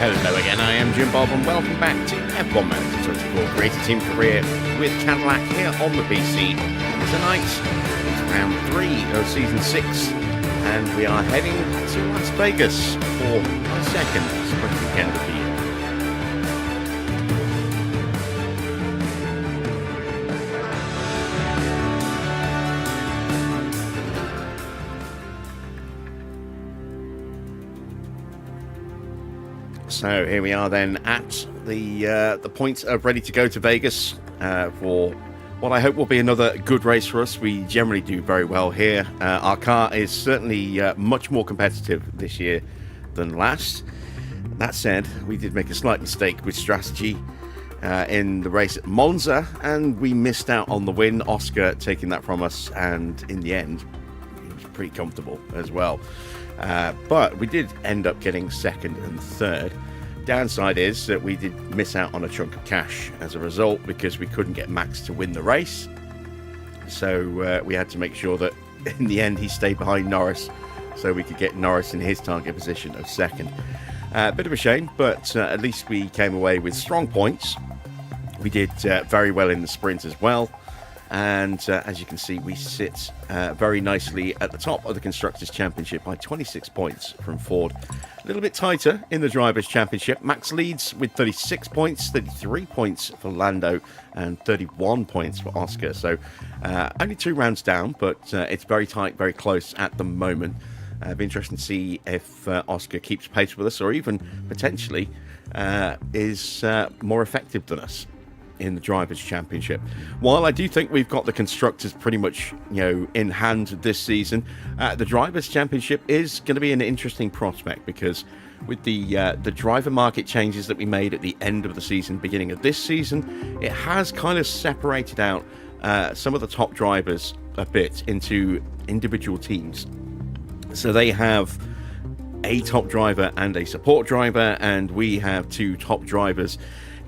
Hello again, I am Jim Bob and welcome back to F1 Manager 24 Creator Team Career with Cadillac here on the PC. Tonight, it's round 3 of Season 6 and we are heading to Las Vegas for our second sprint weekend of the year. So here we are then at the point of ready to go to Vegas for what I hope will be another good race for us. We generally do very well here. Our car is certainly much more competitive this year than last. That said, we did make a slight mistake with strategy in the race at Monza, and we missed out on the win. Oscar taking that from us, and in the end, it was pretty comfortable as well. But we did end up getting second and third. Downside is that we did miss out on a chunk of cash as a result because we couldn't get Max to win the race. So we had to make sure that in the end he stayed behind Norris so we could get Norris in his target position of second. Bit of a shame, but at least we came away with strong points. We did very well in the sprint as well. And as you can see, we sit very nicely at the top of the Constructors' Championship by 26 points from Ford. A little bit tighter in the Drivers' Championship. Max leads with 36 points, 33 points for Lando, and 31 points for Oscar. So only 2 rounds down, but it's very tight, very close at the moment. It'll be interesting to see if Oscar keeps pace with us or even potentially is more effective than us in the Drivers' Championship. While I do think we've got the Constructors pretty much, in hand this season, the Drivers' Championship is going to be an interesting prospect because with the driver market changes that we made at the end of the season, beginning of this season, it has kind of separated out some of the top drivers a bit into individual teams. So they have a top driver and a support driver, and we have 2 top drivers.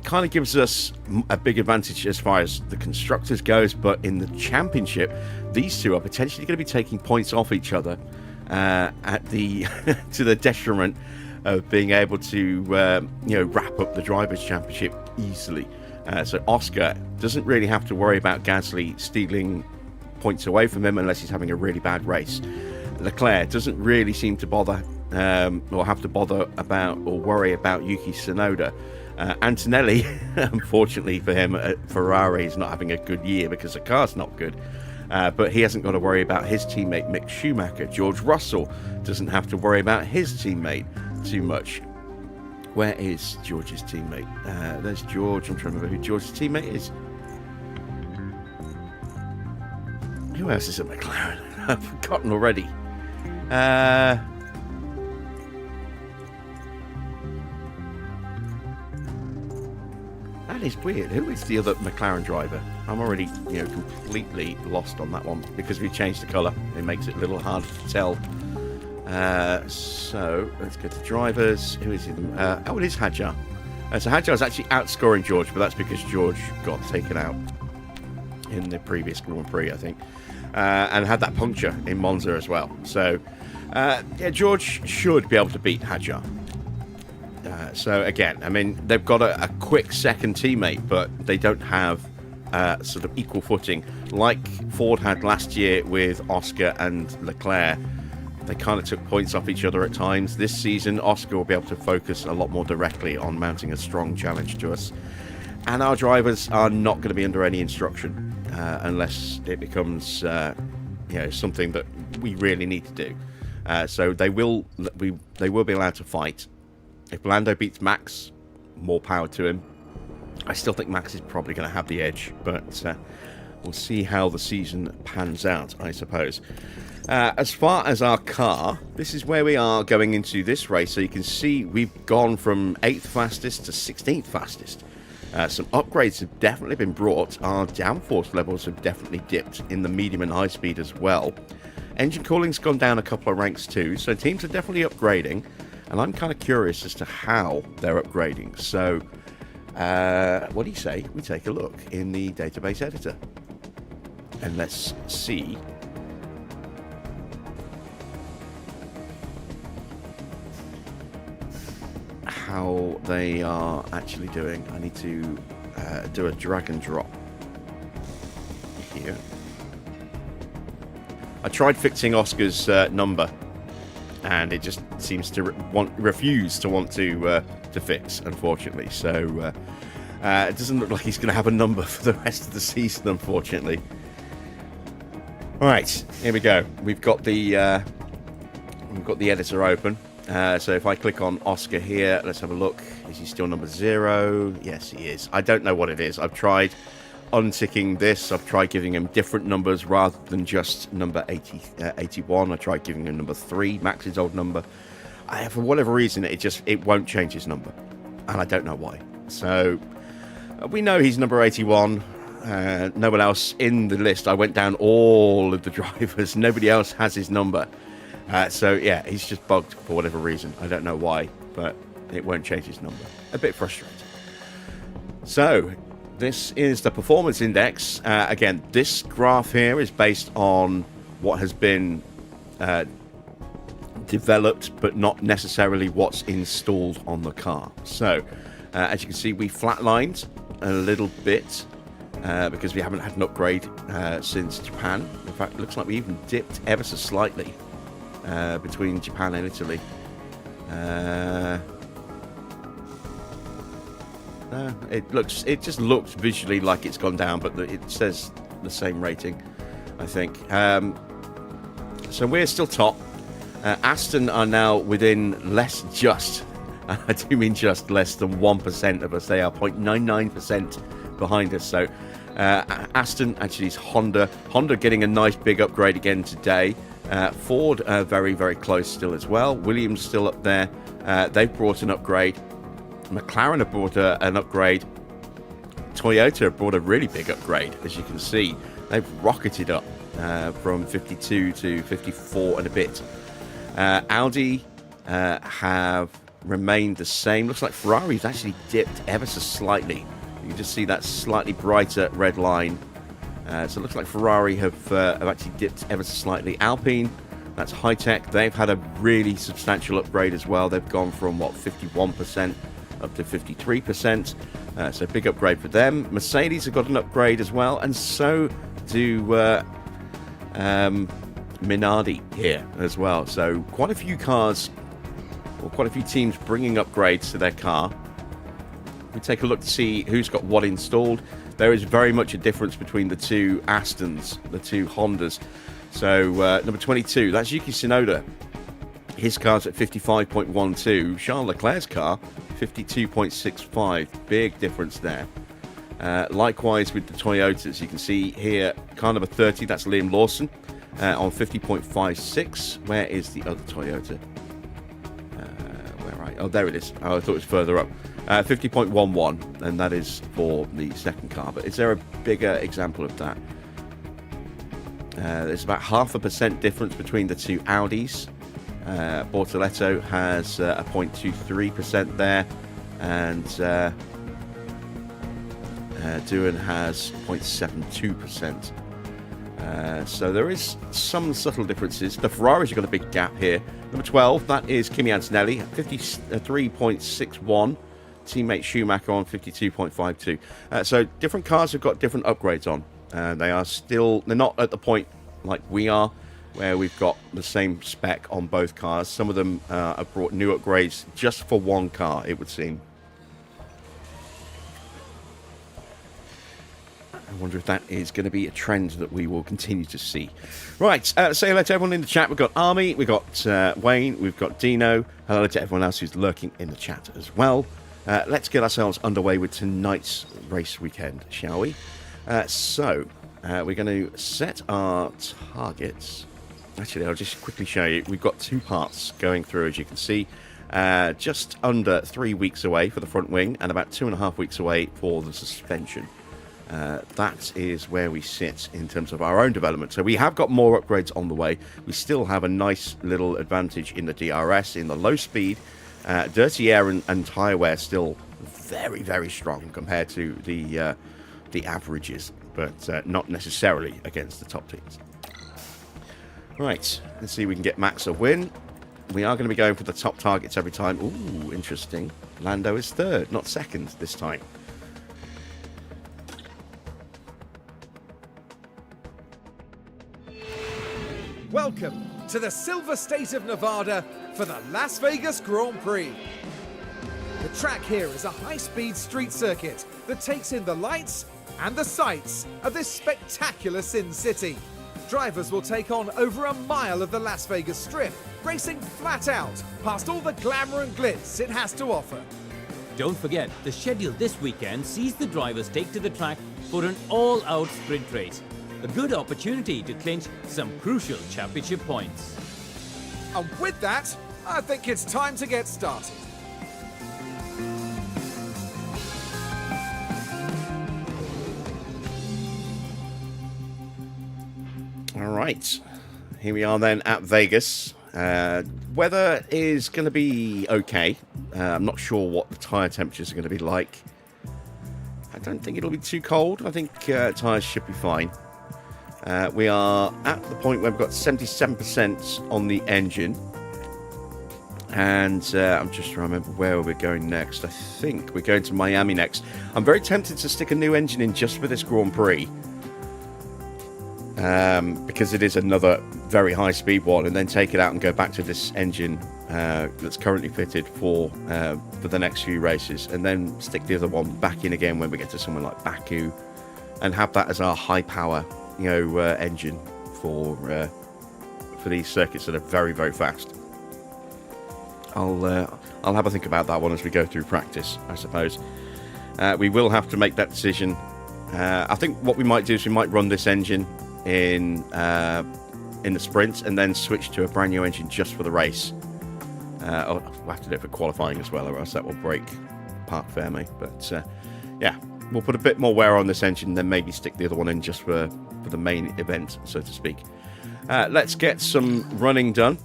Kind of gives us a big advantage as far as the Constructors goes, but in the Championship these 2 are potentially going to be taking points off each other at the to the detriment of being able to wrap up the Drivers' Championship easily. So Oscar doesn't really have to worry about Gasly stealing points away from him unless he's having a really bad race. Leclerc doesn't really seem to bother or have to bother about or worry about Yuki Tsunoda. Antonelli, unfortunately for him, Ferrari is not having a good year because the car's not good. But he hasn't got to worry about his teammate Mick Schumacher. George Russell doesn't have to worry about his teammate too much. Where is George's teammate? There's George. I'm trying to remember who George's teammate is. Who else is at McLaren? I've forgotten already. That is weird. Who is the other McLaren driver? I'm already, completely lost on that one because we changed the colour. It makes it a little harder to tell. So let's go to drivers. Who is he? It is Hadjar. So Hadjar is actually outscoring George, but that's because George got taken out in the previous Grand Prix, I think, and had that puncture in Monza as well. So George should be able to beat Hadjar. So again, I mean, they've got a quick second teammate, but they don't have sort of equal footing like Ford had last year with Oscar and Leclerc. They kind of took points off each other at times. This season, Oscar will be able to focus a lot more directly on mounting a strong challenge to us. And our drivers are not going to be under any instruction unless it becomes something that we really need to do. So they will be allowed to fight. If Lando beats Max, more power to him. I still think Max is probably going to have the edge, but we'll see how the season pans out, I suppose. As far as our car, this is where we are going into this race. So you can see we've gone from 8th fastest to 16th fastest. Some upgrades have definitely been brought. Our downforce levels have definitely dipped in the medium and high speed as well. Engine cooling's gone down a couple of ranks too, so teams are definitely upgrading. And I'm kind of curious as to how they're upgrading. So, what do you say we take a look in the database editor? And let's see how they are actually doing. I need to do a drag and drop here. I tried fixing Oscar's number, and it just seems to refuse to want to fix, unfortunately. So it doesn't look like he's going to have a number for the rest of the season, unfortunately. All right, here we go. We've got the editor open. So if I click on Oscar here, let's have a look. Is he still number 0? Yes, he is. I don't know what it is. I've tried unticking this. I've tried giving him different numbers rather than just number 81. I tried giving him number 3, Max's old number. For whatever reason, it won't change his number, and I don't know why. So we know he's number 81. No one else in the list. I went down all of the drivers. Nobody else has his number. So, yeah, he's just bugged for whatever reason. I don't know why, but it won't change his number. A bit frustrating. So, this is the performance index. Again, this graph here is based on what has been developed, but not necessarily what's installed on the car. So, as you can see, we flatlined a little bit. Because we haven't had an upgrade since Japan. In fact, it looks like we even dipped ever so slightly between Japan and Italy. It just looks visually like it's gone down, but it says the same rating, I think. So we're still top. Aston are now within I do mean just less than 1% of us. They are 0.99% behind us. So Aston actually is Honda getting a nice big upgrade again today. Ford very, very close still as well. Williams still up there. They've brought an upgrade. McLaren have brought an upgrade. Toyota have brought a really big upgrade, as you can see. They've rocketed up from 52 to 54 and a bit. Audi have remained the same. Looks like Ferrari's actually dipped ever so slightly. You can just see that slightly brighter red line. So it looks like Ferrari have actually dipped ever so slightly. Alpine, that's HiTech. They've had a really substantial upgrade as well. They've gone from, 51% up to 53%. So big upgrade for them. Mercedes have got an upgrade as well. And so do Minardi here as well. So quite a few cars, or quite a few teams bringing upgrades to their car. We take a look to see who's got what installed. There is very much a difference between the two Astons, the two Hondas. So number 22, that's Yuki Tsunoda. His car's at 55.12. Charles Leclerc's car, 52.65. Big difference there. Likewise with the Toyotas, you can see here, car number 30, that's Liam Lawson on 50.56. Where is the other Toyota? Oh, there it is. Oh, I thought it was further up. 50.11, and that is for the second car. But is there a bigger example of that? There's about 0.5% difference between the two Audis. Bortoletto has a 0.23% there, and Doohan has 0.72%. So there is some subtle differences. The Ferraris have got a big gap here. Number 12, that is Kimi Antonelli, 53.61. Teammate Schumacher on 52.52. So different cars have got different upgrades on. They're not at the point like we are, where we've got the same spec on both cars. Some of them have brought new upgrades just for one car, it would seem. I wonder if that is going to be a trend that we will continue to see. Right, say hello to everyone in the chat. We've got Army, we've got Wayne, we've got Dino. Hello to everyone else who's lurking in the chat as well. Let's get ourselves underway with tonight's race weekend, shall we? So, we're going to set our targets. Actually, I'll just quickly show you. We've got two parts going through, as you can see. Just under 3 weeks away for the front wing and about 2.5 weeks away for the suspension. That is where we sit in terms of our own development. So we have got more upgrades on the way. We still have a nice little advantage in the DRS, in the low speed. Dirty air and tyre wear still very, very strong compared to the averages, but not necessarily against the top teams. Right, let's see if we can get Max a win. we are going to be going for the top targets every time. Ooh, interesting. Lando is third, not second this time. Welcome to the Silver State of Nevada for the Las Vegas Grand Prix. The track here is a high-speed street circuit that takes in the lights and the sights of this spectacular Sin City. Drivers will take on over a mile of the Las Vegas Strip, racing flat out past all the glamour and glitz it has to offer. Don't forget, the schedule this weekend sees the drivers take to the track for an all-out sprint race. A good opportunity to clinch some crucial championship points. And with that, I think it's time to get started. All right, here we are then at Vegas. Weather is going to be okay. I'm not sure what the tyre temperatures are going to be like. I don't think it'll be too cold. I think tyres should be fine. We are at the point where we've got 77% on the engine. And I'm just trying to remember where we're going next. I think we're going to Miami next. I'm very tempted to stick a new engine in just for this Grand Prix. Because it is another very high-speed one, and then take it out and go back to this engine that's currently fitted for the next few races, and then stick the other one back in again when we get to somewhere like Baku, and have that as our high-power, engine for these circuits that are very, very fast. I'll have a think about that one as we go through practice, I suppose. We will have to make that decision. I think what we might do is we might run this engine in the sprints and then switch to a brand new engine just for the race. We'll have to do it for qualifying as well, or else that will break Parc Ferme. But yeah, we'll put a bit more wear on this engine, then maybe stick the other one in just for the main event, so to speak. Let's get some running done.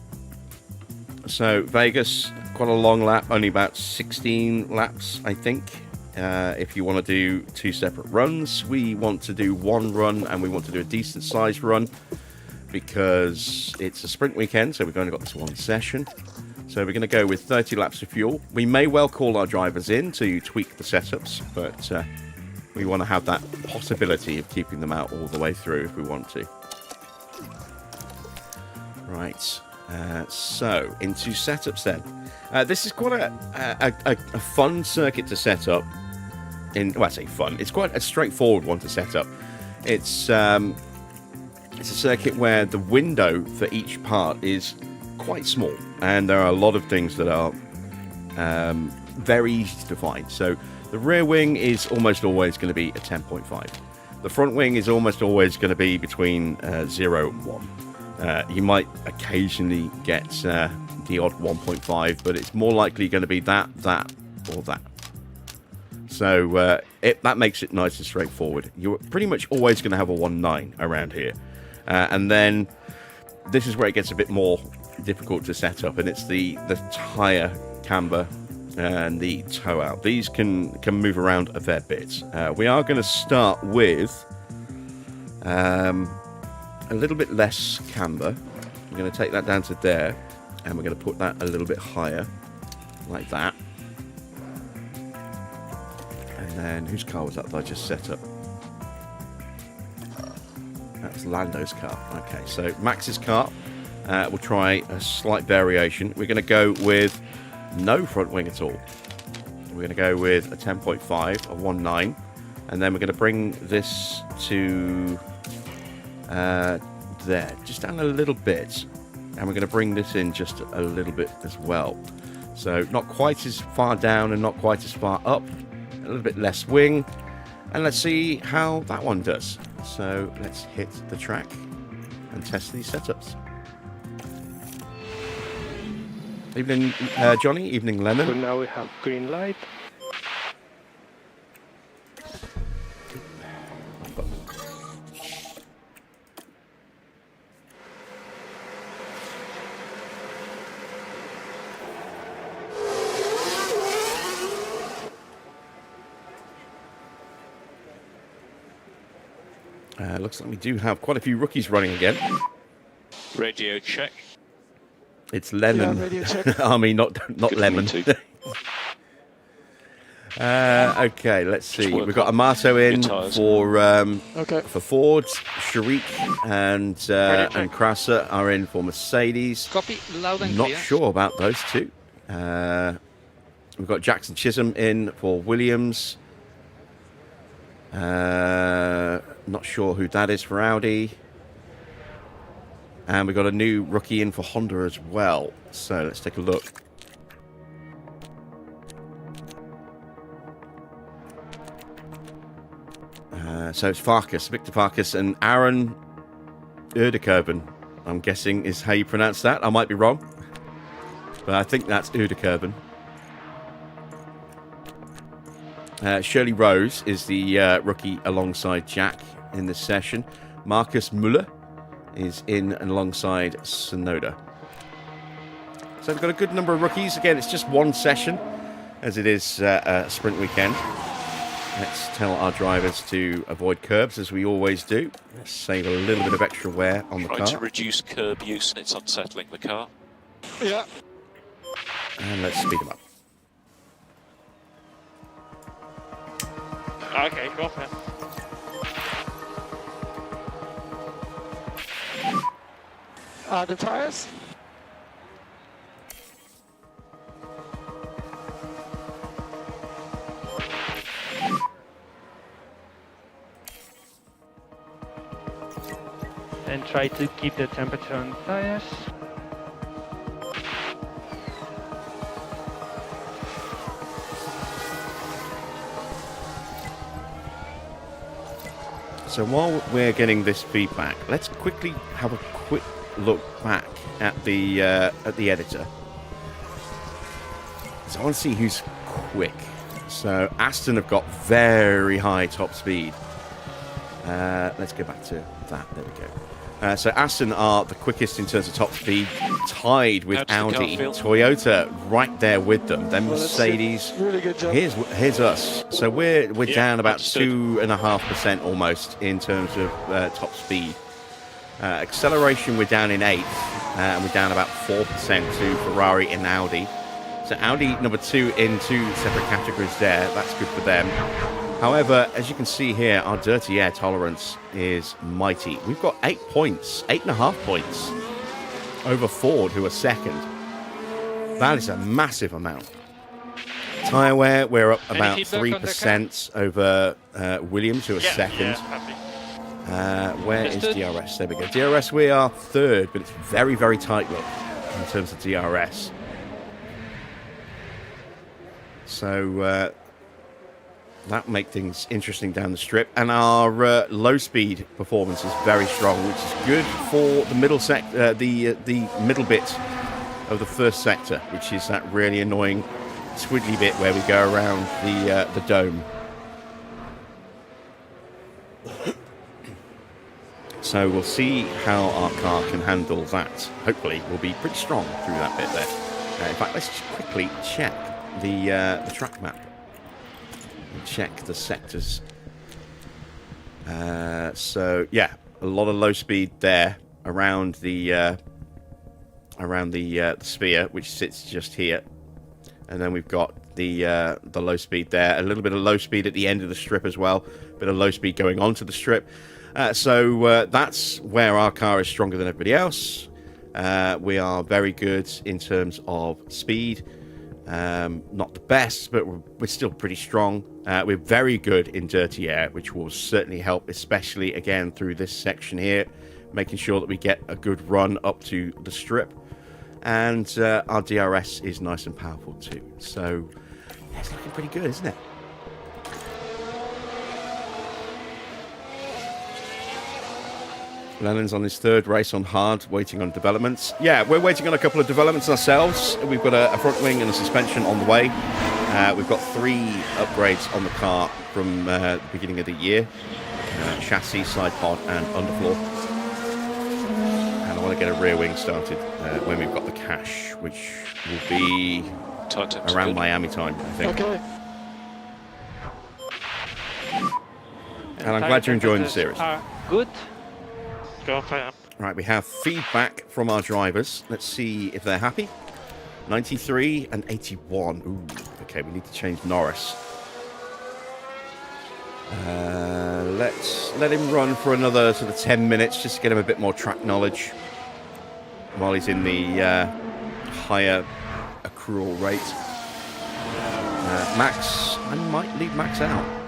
So Vegas, quite a long lap, only about 16 laps, I think. If you want to do two separate runs, we want to do one run, and we want to do a decent sized run because it's a sprint weekend, so we've only got this one session. So we're going to go with 30 laps of fuel. We may well call our drivers in to tweak the setups, but we want to have that possibility of keeping them out all the way through if we want to. Right, so into setups then. This is quite a fun circuit to set up. Well, I say fun. It's quite a straightforward one to set up. It's a circuit where the window for each part is quite small, and there are a lot of things that are very easy to find. So the rear wing is almost always going to be a 10.5. The front wing is almost always going to be between 0 and 1. You might occasionally get the odd 1.5, but it's more likely going to be that, or that. So that makes it nice and straightforward. You're pretty much always going to have a 1.9 around here. And then this is where it gets a bit more difficult to set up, and it's the tyre camber and the toe out. These can move around a fair bit. We are going to start with a little bit less camber. We're going to take that down to there, and we're going to put that a little bit higher, like that. And then, whose car was that I just set up? That's Lando's car. Okay, so Max's car. We'll try a slight variation. We're going to go with no front wing at all. We're going to go with a 10.5, a 1.9, and then we're going to bring this to there, just down a little bit, and we're going to bring this in just a little bit as well. So not quite as far down and not quite as far up, a little bit less wing, and let's see how that one does. So let's hit the track and test these setups. Evening, Johnny. Evening, Lennon. So now we have green light. Looks like we do have quite a few rookies running again. Radio check. It's lemon. Yeah, radio check. I mean, not Good lemon. for me too. Okay, let's see. work We've got on Amato in your tyres. for Okay. Ford. Sharik and Krasa are in for Mercedes. Copy, loud and Not clear. sure about those two. We've got Jackson Chisholm in for Williams. Not sure who that is for Audi. And we've got a new rookie in for Honda as well. So let's take a look. So it's Farkas, Victor Farkas, and Aaron Erdekerben, I'm guessing is how you pronounce that. I might be wrong, but I think that's Erdekerben. Shirley Rose is the rookie alongside Jack in this session. Marcus Muller is in alongside Sonoda. So we've got a good number of rookies. Again, it's just one session, as it is a sprint weekend. Let's tell our drivers to avoid curbs, as we always do. Let's save a little bit of extra wear on the Try car. to reduce curb use and it's unsettling the car. Yeah. And let's speed them up. Okay, go for it. The tires. And try to keep the temperature on the tires. So while we're getting this feedback, let's quickly have a quick look back at the editor. So I want to see who's quick. So Aston have got very high top speed. Let's go back to that. There we go. So Aston are the quickest in terms of top speed, tied with How does the car Audi. feel? Toyota right there with them. Then Well, that's it. Mercedes. Really good job. Here's us. So we're Yeah, down about understood. 2.5% almost in terms of top speed. Acceleration, we're down in 8th, and we're down about 4% to Ferrari and Audi. So Audi number 2 in 2 separate categories there. That's good for them. However, as you can see here, our dirty air tolerance is mighty. We've got 8 points, 8.5 points over Ford, who are second. That is a massive amount. Tyre wear, we're up Any about feedback on the 3% over Williams, who are second. happy. Where is Understood. DRS? There we go. DRS, we are third, but it's very, very tight look in terms of DRS. So that make things interesting down the strip. And our low speed performance is very strong, which is good for the middle the middle bit of the first sector, which is that really annoying twiddly bit where we go around the dome. So we'll see how our car can handle that. Hopefully we'll be pretty strong through that bit there. In fact, let's just quickly check the track map and check the sectors. So yeah, a lot of low speed there around the sphere, which sits just here, and then we've got the low speed there. A little bit of low speed at the end of the strip as well. A bit of low speed going onto the strip. So that's where our car is stronger than everybody else. We are very good in terms of speed. Not the best, but we're still pretty strong. We're very good in dirty air, which will certainly help, especially again through this section here, making sure that we get a good run up to the strip. And our DRS is nice and powerful too. So yeah, it's looking pretty good, isn't it? Lennon's on his third race on hard, waiting on developments. Yeah, we're waiting on a couple of developments ourselves. We've got a front wing and a suspension on the way. We've got 3 upgrades on the car from the beginning of the year. Chassis, side pod and underfloor. And I want to get a rear wing started when we've got the cash, which will be around Miami time, I think. Okay. And I'm glad you're enjoying the series. Good. Go for it. Right, we have feedback from our drivers. Let's see if they're happy. 93 and 81. Ooh, okay, we need to change Norris. Let's let him run for another sort of 10 minutes just to get him a bit more track knowledge while he's in the higher accrual rate. Max, I might leave Max out.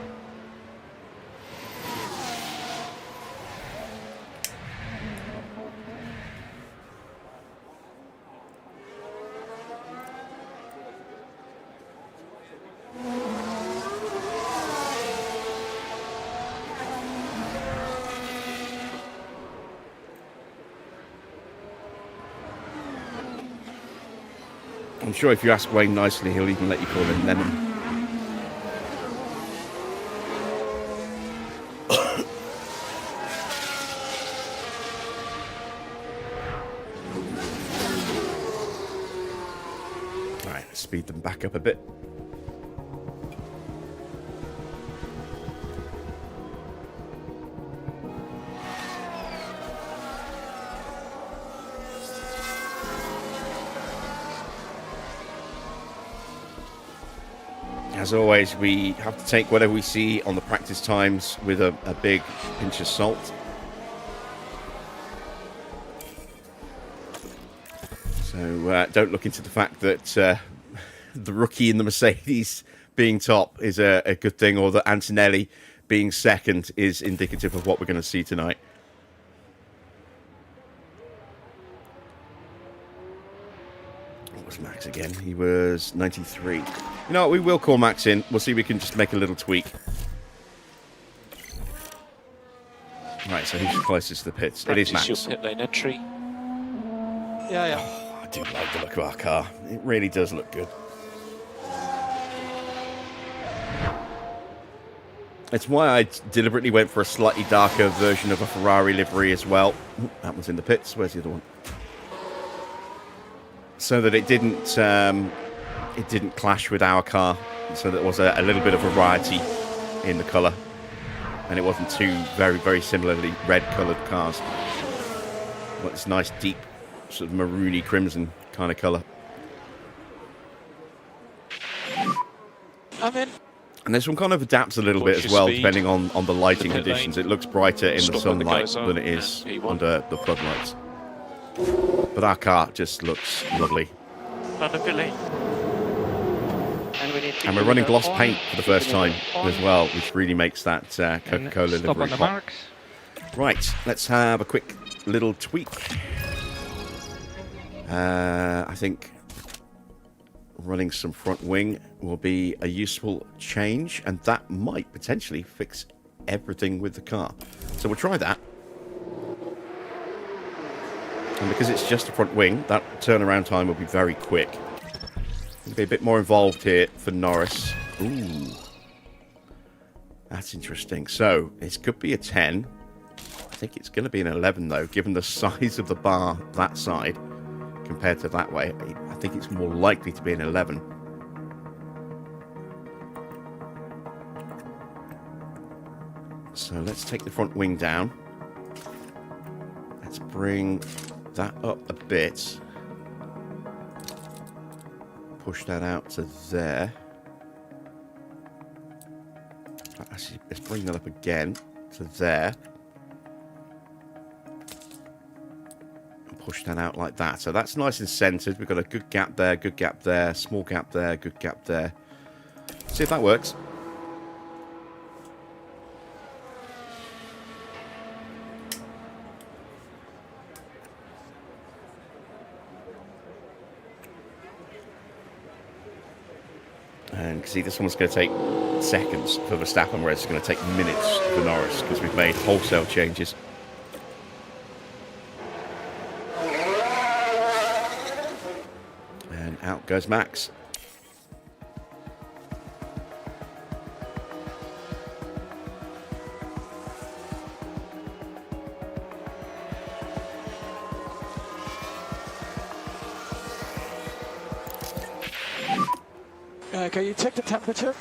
I'm sure if you ask Wayne nicely, he'll even let you call him Lemon. Alright, let's speed them back up a bit. As always, we have to take whatever we see on the practice times with a big pinch of salt. So don't look into the fact that the rookie in the Mercedes being top is a good thing, or that Antonelli being second is indicative of what we're going to see tonight. What was Max again? He was 93. You know what, we will call Max in. We'll see if we can just make a little tweak. Right, so who's closest to the pits? It is Max. Your pit lane entry. Yeah. Oh, I do like the look of our car. It really does look good. It's why I deliberately went for a slightly darker version of a Ferrari livery as well. Ooh, that one's in the pits. Where's the other one? So that it didn't clash with our car, so there was a little bit of variety in the colour, and it wasn't two very, very similarly red coloured cars. But this nice deep sort of maroony crimson kind of colour. I'm in. And this one kind of adapts a little bit as well, depending on the lighting conditions. It looks brighter in the sunlight than it is under the floodlights. But our car just looks lovely. And we're running gloss paint for the first time as well, which really makes that Coca-Cola livery pop. Right, let's have a quick little tweak. I think running some front wing will be a useful change, and that might potentially fix everything with the car. So we'll try that. And because it's just a front wing, that turnaround time will be very quick. It'll be a bit more involved here for Norris. Ooh. That's interesting. So, it could be a 10. I think it's going to be an 11, though, given the size of the bar that side compared to that way. I think it's more likely to be an 11. So, let's take the front wing down. Let's bring that up a bit. Push that out to there. Actually, let's bring that up again to there. And push that out like that. So that's nice and centered. We've got a good gap there, small gap there, good gap there. See if that works. And see, this one's going to take seconds for Verstappen, whereas it's going to take minutes for Norris, because we've made wholesale changes. And out goes Max. Can you check the temperature?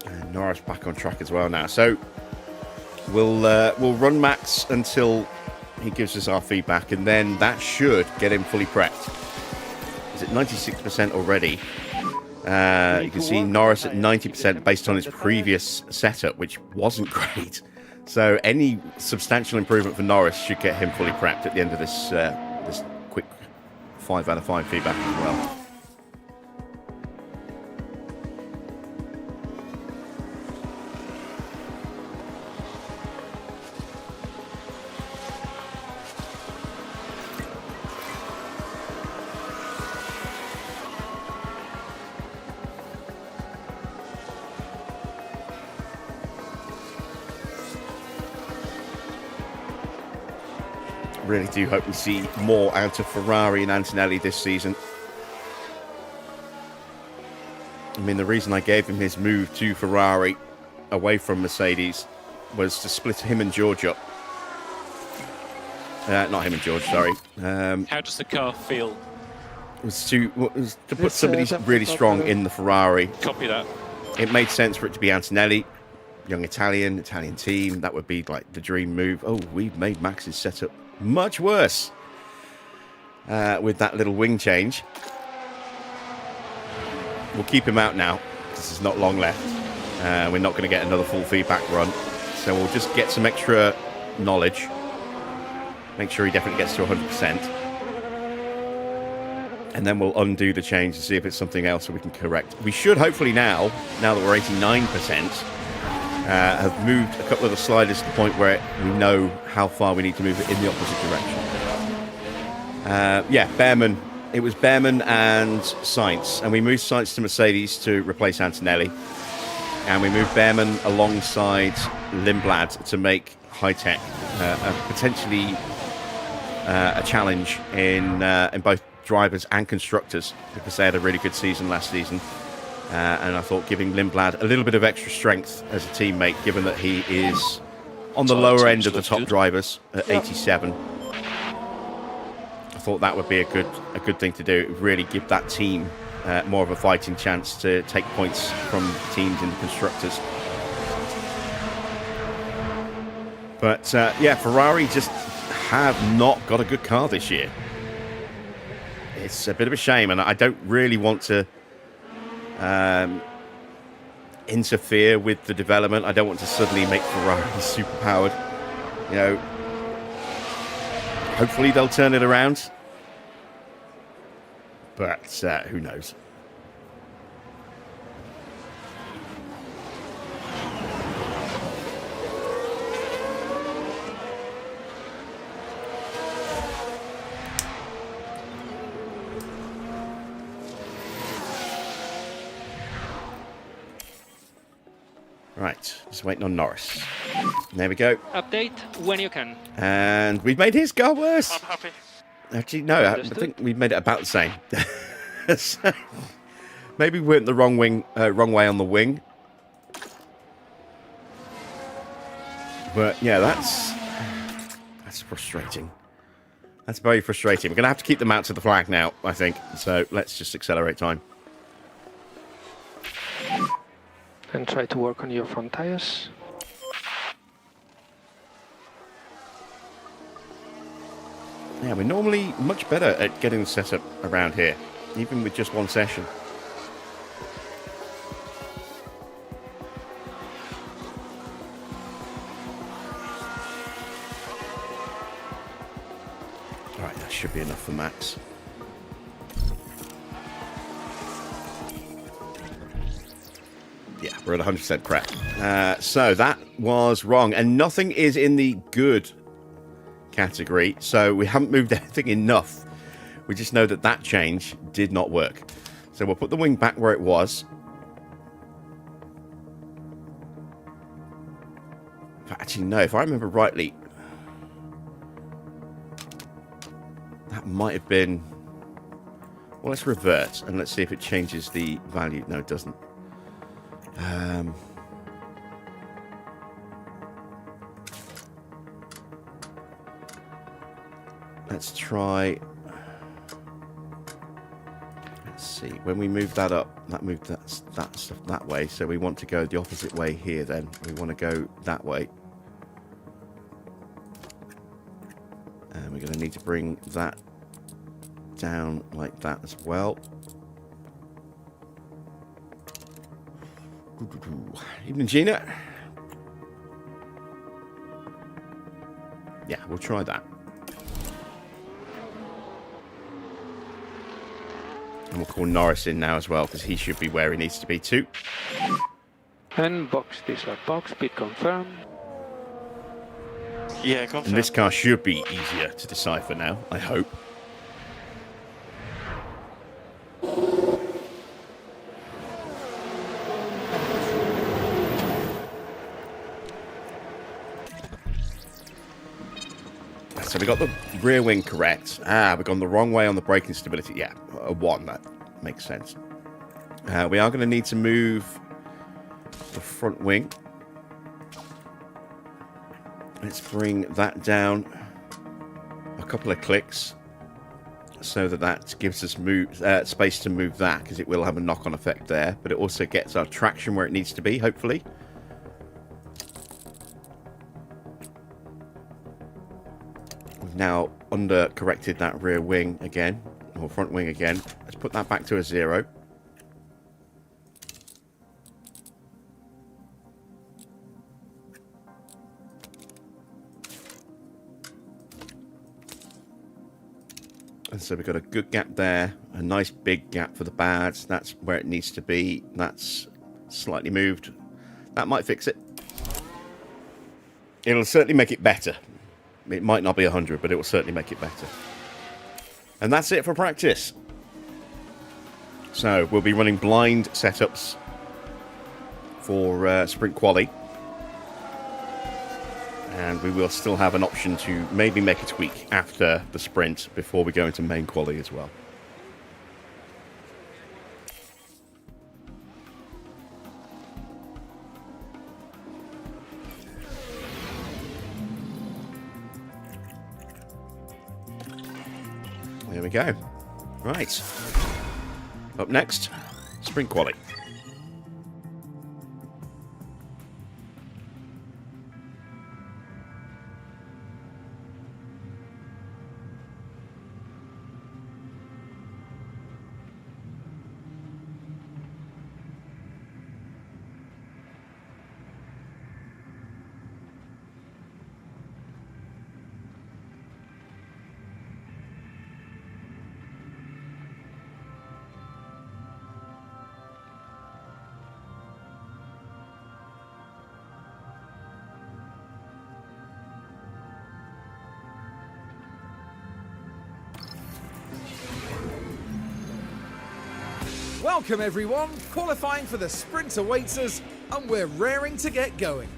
And Norris back on track as well now. So We'll run Max until he gives us our feedback, and then that should get him fully prepped. He's at 96% already. You can see Norris at 90% based on his previous setup, which wasn't great. So any substantial improvement for Norris should get him fully prepped at the end of this this quick 5 out of 5 feedback as well. Really do hope we see more out of Ferrari and Antonelli this season. I mean, the reason I gave him his move to Ferrari away from Mercedes was to split him and George up. Not him and George, sorry. How does the car feel? Was to put somebody really strong in the Ferrari. Copy that. It made sense for it to be Antonelli, young Italian team. That would be like the dream move. Oh, we've made Max's setup much worse with that little wing change. We'll keep him out now. This is not long left. We're not going to get another full feedback run, so we'll just get some extra knowledge. Make sure he definitely gets to 100%, and then we'll undo the change and see if it's something else that we can correct. We should hopefully now that we're 89%, have moved a couple of the sliders to the point where we know how far we need to move it in the opposite direction. Yeah, Bearman. It was Bearman and Sainz, and we moved Sainz to Mercedes to replace Antonelli, and we moved Bearman alongside Lindblad to make HiTech potentially a challenge in both drivers and constructors, because they had a really good season last season. And I thought giving Lindblad a little bit of extra strength as a teammate, given that he is on the lower end of the top drivers at 87. I thought that would be a good thing to do. Really give that team more of a fighting chance to take points from teams in the constructors. But yeah, Ferrari just have not got a good car this year. It's a bit of a shame, and I don't really want to interfere with the development. I don't want to suddenly make Ferrari super powered. You know, hopefully they'll turn it around, but who knows. Right, just waiting on Norris. There we go. Update when you can. And we've made his car worse. I'm happy. Actually, no, I think we've made it about the same. So, maybe we went the wrong way on the wing. But yeah, that's frustrating. That's very frustrating. We're going to have to keep them out to the flag now, I think. So let's just accelerate time. And try to work on your front tires. Yeah, we're normally much better at getting the setup around here, even with just one session. All right, that should be enough for Max. Yeah, we're at 100% prep. So that was wrong, and nothing is in the good category, so we haven't moved anything enough. We just know that that change did not work. So we'll put the wing back where it was. Actually, no, if I remember rightly, that might have been... Well, let's revert, and let's see if it changes the value. No, it doesn't. Let's try. Let's see. When we move that up, that moved that stuff that way. So we want to go the opposite way here. Then we want to go that way. And we're going to need to bring that down like that as well. Evening, Gina. Yeah, we'll try that. And we'll call Norris in now as well, because he should be where he needs to be too. And box dislike box, speed confirm. Yeah, confirm. And this car should be easier to decipher now, I hope. So we got the rear wing correct. We've gone the wrong way on the braking stability. Yeah, a 1, that makes sense. We are going to need to move the front wing. Let's bring that down a couple of clicks so that gives us space to move that, because it will have a knock-on effect there, but it also gets our traction where it needs to be, hopefully. We've now under-corrected that rear wing again, or front wing again. Let's put that back to a 0. And so we've got a good gap there, a nice big gap for the bads. That's where it needs to be. That's slightly moved. That might fix it. It'll certainly make it better. It might not be 100, but it will certainly make it better. And that's it for practice. So we'll be running blind setups for sprint quali. And we will still have an option to maybe make a tweak after the sprint before we go into main quali as well. There we go. Right. Up next, sprint quali. Welcome everyone, qualifying for the sprint awaits us, and we're raring to get going.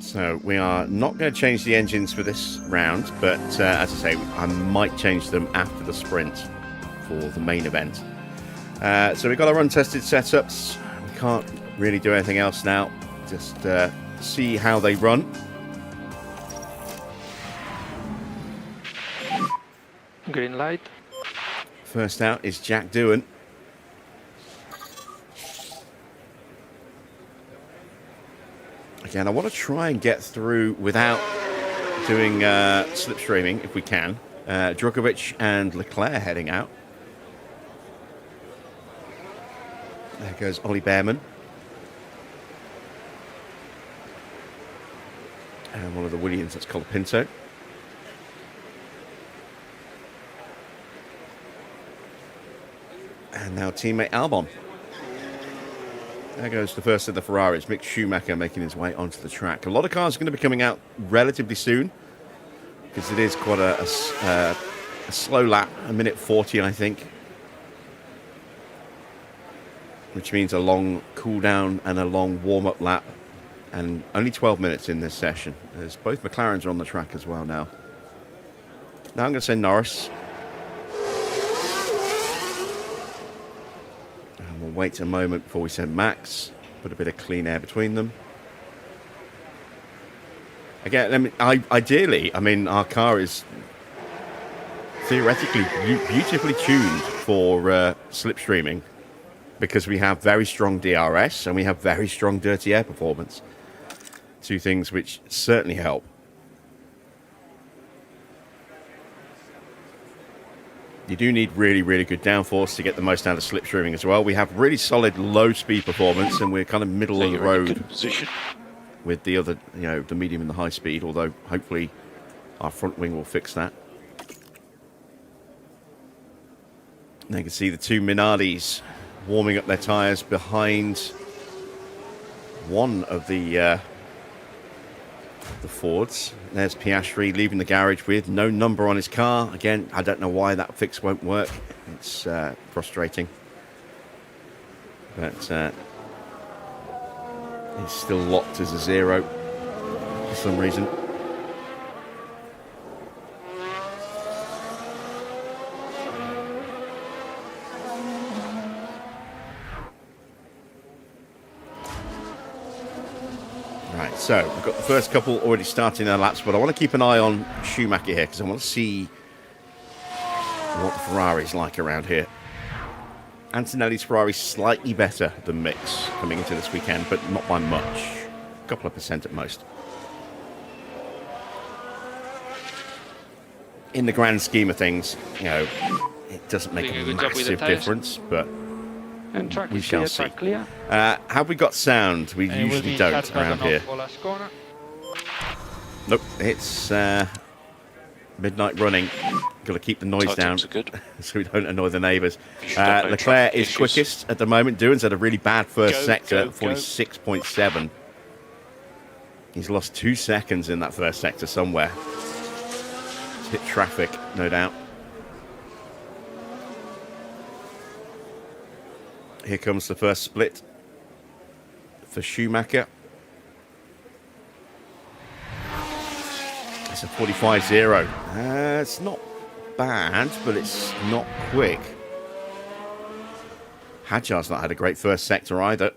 So we are not going to change the engines for this round, but as I say, I might change them after the sprint for the main event. So we've got our untested setups. We can't really do anything else now. Just see how they run. Green light. First out is Jack Doohan. Again, I want to try and get through without doing slipstreaming if we can. Djokovic and Leclerc heading out. There goes Ollie Bearman. And one of the Williams, that's Colapinto. And now teammate Albon. There goes the first of the Ferraris. Mick Schumacher making his way onto the track. A lot of cars are going to be coming out relatively soon, because it is quite a slow lap, a minute 40, I think. Which means a long cool down and a long warm-up lap. And only 12 minutes in this session. As both McLarens are on the track as well now. Now I'm going to say Norris. And we'll wait a moment before we send Max. Put a bit of clean air between them. Again, ideally, I mean, our car is theoretically beautifully tuned for slipstreaming, because we have very strong DRS and we have very strong dirty air performance. Two things which certainly help. You do need really, really good downforce to get the most out of slipstreaming as well. We have really solid low-speed performance, and we're kind of middle of the road with the other, you know, the medium and the high speed, although hopefully our front wing will fix that. And you can see the two Minardis warming up their tyres behind one of the Fords. There's Piastri leaving the garage with no number on his car. Again, I don't know why that fix won't work. It's frustrating. But it's still locked as a 0 for some reason. Right, so we've got the first couple already starting their laps, but I want to keep an eye on Schumacher here because I want to see what the Ferrari's like around here. Antonelli's Ferrari slightly better than Mick's coming into this weekend, but not by much. A couple of percent at most. In the grand scheme of things, you know, it doesn't make a massive difference, but we shall see. Have we got sound? We usually don't around here. Nope, it's midnight running. Got to keep the noise down so we don't annoy the neighbours. Leclerc is quickest at the moment. Doohan's had a really bad first sector, 46.7. He's lost 2 seconds in that first sector somewhere. He's hit traffic, no doubt. Here comes the first split for Schumacher. It's a 45.0. It's not bad, but it's not quick. Hadjar's not had a great first sector either.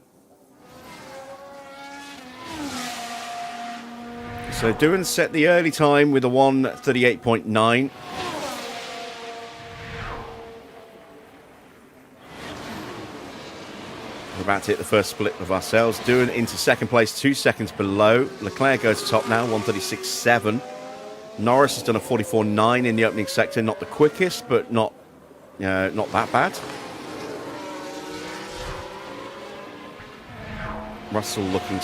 So Doohan set the early time with a 1:38.9. We're about to hit the first split of ourselves. Doohan into second place, 2 seconds below. Leclerc goes top now, 1:36.7. Norris has done a 44.9 in the opening sector. Not the quickest, but not that bad. Russell looking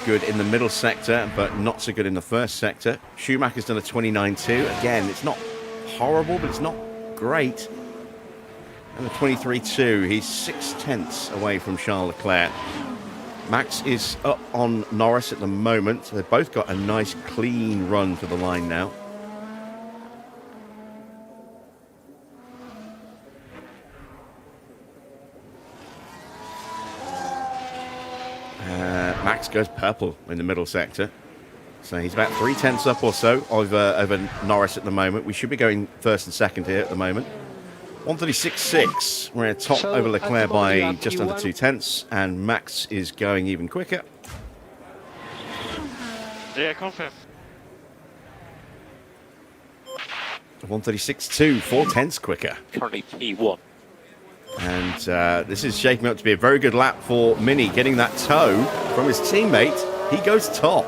good in the middle sector, but not so good in the first sector. Schumacher's done a 29.2. Again, it's not horrible, but it's not great. And a 23.2. He's 0.6 away from Charles Leclerc. Max is up on Norris at the moment. They've both got a nice clean run to the line now. Max goes purple in the middle sector. So he's about 0.3 up or so over Norris at the moment. We should be going first and second here at the moment. 1:36.6. We're at top over Leclerc by just under 0.2, and Max is going even quicker. Yeah, confirm. 1:36.2, 0.4 quicker. Currently P1. And this is shaping up to be a very good lap for Mini, getting that toe from his teammate. He goes top.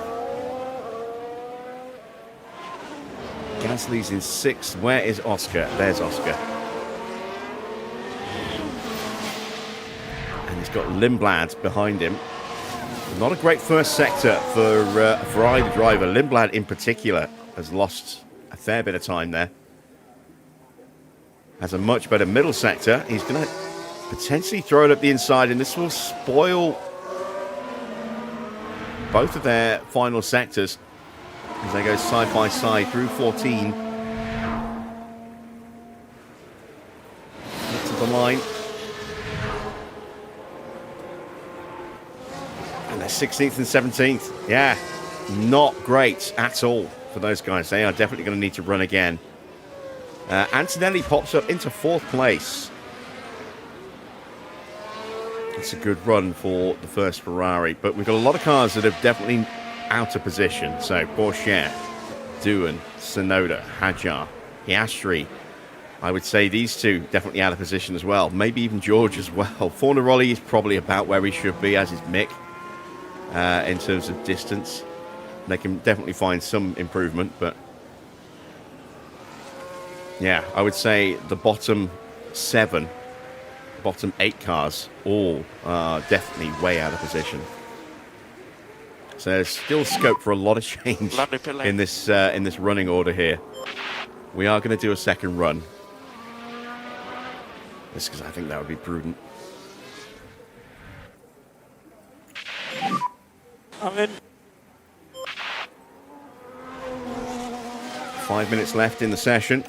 Gasly's in 6th. Where is Oscar? There's Oscar. And he's got Lindblad behind him. Not a great first sector for a Ferrari driver. Lindblad in particular has lost a fair bit of time there. Has a much better middle sector. He's going to potentially throw it up the inside, and this will spoil both of their final sectors as they go side by side through 14. Up to the line. And they're 16th and 17th. Yeah, not great at all for those guys. They are definitely going to need to run again. Antonelli pops up into 4th place. It's a good run for the first Ferrari, but we've got a lot of cars that are definitely out of position. So Porsche, Doohan, Tsunoda, Hadjar, Piastri, I would say these two definitely out of position as well. Maybe even George as well. Fornaroli is probably about where he should be, as is Mick, in terms of distance. They can definitely find some improvement, but yeah, I would say the bottom 7, bottom 8 cars all are definitely way out of position. So there's still scope for a lot of change in this running order here. We are going to do a second run. Just because I think that would be prudent. I'm in. 5 minutes left in the session.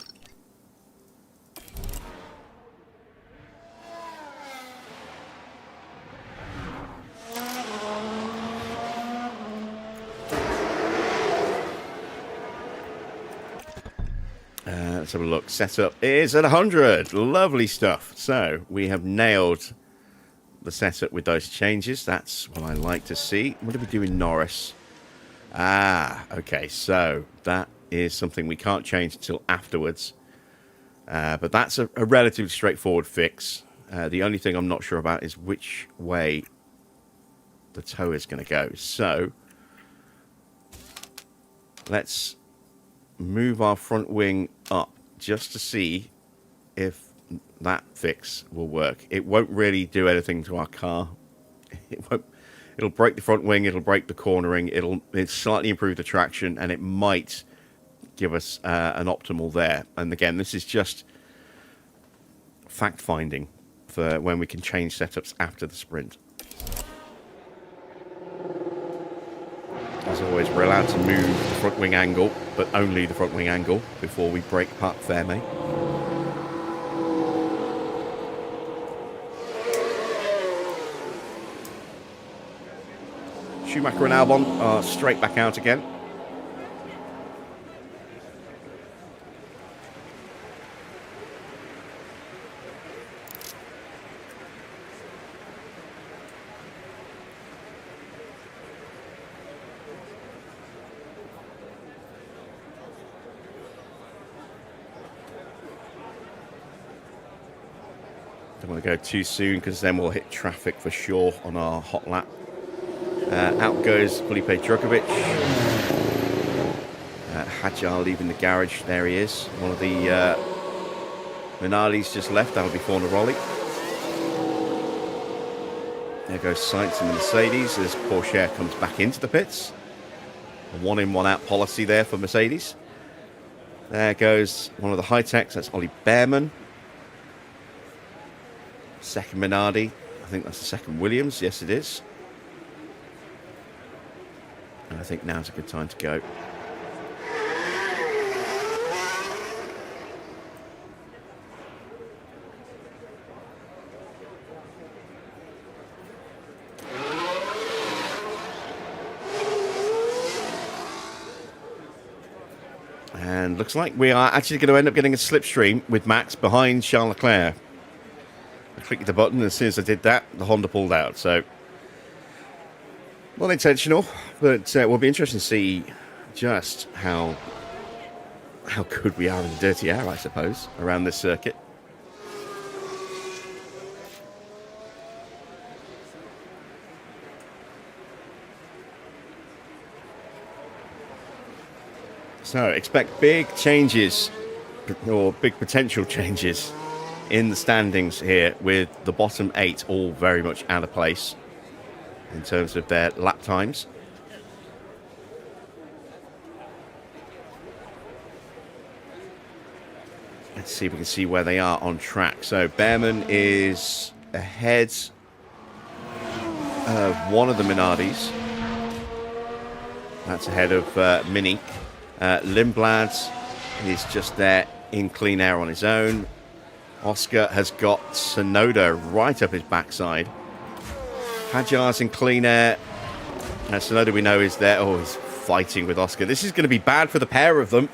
Let's have a look. Setup is at 100. Lovely stuff. So we have nailed the setup with those changes. That's what I like to see. What do we do in Norris? Okay. So that is something we can't change until afterwards. But that's a relatively straightforward fix. The only thing I'm not sure about is which way the toe is going to go. So let's move our front wing up just to see if that fix will work. It won't really do anything to our car. It'll break the front wing, it'll break the cornering, it'll slightly improve the traction, and it might give us an optimal there. And again, this is just fact finding for when we can change setups after the sprint. As always, we're allowed to move the front wing angle, but only the front wing angle before we break apart Fairmay. Schumacher and Albon are straight back out again. Don't want to go too soon because then we'll hit traffic for sure on our hot lap. Out goes Felipe Drugovich. Hadjar leaving the garage. There he is. One of the Minardi's just left. That'll be Fornaroli. There goes Sainz in the Mercedes as Porsche comes back into the pits. A one-in, one-out policy there for Mercedes. There goes one of the HiTechs. That's Ollie Bearman. Second Minardi. I think that's the second Williams. Yes, it is. And I think now's a good time to go. And looks like we are actually going to end up getting a slipstream with Max behind Charles Leclerc. I clicked the button, and as soon as I did that, the Honda pulled out. So, not intentional, but it will be interesting to see just how good we are in the dirty air, I suppose, around this circuit. So, expect big changes, or big potential changes, in the standings here, with the bottom 8 all very much out of place in terms of their lap times. Let's see if we can see where they are on track. So Bearman is ahead of one of the Minardis. That's ahead of Mini. Lindblad is just there in clean air on his own. Oscar has got Tsunoda right up his backside. Hadjar's in clean air. Tsunoda, we know, is there. Oh, he's fighting with Oscar. This is going to be bad for the pair of them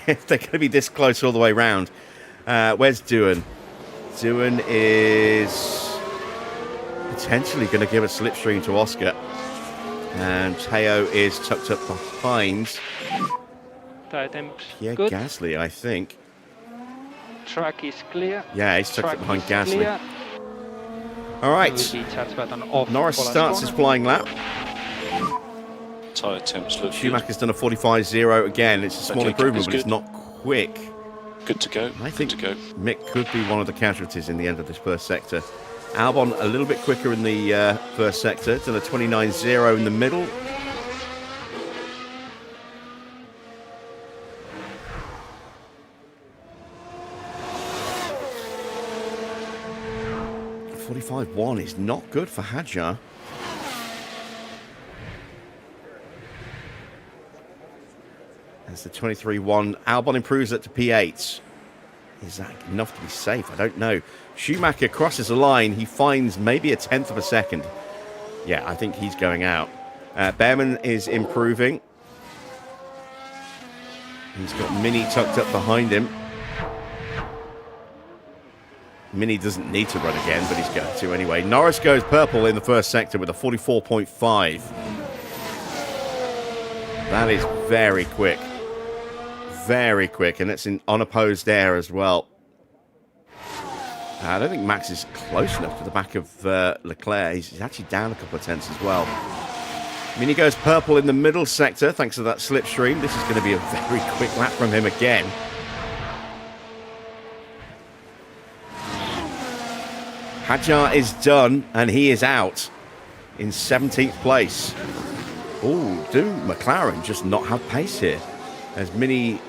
if they're going to be this close all the way round. Where's Doohan? Doohan is potentially going to give a slipstream to Oscar. And Teo is tucked up behind Tire temps Pierre good. Gasly, I think. track is clear. Yeah, he's tucked it behind Gasly. Clear. All right. Norris starts his flying lap. Tyre temps look Schumacher's done a 45.0 again. It's a small Okay, improvement, that's but it's good. not quick. good to go. I think good to go. Mick could be one of the casualties in the end of this first sector. Albon a little bit quicker in the first sector. Done a 29.0 in the middle. .45.1 is not good for Hadjar. That's the 23.1. Albon improves it to P8. Is that enough to be safe? I don't know. Schumacher crosses the line. He finds maybe a tenth of a second. Yeah, I think he's going out. Bearman is improving. He's got Mini tucked up behind him. Mini doesn't need to run again, but he's going to anyway. Norris goes purple in the first sector with a 44.5. That is very quick. Very quick, and it's in unopposed air as well. I don't think Max is close enough to the back of Leclerc. He's actually down a couple of tenths as well. Mini goes purple in the middle sector thanks to that slipstream. This is going to be a very quick lap from him again. Hadjar is done, and he is out in 17th place. Oh, do McLaren just not have pace here? As Mini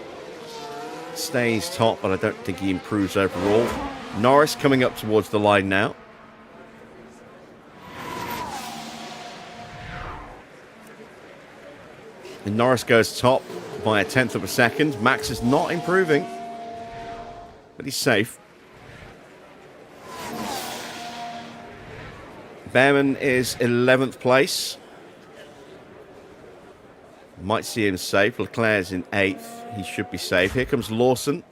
stays top, but I don't think he improves overall. Norris coming up towards the line now. And Norris goes top by a tenth of a second. Max is not improving, but he's safe. Bearman is 11th place. Might see him safe. Leclerc's in 8th. He should be safe. Here comes Lawson.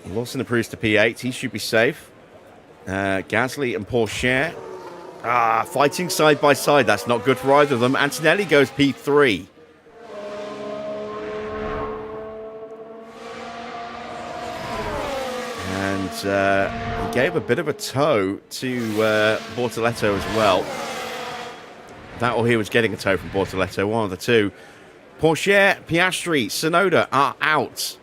Lawson improves to P8. He should be safe. Gasly and Porsche. Fighting side by side. That's not good for either of them. Antonelli goes P3. And he gave a bit of a tow to Bortoletto as well. That or he was getting a tow from Bortoletto, one of the two. Porsche, Piastri, Tsunoda are out.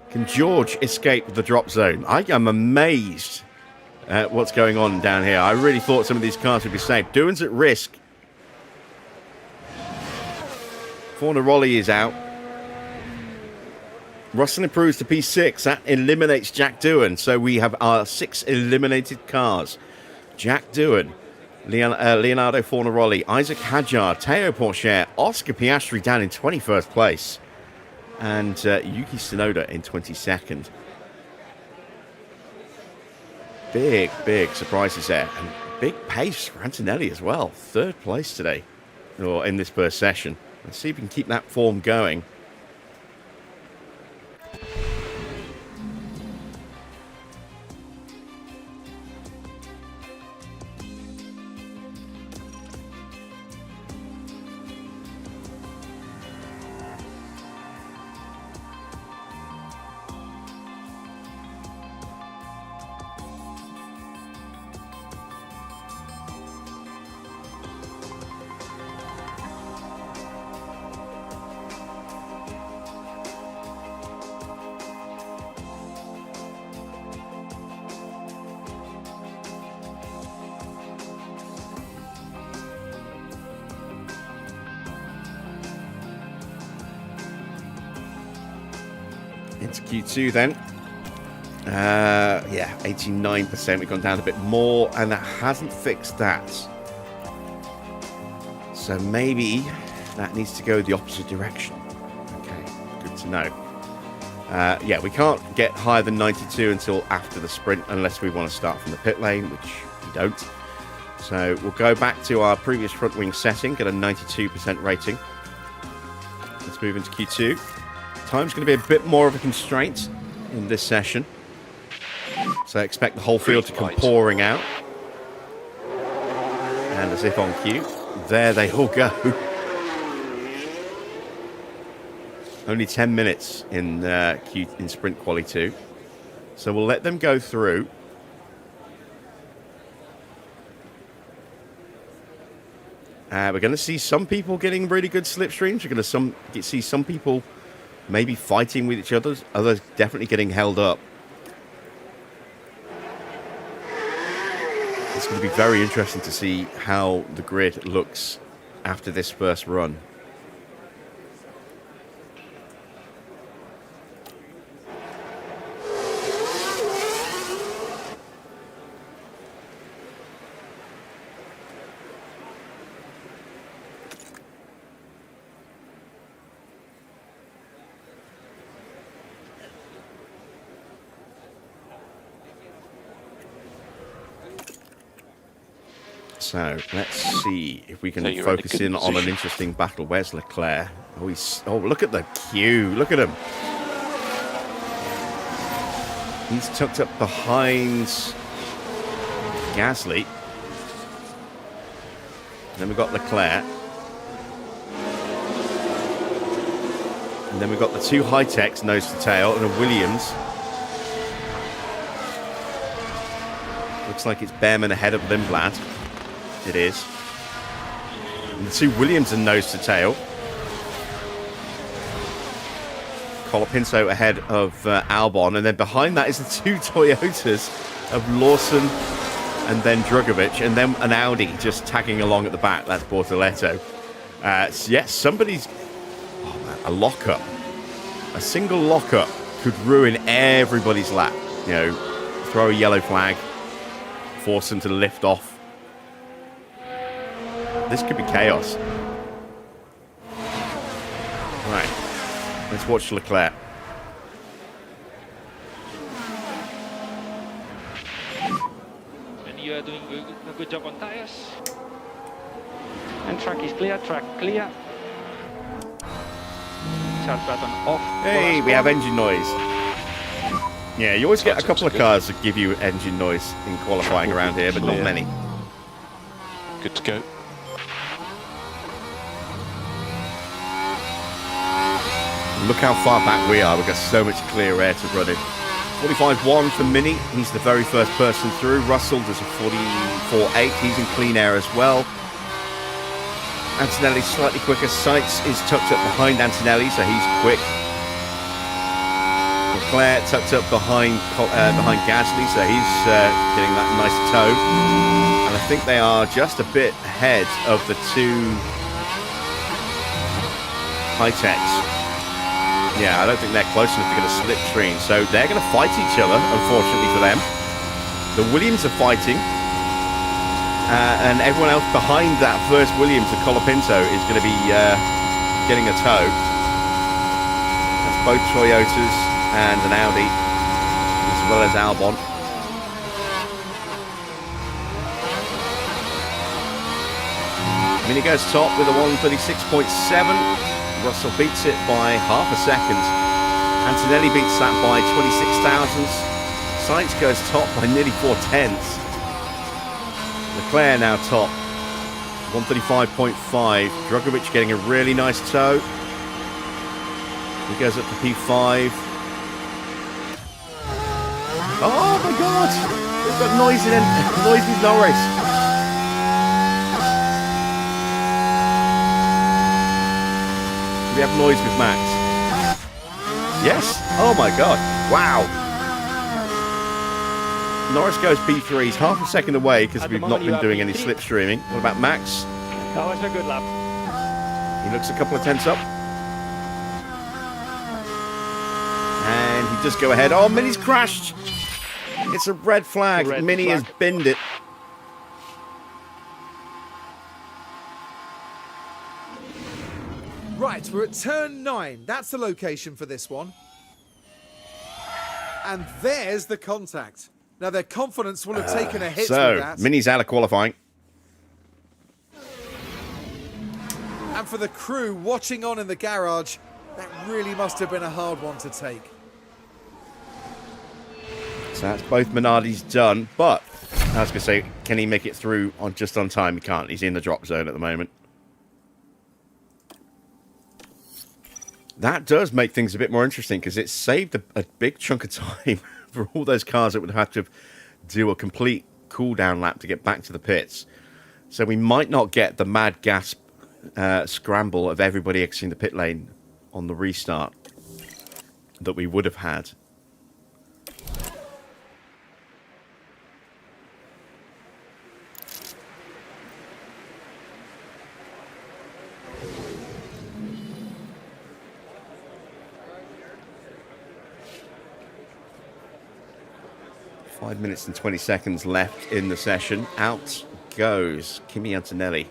Can George escape the drop zone? I am amazed at what's going on down here. I really thought some of these cars would be safe. Doohan's at risk. Fornaroli is out. Russell improves to P6. That eliminates Jack Doohan. So we have our 6 eliminated cars. Jack Doohan, Leonardo Fornaroli, Isaac Hadjar, Teo Porsche, Oscar Piastri down in 21st place. And Yuki Tsunoda in 22nd. Big surprises there. And big pace for Antonelli as well. 3rd place today, or in this first session. Let's see if we can keep that form going. Into Q2 then. Yeah, 89%. We've gone down a bit more, and that hasn't fixed that. So maybe that needs to go the opposite direction. Okay, good to know. Yeah, we can't get higher than 92 until after the sprint, unless we want to start from the pit lane, which we don't. So we'll go back to our previous front wing setting, get a 92% rating. Let's move into Q2. Time's going to be a bit more of a constraint in this session. So I expect the whole field to come pouring out. And as if on cue, there they all go. Only 10 minutes in sprint quali 2. So we'll let them go through. We're going to see some people getting really good slipstreams. We're going to see some people maybe fighting with each other. Others definitely getting held up. It's going to be very interesting to see how the grid looks after this first run. So let's see if we can focus in on an interesting battle. Where's Leclerc? Oh, look at the queue. Look at him. He's tucked up behind Gasly. Then we've got Leclerc. And then we've got the two HiTechs, nose to tail, and a Williams. Looks like it's Bearman ahead of Lindblad. It is. And the two Williams are nose to tail. Colapinto ahead of Albon. And then behind that is the two Toyotas of Lawson and then Drugovich. And then an Audi just tagging along at the back. That's Bortoletto. So yes, somebody's... Oh, man, a lockup. A single lockup could ruin everybody's lap. You know, throw a yellow flag. Force them to lift off. This could be chaos. Right. Let's watch Leclerc. And you are doing a good job on tires. And track is clear, track clear. Start button off. Hey, we have engine noise. Yeah, you always get a couple of cars that give you engine noise in qualifying around here, but not many. Good to go. Look how far back we are. We've got so much clear air to run in. 45.1 for Mini. He's the very first person through. Russell does a 44.8. He's in clean air as well. Antonelli slightly quicker. Sainz is tucked up behind Antonelli, so he's quick. Leclerc tucked up behind Gasly, so he's getting that nice toe. And I think they are just a bit ahead of the two HiTechs. Yeah, I don't think they're close enough to get a slipstream, so they're going to fight each other, unfortunately for them. The Williams are fighting, and everyone else behind that first Williams, the Colapinto, is going to be getting a tow. That's both Toyotas and an Audi, as well as Albon. Mini goes top with a 136.7. Russell beats it by half a second. Antonelli beats that by 26 thousandths. Sainz goes top by nearly 4/10. Leclerc now top, 135.5. Drugovich getting a really nice tow. He goes up to P5. Oh my God! We've got noise in Norris. We have noise with Max. Yes? Oh my God. Wow. Norris goes P3. He's half a second away because we've not been doing any slipstreaming. What about Max? That was a good lap. He looks a couple of tenths up. And he does go ahead. Oh, Mini's crashed. It's a red flag. Mini has binned it. Right, we're at turn 9. That's the location for this one. And there's the contact. Now, their confidence will have taken a hit with that. Mini's out of qualifying. And for the crew watching on in the garage, that really must have been a hard one to take. So that's both Minardi's done, but I was going to say, can he make it through just on time? He can't. He's in the drop zone at the moment. That does make things a bit more interesting because it saved a big chunk of time for all those cars that would have to do a complete cool-down lap to get back to the pits. So we might not get the mad gasp scramble of everybody exiting the pit lane on the restart that we would have had. Five minutes and 20 seconds left in the session. Out goes Kimi Antonelli.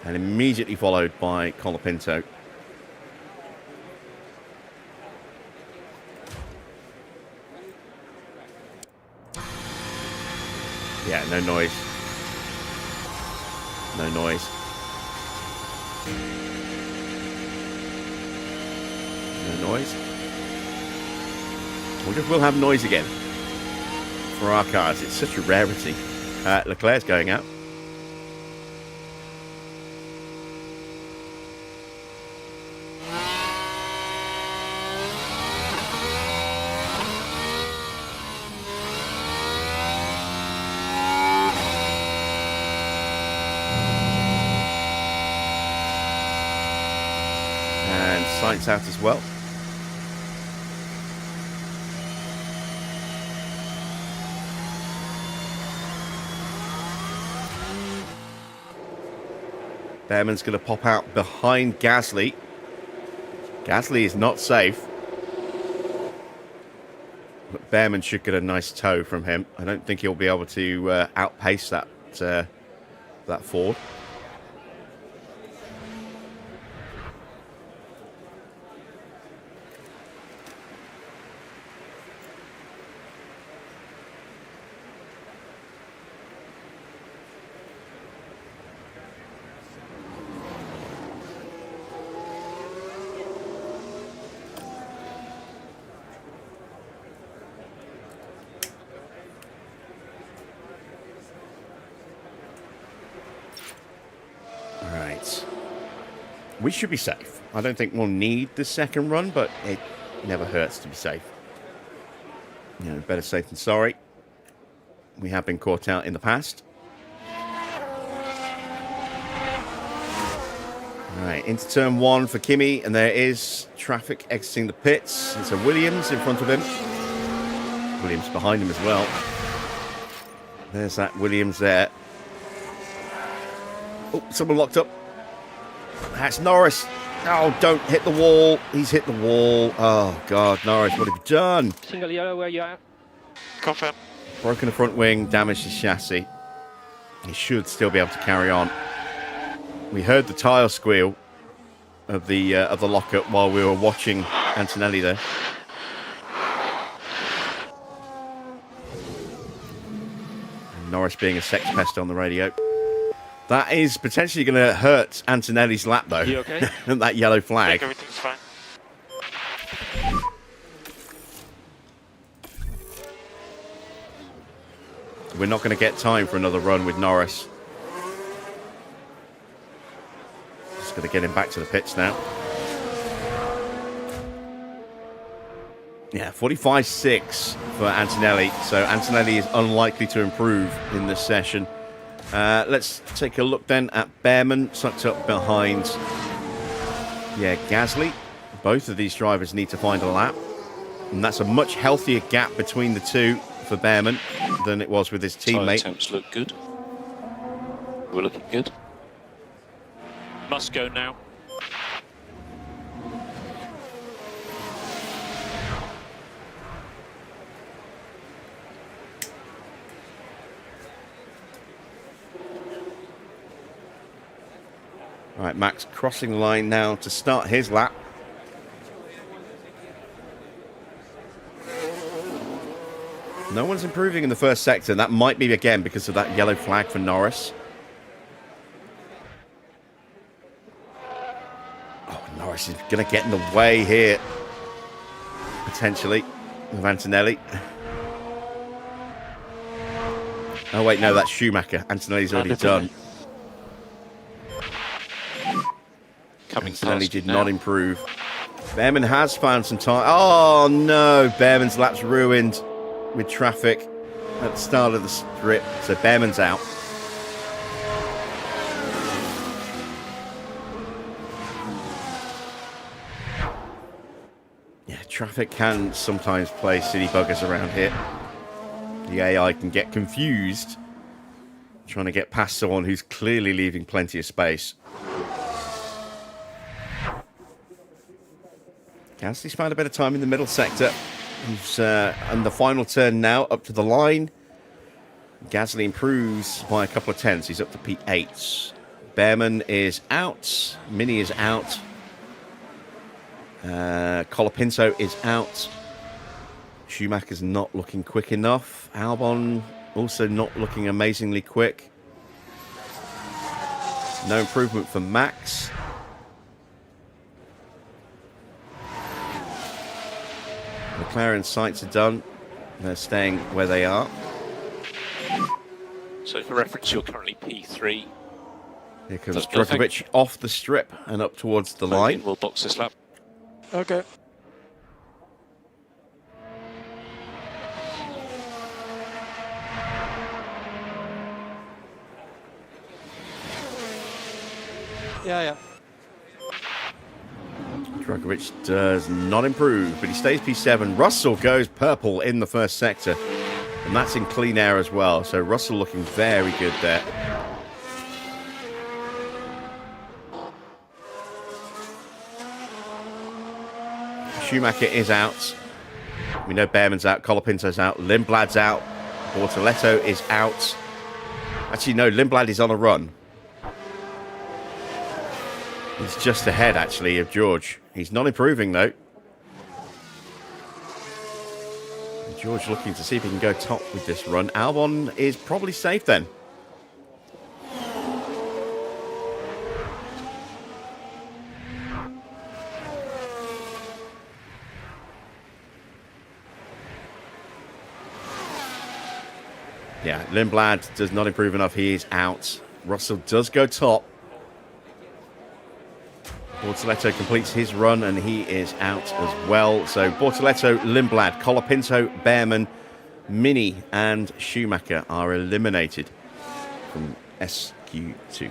And immediately followed by Colapinto. Yeah, no noise. No noise. No noise. I wonder if we'll have noise again for our cars. It's such a rarity. Leclerc's going out. And Sainz out as well. Bearman's going to pop out behind Gasly. Gasly is not safe. But Bearman should get a nice tow from him. I don't think he'll be able to outpace that Ford. We should be safe. I don't think we'll need the second run, but it never hurts to be safe. You know, better safe than sorry. We have been caught out in the past. All right, into turn one for Kimi, and there is traffic exiting the pits. It's a Williams in front of him. Williams behind him as well. There's that Williams there. Oh, someone locked up. That's Norris. Oh, don't hit the wall. He's hit the wall. Oh, God, Norris, what have you done? Single yellow where you are. Confirm. Broken the front wing, damaged his chassis. He should still be able to carry on. We heard the tyre squeal of the lockup while we were watching Antonelli there. And Norris being a sex pest on the radio. That is potentially going to hurt Antonelli's lap, though. You okay? That yellow I flag. think everything's fine. We're not going to get time for another run with Norris. Just going to get him back to the pits now. Yeah, 45.6 for Antonelli. So Antonelli is unlikely to improve in this session. Let's take a look then at Bearman, sucked up behind, Gasly. Both of these drivers need to find a lap. And that's a much healthier gap between the two for Bearman than it was with his Tyre teammate. temps look good. We're looking good. Must go now. All right, Max crossing the line now to start his lap. No one's improving in the first sector. That might be, again, because of that yellow flag for Norris. Oh, Norris is going to get in the way here, potentially, of Antonelli. Oh, wait, no, that's Schumacher. Antonelli's already done. Coming Antonelli past did now. not improve. Bearman has found some time. Oh, no. Bearman's lap's ruined with traffic at the start of the strip. So Bearman's out. Yeah, traffic can sometimes play silly buggers around here. The AI can get confused trying to get past someone who's clearly leaving plenty of space. Gasly's found a bit of time in the middle sector. He's on the final turn now, up to the line. Gasly improves by a couple of tenths. He's up to P8. Bearman is out. Mini is out. Colapinto is out. Schumacher's not looking quick enough. Albon also not looking amazingly quick. No improvement for Max. McLaren sights are done. They're staying where they are. So for reference, you're currently P3. Here comes That's perfect. Djokovic off the strip and up towards the line. We'll box this lap. Okay. Yeah. Djokovic does not improve, but he stays P7. Russell goes purple in the first sector, and that's in clean air as well. So Russell looking very good there. Schumacher is out. We know Bearman's out. Colapinto's out. Lindblad's out. Bortoletto is out. Actually, no, Lindblad is on a run. He's just ahead, actually, of George. He's not improving, though. George looking to see if he can go top with this run. Albon is probably safe then. Yeah, Lindblad does not improve enough. He is out. Russell does go top. Bortoletto completes his run and he is out as well. So Bortoletto, Lindblad, Colapinto, Bearman, Mini and Schumacher are eliminated from SQ2.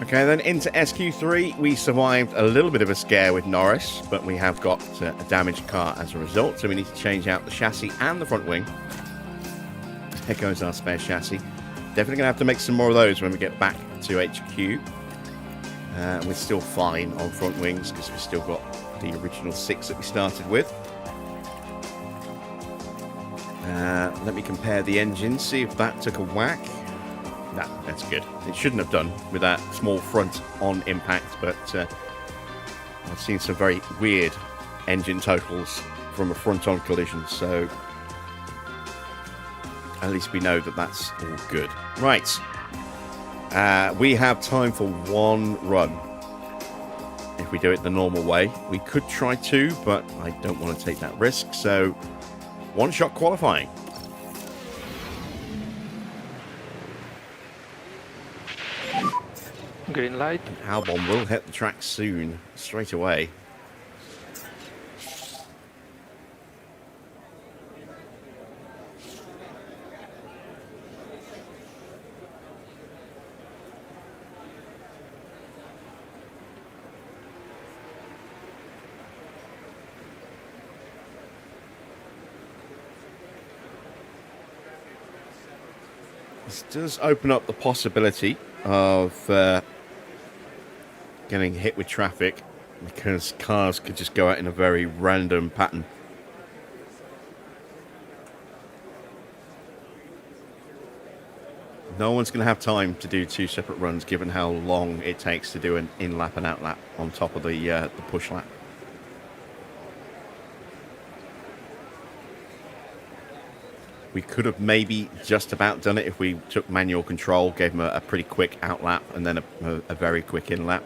Okay, then into SQ3, we survived a little bit of a scare with Norris, but we have got a damaged car as a result, so we need to change out the chassis and the front wing. Here goes our spare chassis. Definitely going to have to make some more of those when we get back to HQ. We're still fine on front wings because we've still got the original 6 that we started with. Let me compare the engine, see if that took a whack. No, that's good. It shouldn't have done with that small front on impact, but I've seen some very weird engine totals from a front on collision, so at least we know that that's all good. Right. We have time for one run. If we do it the normal way, we could try 2, but I don't want to take that risk, so one shot qualifying. Green light. Albon will hit the track soon, straight away. This does open up the possibility of getting hit with traffic because cars could just go out in a very random pattern. No one's going to have time to do 2 separate runs given how long it takes to do an in-lap and out-lap on top of the push lap. We could have maybe just about done it if we took manual control, gave him a pretty quick out-lap and then a very quick in-lap.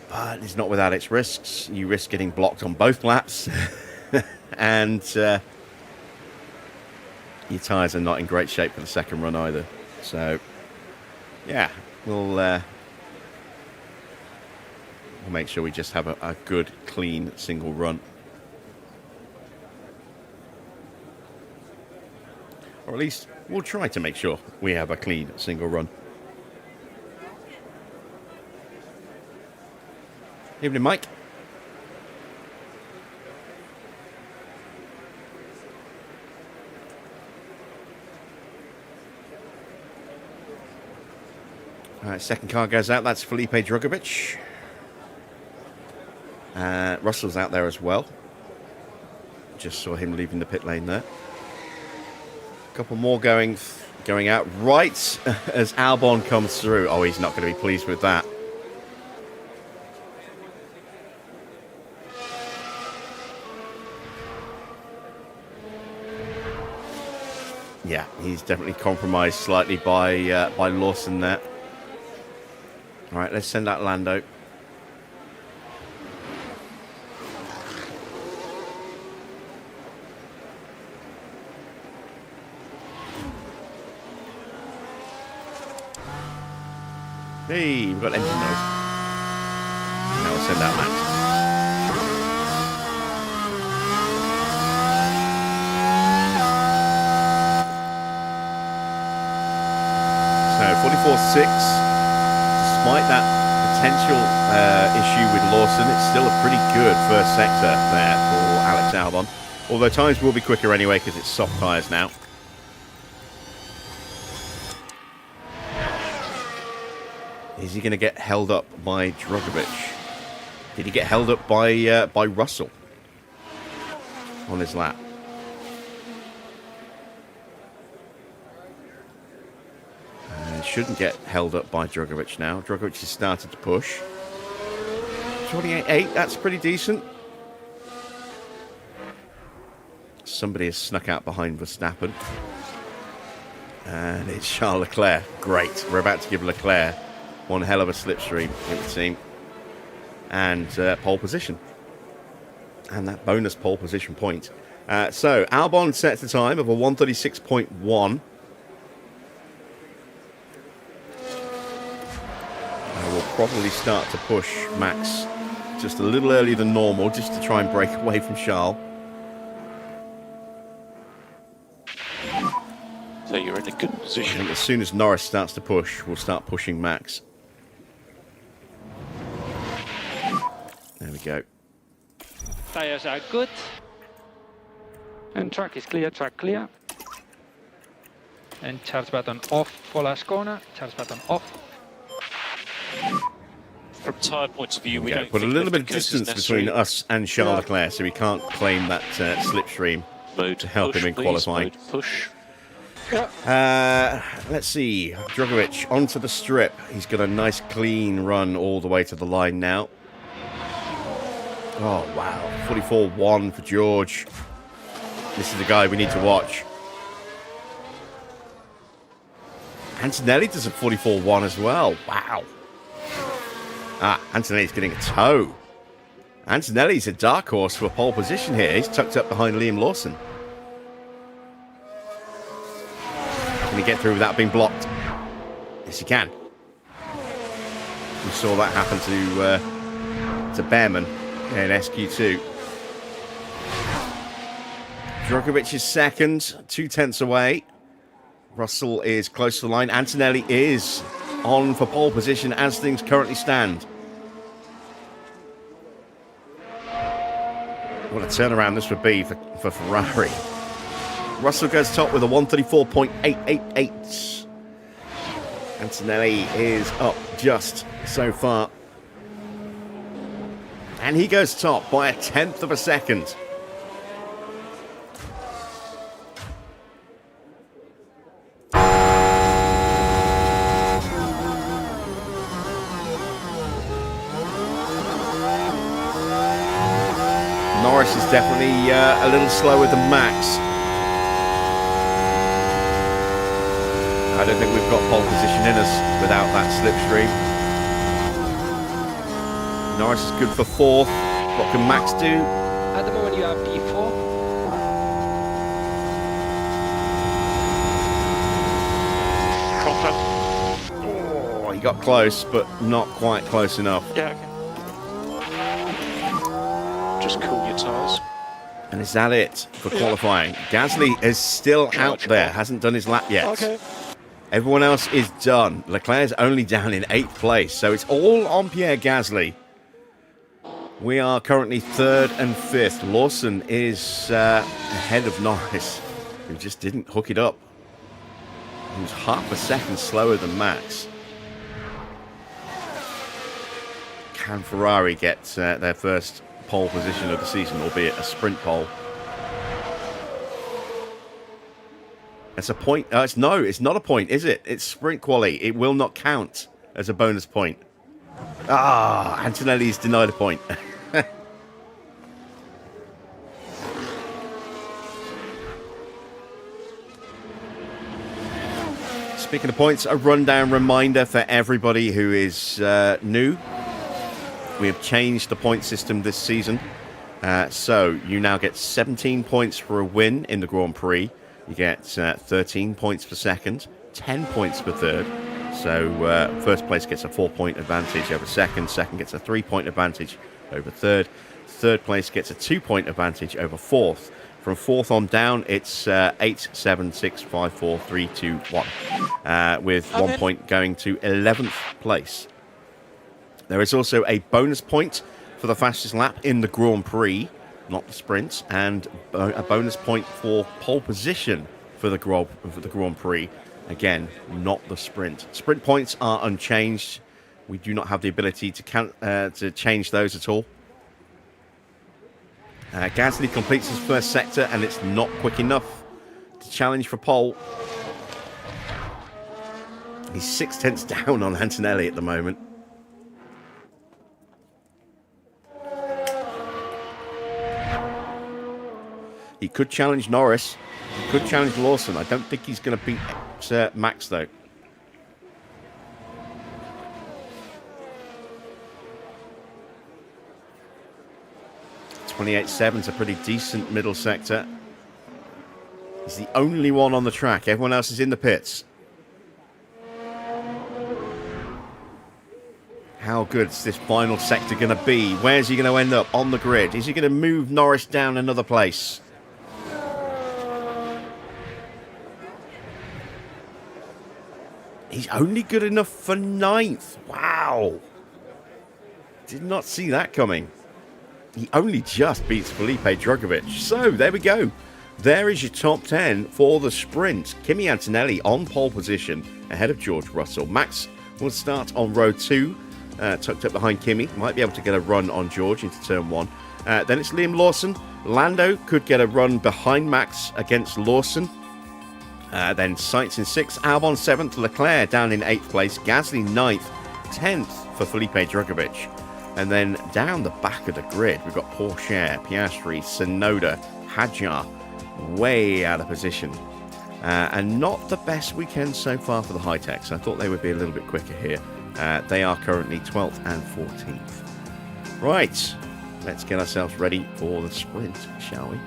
But it's not without its risks. You risk getting blocked on both laps. And your tyres are not in great shape for the second run either. So, yeah, we'll make sure we just have a good, clean, single run. Or at least we'll try to make sure we have a clean, single run. Evening, Mike. All right, second car goes out. That's Felipe Drugovich. Russell's out there as well. Just saw him leaving the pit lane there. A couple more going out right as Albon comes through. Oh, he's not going to be pleased with that. Yeah, he's definitely compromised slightly by Lawson there. All right, let's send out Lando. Hey, we've got engine noise. Now we'll send out Max. So 44.6. Despite that potential issue with Lawson, it's still a pretty good first sector there for Alex Albon. Although times will be quicker anyway because it's soft tyres now. Is he going to get held up by Drugovich? Did he get held up by Russell on his lap? Shouldn't get held up by Drugovich now. Drugovich has started to push. 28.8, that's pretty decent. Somebody has snuck out behind Verstappen. And it's Charles Leclerc. Great. We're about to give Leclerc one hell of a slipstream, it would seem. And pole position. And that bonus pole position point. So, Albon sets the time of a 136.1. Probably start to push Max just a little earlier than normal, just to try and break away from Charles. So you're in a good position. I think as soon as Norris starts to push, we'll start pushing Max. There we go. Tires are good. And track is clear, track clear. And charge button off for last corner. Charge button off. From tyre point of view, we don't put a little bit of distance between us and Charles Leclerc, so we can't claim that slipstream to help him in qualifying. Push. Let's see. Drugovich onto the strip. He's got a nice clean run all the way to the line now. Oh, wow. 44.1 for George. This is the guy we need to watch. Antonelli does a 44.1 as well. Wow. Antonelli's getting a toe. Antonelli's a dark horse for a pole position here. He's tucked up behind Liam Lawson. Can he get through without being blocked? Yes, he can. We saw that happen to Bearman in SQ2. Drugovich is second, 2/10 away. Russell is close to the line. Antonelli is on for pole position as things currently stand. What a turnaround this would be for Ferrari. Russell goes top with a 134.888. Antonelli is up just so far. And he goes top by 1/10 of a second. Norris is definitely a little slower than Max. I don't think we've got pole position in us without that slipstream. Norris is good for 4th. What can Max do? At the moment you have P4. Oh, he got close, but not quite close enough. Yeah, okay. Just cool your tyres. And is that it for qualifying? Gasly is still out there, hasn't done his lap yet. Okay. Everyone else is done. Leclerc's only down in 8th place, so it's all on Pierre Gasly. We are currently 3rd and 5th. Lawson is ahead of Norris, who just didn't hook it up. He was half a second slower than Max. Can Ferrari get their first pole position of the season, albeit a sprint pole? It's a point. It's not a point, is it? It's sprint quali. It will not count as a bonus point. Ah, Antonelli's denied a point. Speaking of points, a rundown reminder for everybody who is new. We have changed the point system this season. So you now get 17 points for a win in the Grand Prix. You get 13 points for second, 10 points for third. So first place gets a 4-point advantage over second. Second gets a 3-point advantage over third. Third place gets a 2-point advantage over fourth. From fourth on down, it's 8, 7, 6, 5, 4, 3, 2, 1. With 1 point going to 11th place. There is also a bonus point for the fastest lap in the Grand Prix, not the sprint, and a bonus point for pole position for the Grand Prix. Again, not the sprint. Sprint points are unchanged. We do not have the ability to change those at all. Gasly completes his first sector, and it's not quick enough to challenge for pole. He's 6/10 down on Antonelli at the moment. He could challenge Norris. He could challenge Lawson. I don't think he's going to beat Max, though. .28.7's a pretty decent middle sector. He's the only one on the track. Everyone else is in the pits. How good is this final sector going to be? Where's he going to end up on the grid? Is he going to move Norris down another place? He's only good enough for 9th. Wow. Did not see that coming. He only just beats Felipe Drugovich. So, there we go. There is your top 10 for the sprint. Kimi Antonelli on pole position ahead of George Russell. Max will start on row 2, tucked up behind Kimi. Might be able to get a run on George into turn 1. Then it's Liam Lawson. Lando could get a run behind Max against Lawson. Then Sainz in 6th, Albon 7th, Leclerc down in 8th place, Gasly 9th, 10th for Felipe Drugovich. And then down the back of the grid, we've got Porsche, Piastri, Tsunoda, Hadjar, way out of position. And not the best weekend so far for the HiTechs. I thought they would be a little bit quicker here. They are currently 12th and 14th. Right, let's get ourselves ready for the sprint, shall we?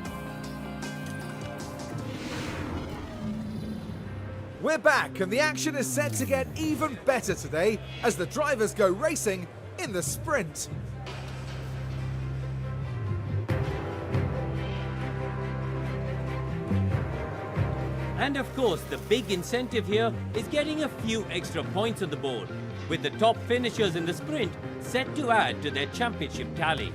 We're back, and the action is set to get even better today as the drivers go racing in the sprint. And of course, the big incentive here is getting a few extra points on the board, with the top finishers in the sprint set to add to their championship tally.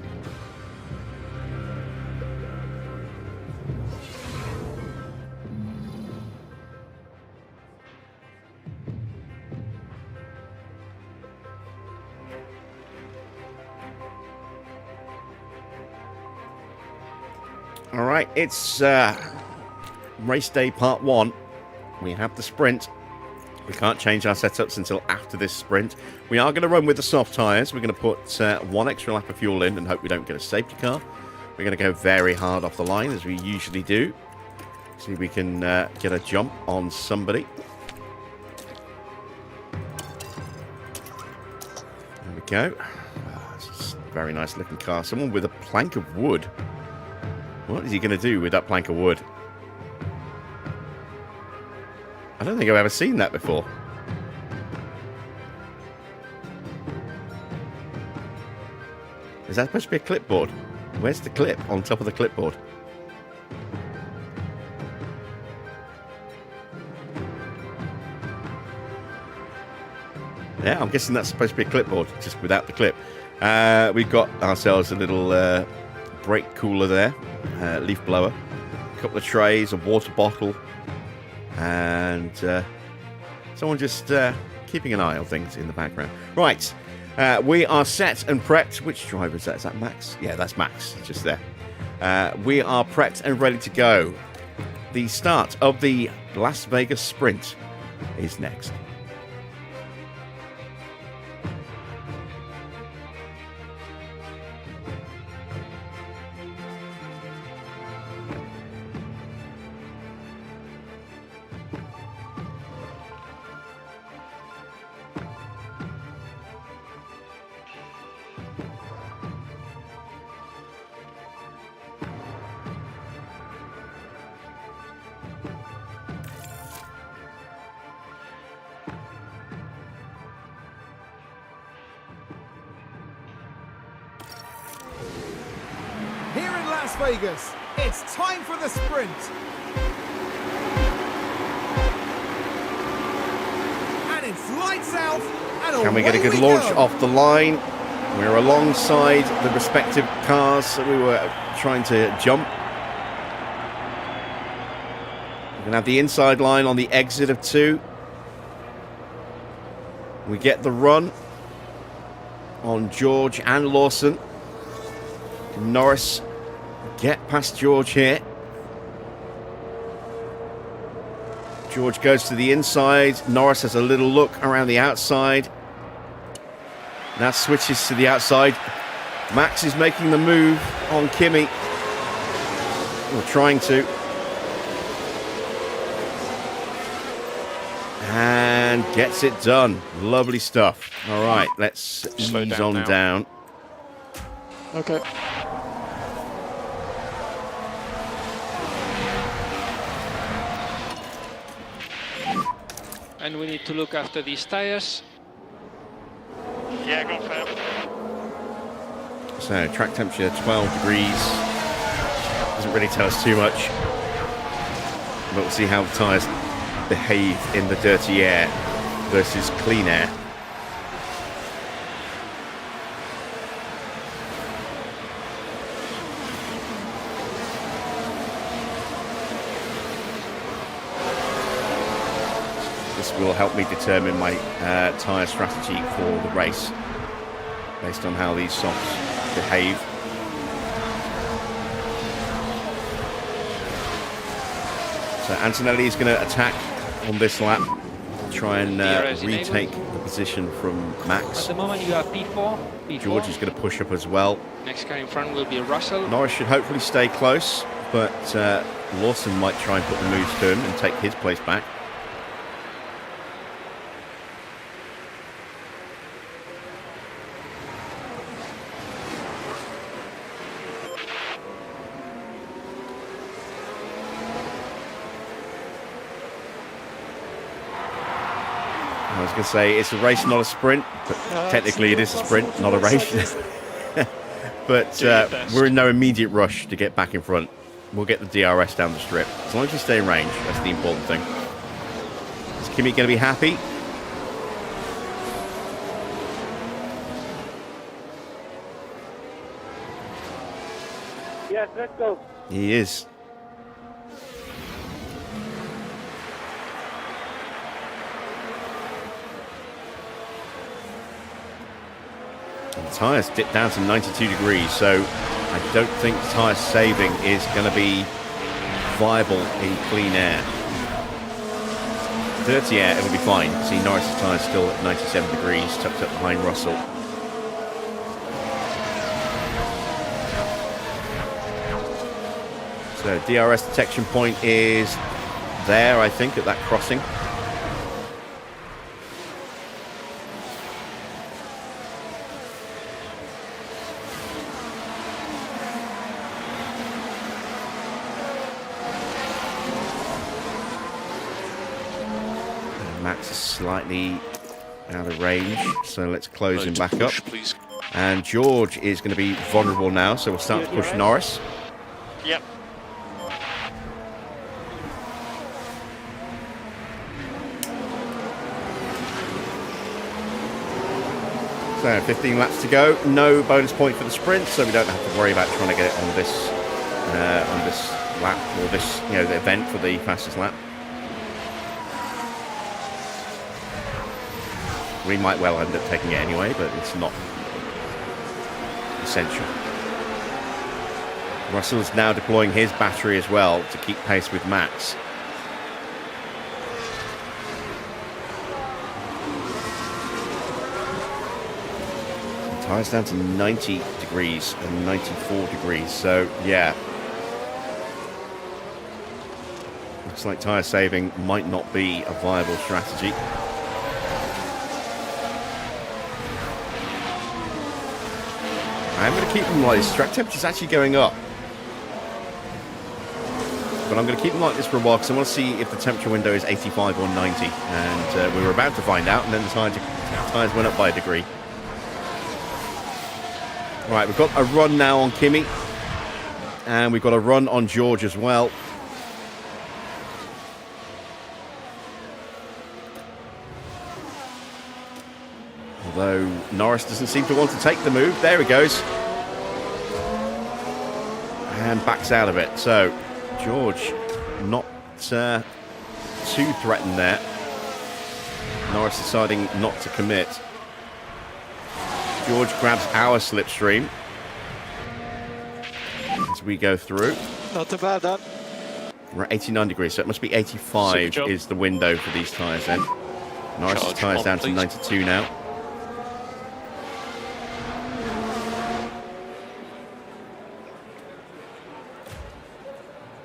All right, it's race day part 1. We have the sprint. We can't change our setups until after this sprint. We are going to run with the soft tyres. We're going to put 1 extra lap of fuel in and hope we don't get a safety car. We're going to go very hard off the line, as we usually do. See if we can get a jump on somebody. There we go. It's a very nice looking car. Someone with a plank of wood. What is he going to do with that plank of wood? I don't think I've ever seen that before. Is that supposed to be a clipboard? Where's the clip on top of the clipboard? Yeah, I'm guessing that's supposed to be a clipboard, just without the clip. We've got ourselves a little brake cooler there, leaf blower, a couple of trays, a water bottle, and someone just keeping an eye on things in the background. Right, we are set and prepped. Which driver is that? Is that Max? Yeah, that's Max, just there. We are prepped and ready to go. The start of the Las Vegas Sprint is next. Here in Las Vegas, it's time for the sprint. And it's lights out and Can we get a good launch off the line? We're alongside the respective cars that we were trying to jump. We're going to have the inside line on the exit of 2. We get the run on George and Lawson. Norris get past George here. George goes to the inside. Norris has a little look around the outside. Now switches to the outside. Max is making the move on Kimi. Or trying to. And gets it done. Lovely stuff. All right, let's ease on down. Okay. And we need to look after these tires. Yeah, confirm. So track temperature 12 degrees. Doesn't really tell us too much. But we'll see how the tyres behave in the dirty air versus clean air. This will help me determine my tyre strategy for the race based on how these softs behave. So Antonelli is going to attack on this lap, try and retake the position from Max. At the moment you have P4. George is going to push up as well. Next car in front will be Russell. Norris should hopefully stay close, but Lawson might try and put the moves to him and take his place back. I was going to say it's a race, not a sprint, but technically it is a sprint, not a race. But we're in no immediate rush to get back in front. We'll get the DRS down the strip. As long as you stay in range, that's the important thing. Is Kimi going to be happy? Yes, let's go. He is. The tyres dipped down to 92 degrees, so I don't think tyre saving is going to be viable in clean air. Dirty air, it'll be fine. See, Norris's tyres still at 97 degrees, tucked up behind Russell. So DRS detection point is there, I think, at that crossing. And Max is slightly out of range, so let's close him back up. Please. And George is going to be vulnerable now, so we'll start to push Norris. Yep. So 15 laps to go. No bonus point for the sprint, so we don't have to worry about trying to get it on this lap, or this, you know, the event for the fastest lap. We might well end up taking it anyway, but it's not essential. Russell's now deploying his battery as well to keep pace with Max. Tyres down to 90 degrees and 94 degrees, so yeah. Looks like tyre saving might not be a viable strategy. I'm going to keep them like this. Track temperature's actually going up. But I'm going to keep them like this for a while because I want to see if the temperature window is 85 or 90. And we were about to find out, and then the tyres went up by a degree. Right, we've got a run now on Kimi. And we've got a run on George as well. Although Norris doesn't seem to want to take the move. There he goes. And backs out of it. So, George not too threatened there. Norris deciding not to commit. George grabs our slipstream as we go through. Not too bad, that. We're at 89 degrees, so it must be 85 is the window for these tyres then. Norris' tyres down to 92 now.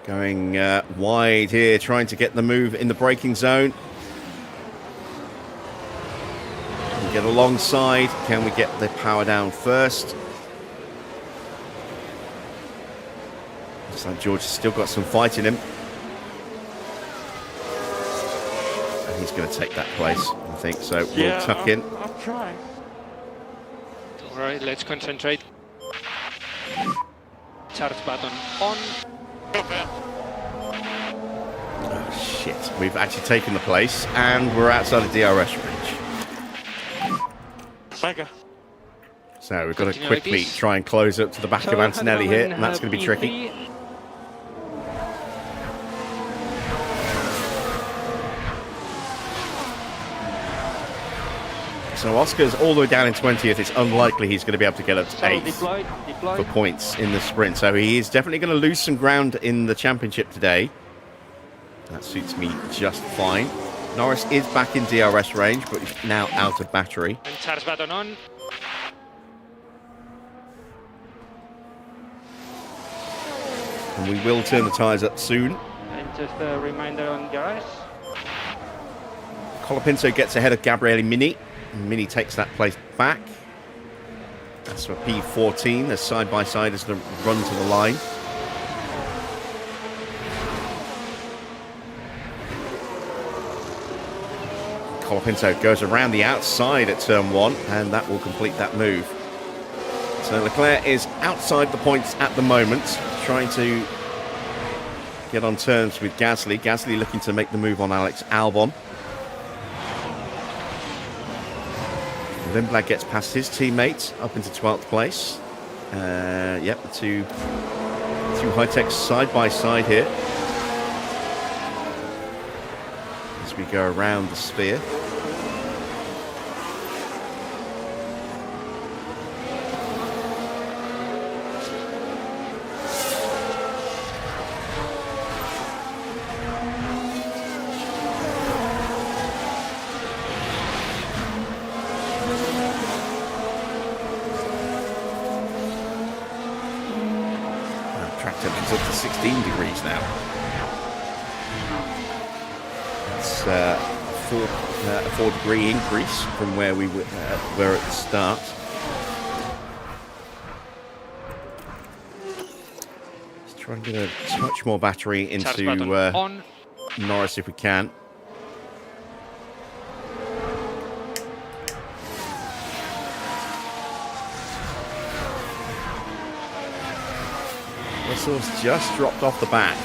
Going wide here, trying to get the move in the braking zone. We get alongside. Can we get the power down first? Looks like George has still got some fight in him. And he's going to take that place, I think. So we'll tuck in. I'm trying. All right, let's concentrate. Charge button on. Oh, shit. We've actually taken the place, and we're outside of DRS range. Mega. So we've got to quickly try and close up to the back of Antonelli here, and that's going to be tricky. So Oscar's all the way down in 20th. It's unlikely he's going to be able to get up to 8th for points in the sprint. So he is definitely going to lose some ground in the championship today. That suits me just fine. Norris is back in DRS range, but he's now out of battery. And charge button on. And we will turn the tyres up soon. And just a reminder on DRS. Colapinto gets ahead of Gabriele Mini. Mini takes that place back. That's for P14. They're side by side as they run to the line. Colapinto goes around the outside at turn 1, and that will complete that move. So Leclerc is outside the points at the moment, trying to get on terms with Gasly. Gasly looking to make the move on Alex Albon. Lindblad gets past his teammates up into 12th place. Yep, the two HiTechs side by side here. As we go around the sphere. It's up to 16 degrees now. It's a 4-degree increase from where we were at the start. Let's try and get a touch more battery into Norris if we can. Russell's just dropped off the back.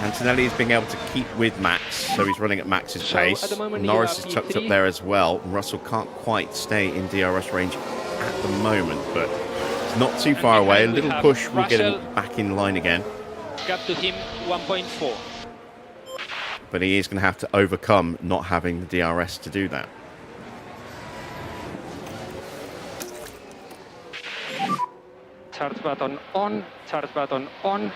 Antonelli is being able to keep with Max, so he's running at Max's pace. Norris is tucked up there as well. Russell can't quite stay in DRS range at the moment, but it's not too far away. A little push will get him back in line again. Gap to him 1.4. But he is going to have to overcome not having the DRS to do that. Charge button on, charge button on.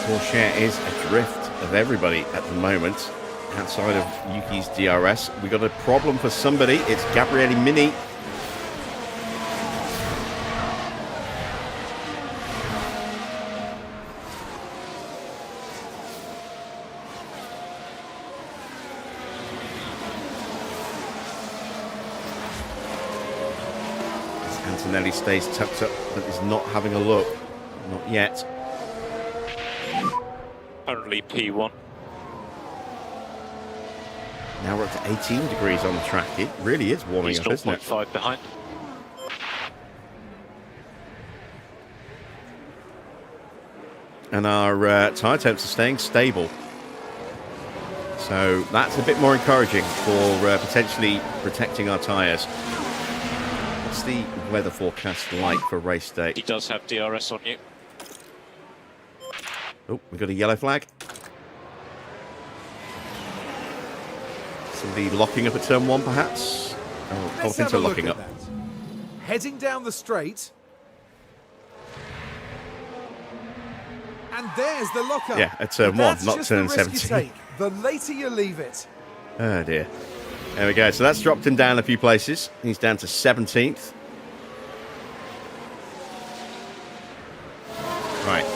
Porsche is adrift of everybody at the moment. Outside of Yuki's DRS, we got a problem for somebody. It's Gabriele Mini. Antonelli stays tucked up, but is not having a look. Not yet. Currently P1. Now we're up to 18 degrees on the track. It really is warming up, isn't it? 0.5 behind. And our tyre temps are staying stable. So that's a bit more encouraging for potentially protecting our tyres. What's the weather forecast like for race day? He does have DRS on you. Oh, we've got a yellow flag. Somebody locking up at turn 1, perhaps? Oh, Let's have a Colapinto look locking at up. that. Heading down the straight. And there's the lockup. Yeah, at turn 1, That's not just turn the risk you 17. take. The later you leave it. Oh, dear. There we go. So that's dropped him down a few places. He's down to 17th. Right,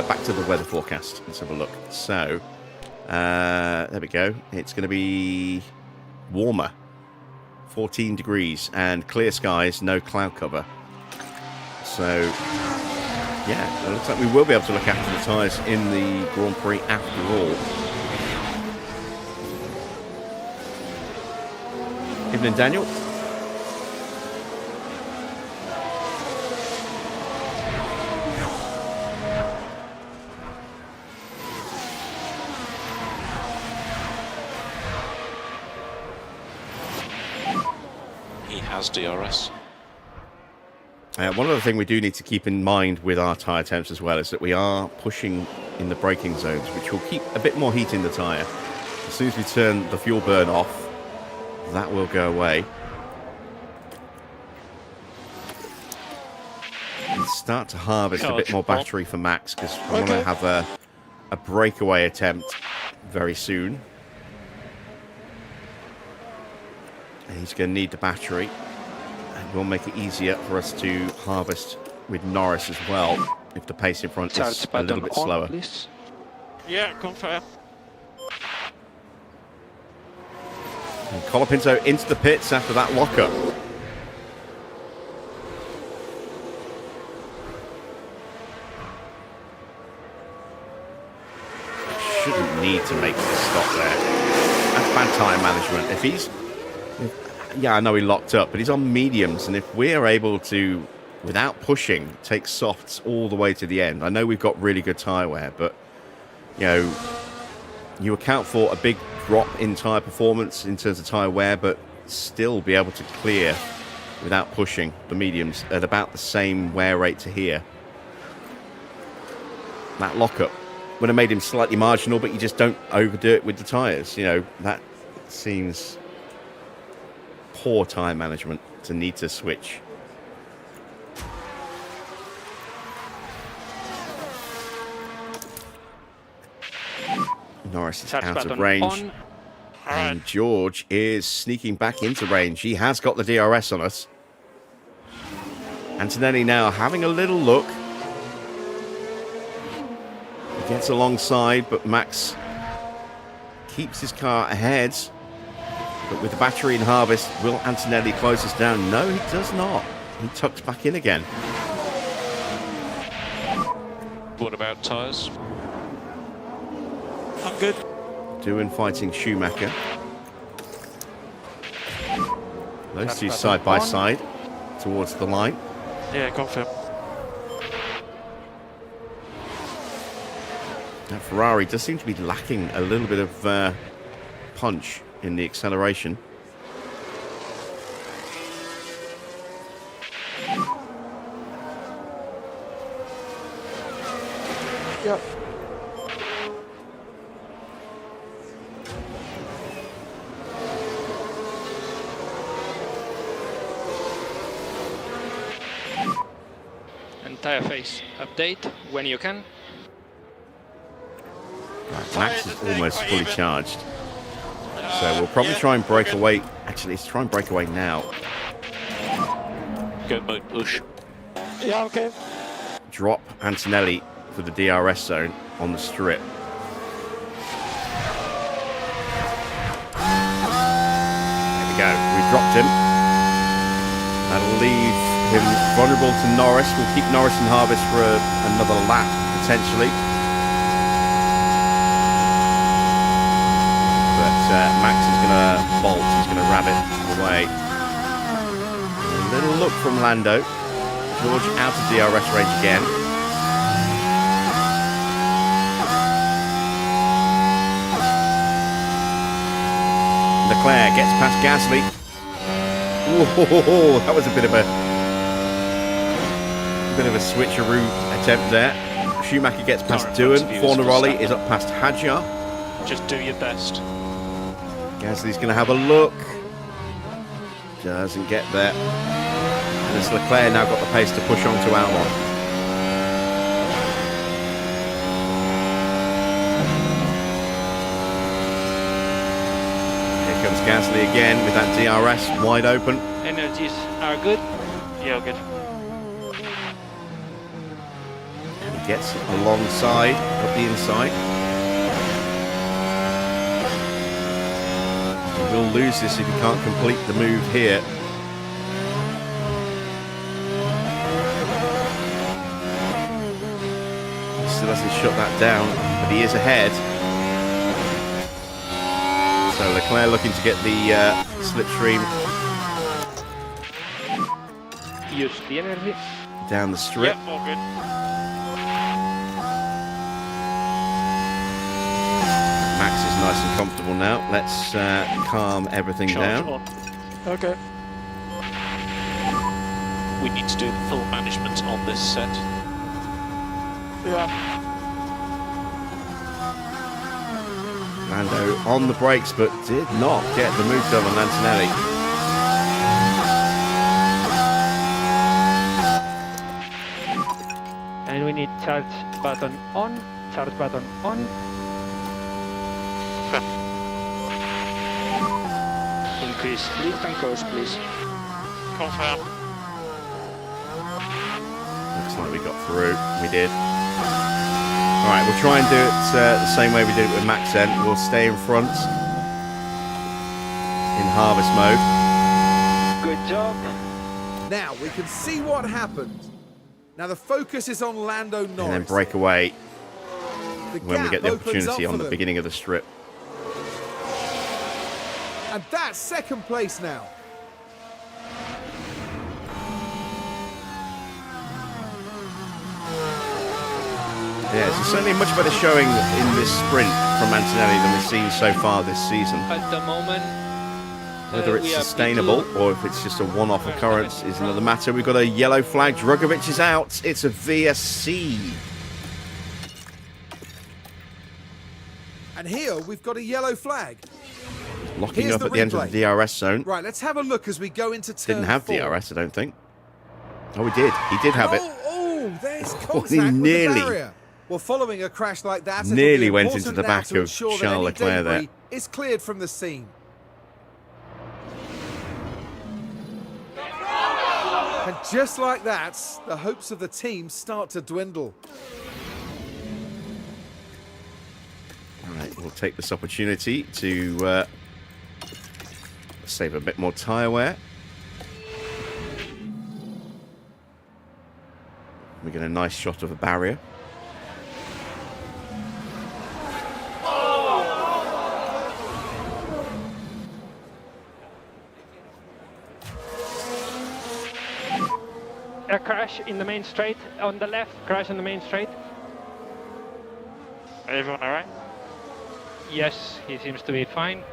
back to the weather forecast. Let's have a look. So, there we go. It's going to be warmer. 14 degrees and clear skies, no cloud cover. So, yeah, it looks like we will be able to look after the tyres in the Grand Prix after all. Evening, Daniel. Has DRS. One other thing we do need to keep in mind with our tyre temps as well is that we are pushing in the braking zones, which will keep a bit more heat in the tyre. As soon as we turn the fuel burn off, that will go away. And start to harvest a bit more battery for Max, because I want to have a breakaway attempt very soon. And he's going to need the battery. And we'll make it easier for us to harvest with Norris as well, if the pace in front is a little bit slower. Please. Yeah, confirm. And Colapinto into the pits after that lockup. Shouldn't need to make this stop there. That's bad tyre management. If he's... Yeah, I know he locked up, but he's on mediums, and if we're able to, without pushing, take softs all the way to the end, I know we've got really good tyre wear, but, you know, you account for a big drop in tyre performance in terms of tyre wear, but still be able to clear without pushing the mediums at about the same wear rate to here. that lockup would have made him slightly marginal, but you just don't overdo it with the tyres. You know, that seems poor tyre management to need to switch. Norris is out of range. And George is sneaking back into range. He has got the DRS on us. Antonelli now having a little look. He gets alongside, but Max keeps his car ahead. But with the battery in harvest, will Antonelli close us down? No, he does not. He tucks back in again. What about tyres? I'm good. Doing fighting Schumacher. Those two side by side towards the line. Yeah, confirm. That Ferrari does seem to be lacking a little bit of punch in the acceleration. Yep. And tyre phase update when you can. Right, Max is almost fully charged. So we'll probably try and break away. Actually, let's try and break away now. Go mode push. Yeah, okay. Drop Antonelli for the DRS zone on the strip. There we go. We've dropped him. That'll leave him vulnerable to Norris. We'll keep Norris in harvest for another lap, potentially. Max is going to bolt. He's going to rabbit away. A little look from Lando. George out of DRS range again. Leclerc gets past Gasly. Whoa, that was a bit of a switcheroo attempt there. Schumacher gets past Doohan. Fornaroli is up past Hadjar. Just do your best. Gasly's going to have a look. Doesn't get there. And it's Leclerc now got the pace to push on to Albon. Here comes Gasly again with that DRS wide open. Energies are good. Yeah, good. And he gets alongside, up the inside. He will lose this if he can't complete the move here. Still hasn't shut that down, but he is ahead. So Leclerc looking to get the slipstream Use the energy. down the strip. Yeah, all good. Max is nice and comfortable now. Let's calm everything Charge down. on. Okay. We need to do the full management on this set. Yeah. Lando on the brakes, but did not get the move done on Antonelli. And we need charge button on. Charge button on. Increase lift and coast, please. Confirm. Looks like we got through. We did. All right, we'll try and do it the same way we did it with Max then. We'll stay in front in harvest mode. Good job. Now we can see what happened. Now the focus is on Lando Norris. And then break away The when we gap get the opens opportunity up on for the them. beginning of the strip. And that's second place now. Yeah, it's certainly a much better showing in this sprint from Antonelli than we've seen so far this season. At the moment, Whether it's we are sustainable P2. or if it's just a one-off occurrence is another matter. We've got a yellow flag. Drugovich is out. It's a VSC. And here we've got a yellow flag. Locking Here's up the at the end of replay. the DRS zone. Right, let's have a look as we go into turn Didn't have 4. DRS, I don't think. Oh, he did. He did have it. Oh, there's he contact with nearly- the barrier. Well, following a crash like that, it'll Nearly be went important into the now back to of ensure that Charles any Leclerc there. debris is cleared from the scene. And just like that, the hopes of the team start to dwindle. All right, we'll take this opportunity to save a bit more tyre wear. We get a nice shot of a barrier. A crash in the main straight, on the left, crash in the main straight. Everyone alright? Yes, he seems to be fine.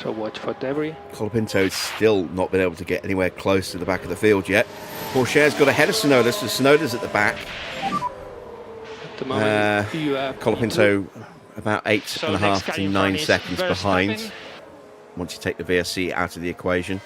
So watch for debris. Colapinto's still not been able to get anywhere close to the back of the field yet. Pourchaire's got ahead of Tsunoda, so Tsunoda's at the back. At the moment, you have Colapinto about 8.5 next to guy in 9 front is seconds behind. Verstappen. Once you take the VSC out of the equation.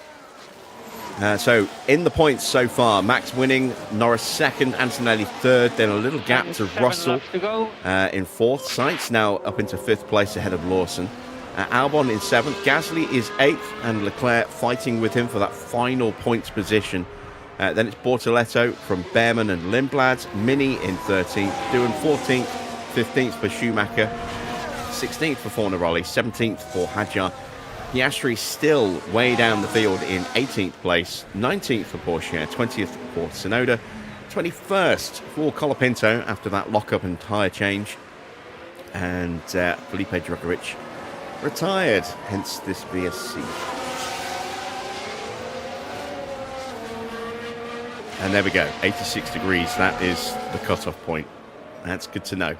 So in the points so far, Max winning, Norris second, Antonelli third, then a little gap to 7 Russell laps to go. in fourth. Sainz now up into fifth place ahead of Lawson. Albon in seventh, Gasly is eighth, and Leclerc fighting with him for that final points position. Then it's Bortoletto from Bearman and Lindblad, Mini in 13th, doing 14th, 15th for Schumacher, 16th for Fornaroli, 17th for Hadjar. Piastri still way down the field in 18th place, 19th for Pourchaire, 20th for Tsunoda, 21st for Colapinto after that lock-up and tyre change. And Felipe Drugovich retired, hence this VSC. And there we go, 86 degrees, that is the cut-off point. That's good to know.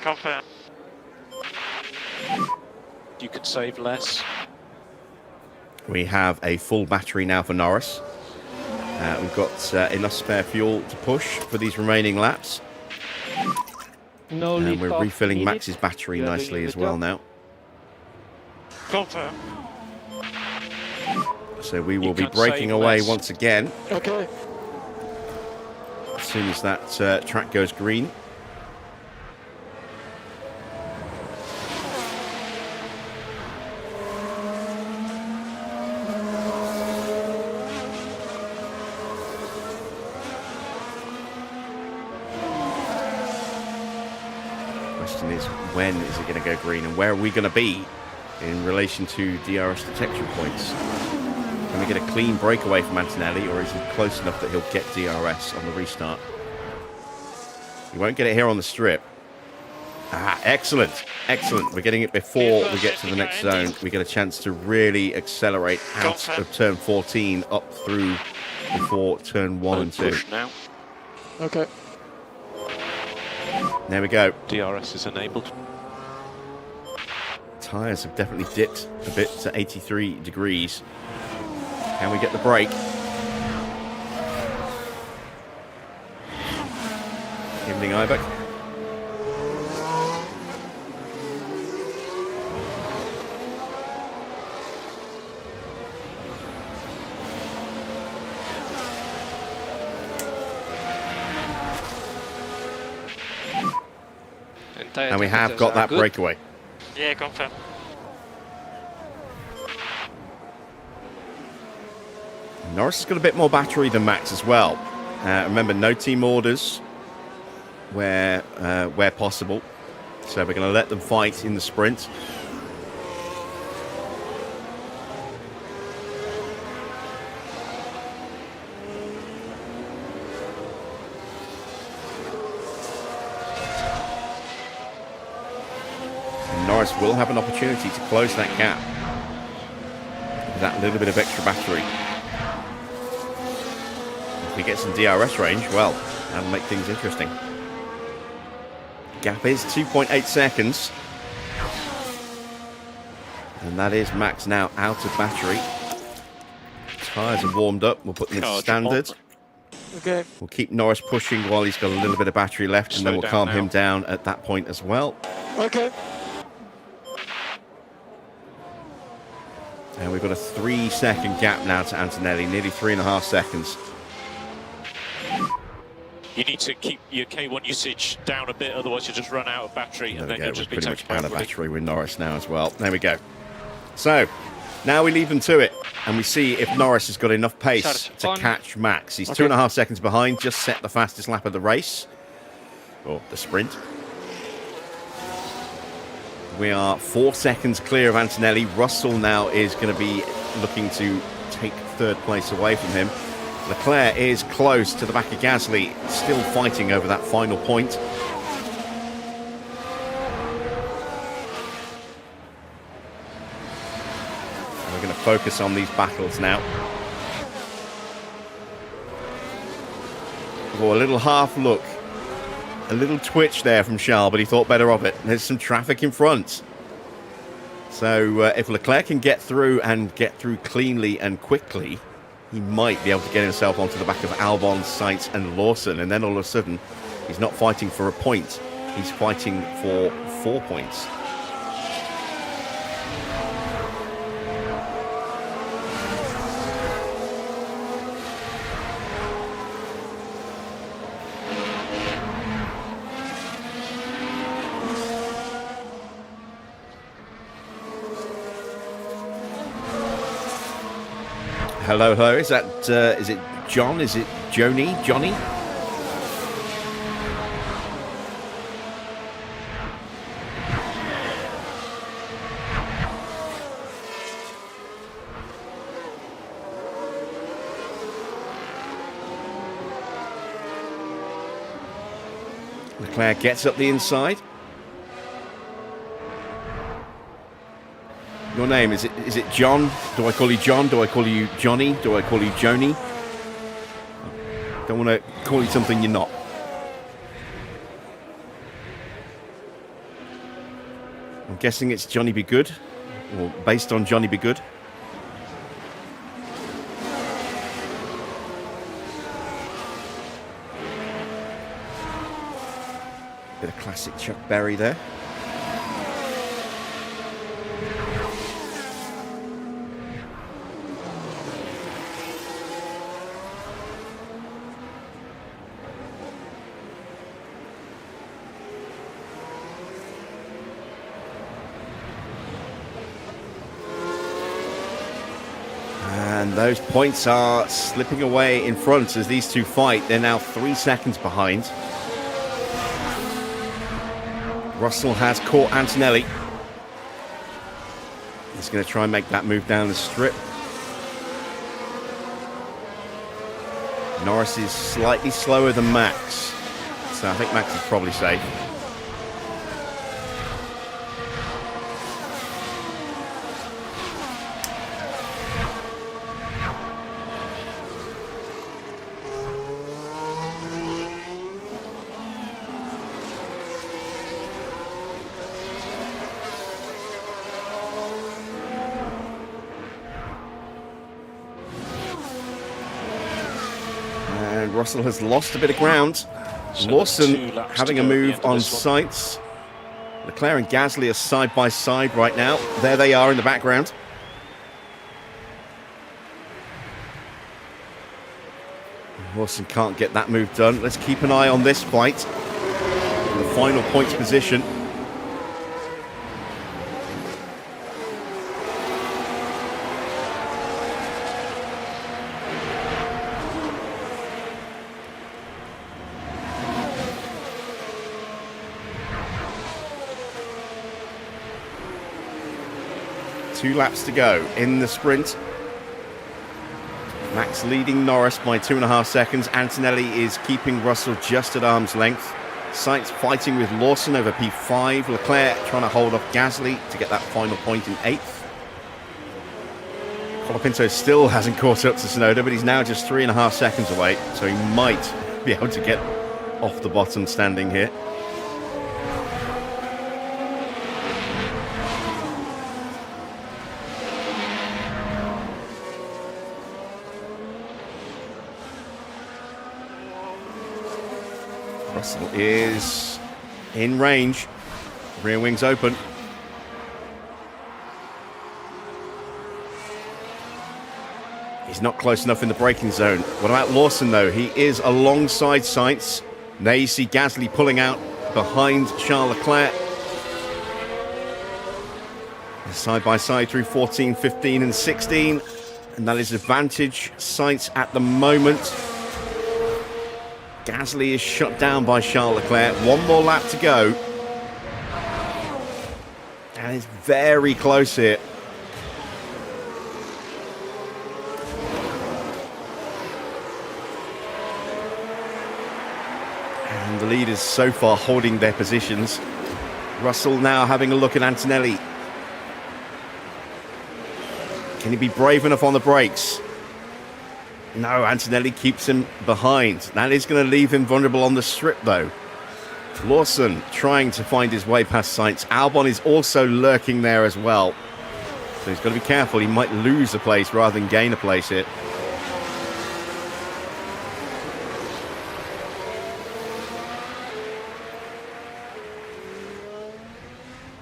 Confirm. You could save less. We have a full battery now for Norris. We've got enough spare fuel to push for these remaining laps. No And leaf we're off refilling needed. Max's battery You are nicely doing a as good well job. now. Confirm. So we will You be can breaking save away less. once again Okay. as soon as that track goes green. Question is, when is it going to go green, and where are we going to be in relation to DRS detection points? Can we get a clean breakaway from Antonelli, or is he close enough that he'll get DRS on the restart? He won't get it here on the strip. Ah, excellent, excellent. We're getting it before we get to the next zone. We get a chance to really accelerate out of turn 14 up through before turn 1 and 2. Push now. Okay. There we go. DRS is enabled. Tyres have definitely dipped a bit to 83 degrees. Can we get the brake? Evening, Ibeck. And we have got that breakaway. Yeah, confirm. Norris has got a bit more battery than Max as well. Remember, no team orders where possible. So we're going to let them fight in the sprint. And Norris will have an opportunity to close that gap with that little bit of extra battery. If he gets some DRS range, well, that'll make things interesting. Gap is 2.8 seconds. And that is Max now out of battery. Tyres are warmed up. We'll put them in standard. Okay. We'll keep Norris pushing while he's got a little bit of battery left, and then we'll calm him down at that point as well. Okay. And we've got a 3-second gap now to Antonelli, nearly 3.5 seconds. You need to keep your K1 usage down a bit, otherwise you'll just run out of battery, and then you'll just be pretty much taken out of back. battery with Norris now as well. There we go. So, now we leave them to it, and we see if Norris has got enough pace to catch Max. He's 2.5 seconds behind, just set the fastest lap of the race, or the sprint. We are 4 seconds clear of Antonelli. Russell now is going to be looking to take third place away from him. Leclerc is close to the back of Gasly, still fighting over that final point. We're going to focus on these battles now. Oh, a little half look. A little twitch there from Charles, but he thought better of it. There's some traffic in front. So if Leclerc can get through and get through cleanly and quickly, he might be able to get himself onto the back of Albon, Sainz and Lawson. And then all of a sudden, he's not fighting for a point. He's fighting for 4 points. Hello, hello. Is it John? Is it Johnny? Leclerc gets up the inside. Your name, is it John? Do I call you John? Do I call you Johnny? Do I call you Joni? Don't want to call you something you're not. I'm guessing it's Johnny Be Good, or based on Johnny Be Good. Bit of classic Chuck Berry there. And those points are slipping away in front as these two fight. They're now 3 seconds behind. Russell has caught Antonelli. He's going to try and make that move down the strip. Norris is slightly slower than Max, so I think Max is probably safe. Russell has lost a bit of ground. So Lawson having a move on Sainz. Leclerc and Gasly are side by side right now. There they are in the background. Lawson can't get that move done. Let's keep an eye on this fight. The final points position. Two laps to go in the sprint. Max leading Norris by 2.5 seconds. Antonelli is keeping Russell just at arm's length. Sainz fighting with Lawson over P5. Leclerc trying to hold off Gasly to get that final point in 8th. Colapinto still hasn't caught up to Tsunoda, but he's now just 3.5 seconds away, so he might be able to get off the bottom standing here. Russell is in range. Rear wings open. He's not close enough in the braking zone. What about Lawson, though? He is alongside Sainz. Now you see Gasly pulling out behind Charles Leclerc. Side by side through 14, 15 and 16. And that is advantage Sainz at the moment. Gasly is shut down by Charles Leclerc. One more lap to go. And it's very close here. And the leaders so far holding their positions. Russell now having a look at Antonelli. Can he be brave enough on the brakes? No, Antonelli keeps him behind. That is going to leave him vulnerable on the strip, though. Lawson trying to find his way past Sainz. Albon is also lurking there as well. So he's got to be careful. He might lose a place rather than gain a place here.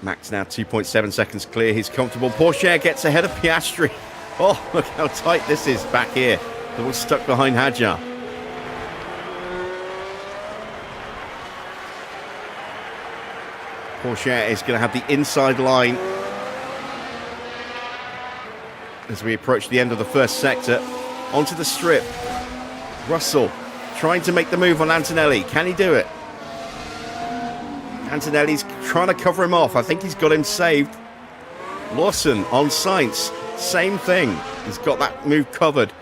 Max now 2.7 seconds clear. He's comfortable. Porsche gets ahead of Piastri. Oh, look how tight this is back here. They're all stuck behind Hadjar. Porsche is going to have the inside line as we approach the end of the first sector. Onto the strip. Russell trying to make the move on Antonelli. Can he do it? Antonelli's trying to cover him off. I think he's got him saved. Lawson on Sainz. Same thing. He's got that move covered.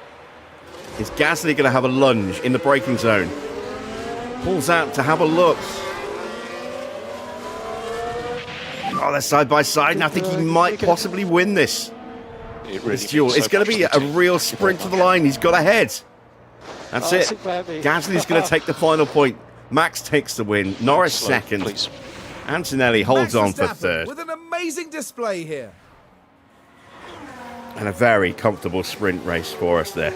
Is Gasly going to have a lunge in the braking zone? Pulls out to have a look. Oh, they're side by side, and I think he might possibly win this. This duel. It's going to be a real sprint to the line. He's got ahead. That's it. Gasly's going to take the final point. Max takes the win. Norris second. Please. Antonelli holds on for Verstappen third. with an amazing display here. And a very comfortable sprint race for us there.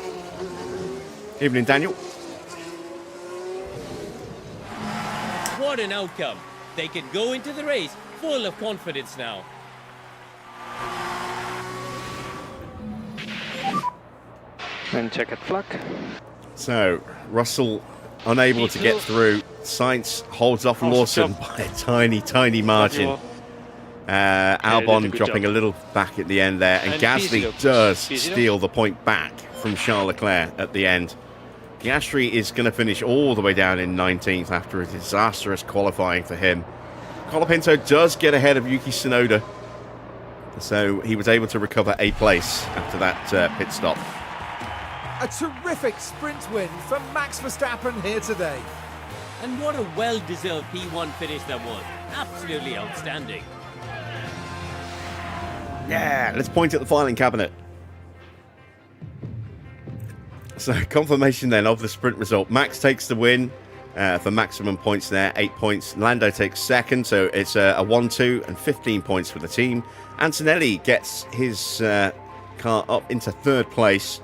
Evening, Daniel. What an outcome. They can go into the race full of confidence now. And checkered flag. So, Russell unable to get through. Sainz holds off Lawson by a tiny, tiny margin. Albon dropping a little back at the end there. And Gasly does steal the point back from Charles Leclerc at the end. Piastri is going to finish all the way down in 19th after a disastrous qualifying for him. Colapinto does get ahead of Yuki Tsunoda. So he was able to recover a place after that pit stop. A terrific sprint win for Max Verstappen here today. And what a well-deserved P1 finish that was. Absolutely outstanding. Yeah, let's point at the filing cabinet. So confirmation then of the sprint result. Max takes the win for maximum points there, 8 points. Lando takes second, so it's a 1-2 and 15 points for the team. Antonelli gets his car up into third place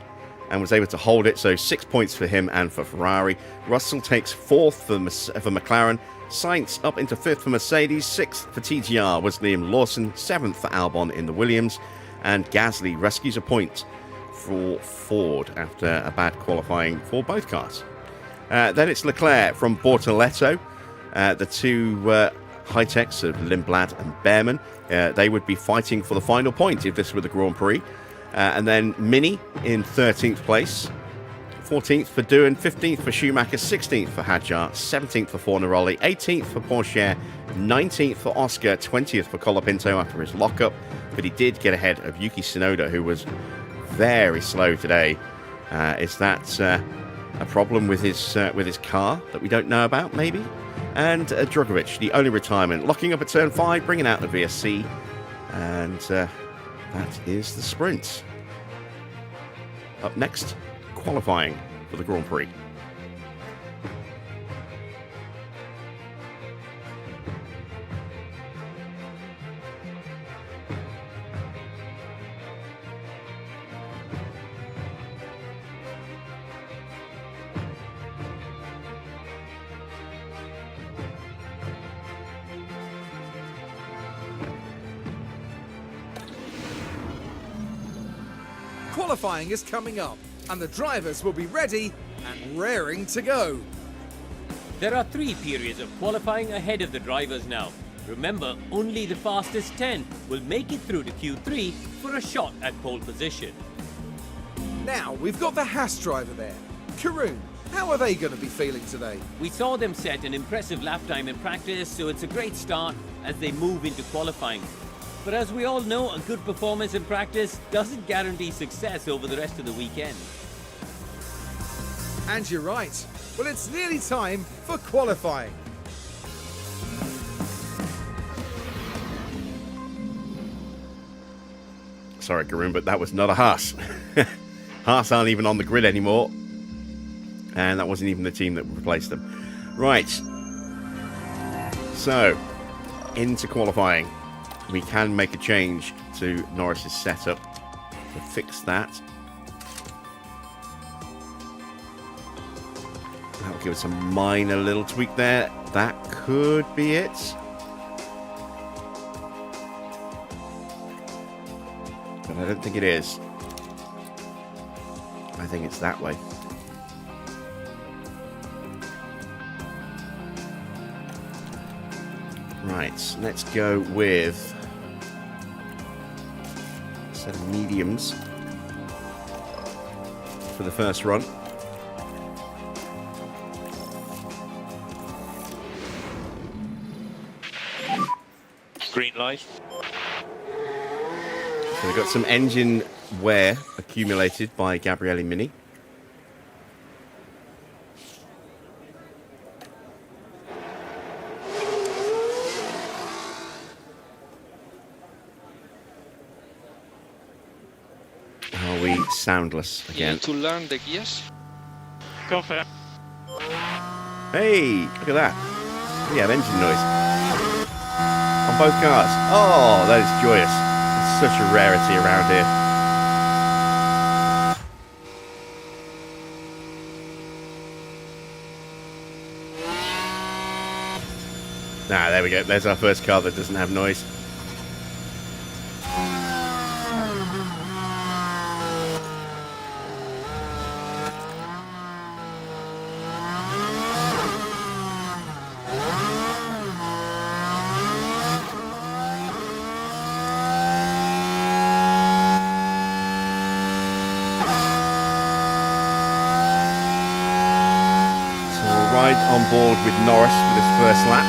and was able to hold it, so 6 points for him and for Ferrari. Russell takes fourth for McLaren. Sainz up into fifth for Mercedes. Sixth for TGR was Liam Lawson. Seventh for Albon in the Williams. And Gasly rescues a point for Ford after a bad qualifying for both cars. Then it's Leclerc from Bortoletto. The two HiTechs of Lindblad and Bearman. They would be fighting for the final point if this were the Grand Prix. And then Mini in 13th place. 14th for Doohan, 15th for Schumacher, 16th for Hadjar, 17th for Fornaroli, 18th for Porsche, 19th for Oscar, 20th for Colapinto after his lockup. But he did get ahead of Yuki Tsunoda, who was very slow today. Is that a problem with his car that we don't know about, maybe? And Drogovic, the only retirement, locking up at turn 5, bringing out the VSC. And that is the sprint. Up next, qualifying for the Grand Prix. qualifying is coming up, and the drivers will be ready and raring to go. There are 3 periods of qualifying ahead of the drivers now. Remember, only the fastest 10 will make it through to Q3 for a shot at pole position. Now we've got the Haas driver there. Karun, how are they going to be feeling today? We saw them set an impressive lap time in practice, so it's a great start as they move into qualifying. But as we all know, a good performance in practice doesn't guarantee success over the rest of the weekend. And you're right. Well, it's nearly time for qualifying. Sorry, Karun, but that was not a Haas. Haas aren't even on the grid anymore. And that wasn't even the team that replaced them. Right. So, into qualifying. We can make a change to Norris's setup to fix that. That'll give us a minor little tweak there. That could be it. But I don't think it is. I think it's that way. Right, let's go with a set of mediums for the first run. Green light. So we've got some engine wear accumulated by Gabriele Mini. Are we soundless again? To learn the gears. Go for it. Hey, look at that. We have engine noise on both cars. Oh, that is joyous. It's such a rarity around here. Ah, there we go. There's our first car that doesn't have noise. On board with Norris for this first lap.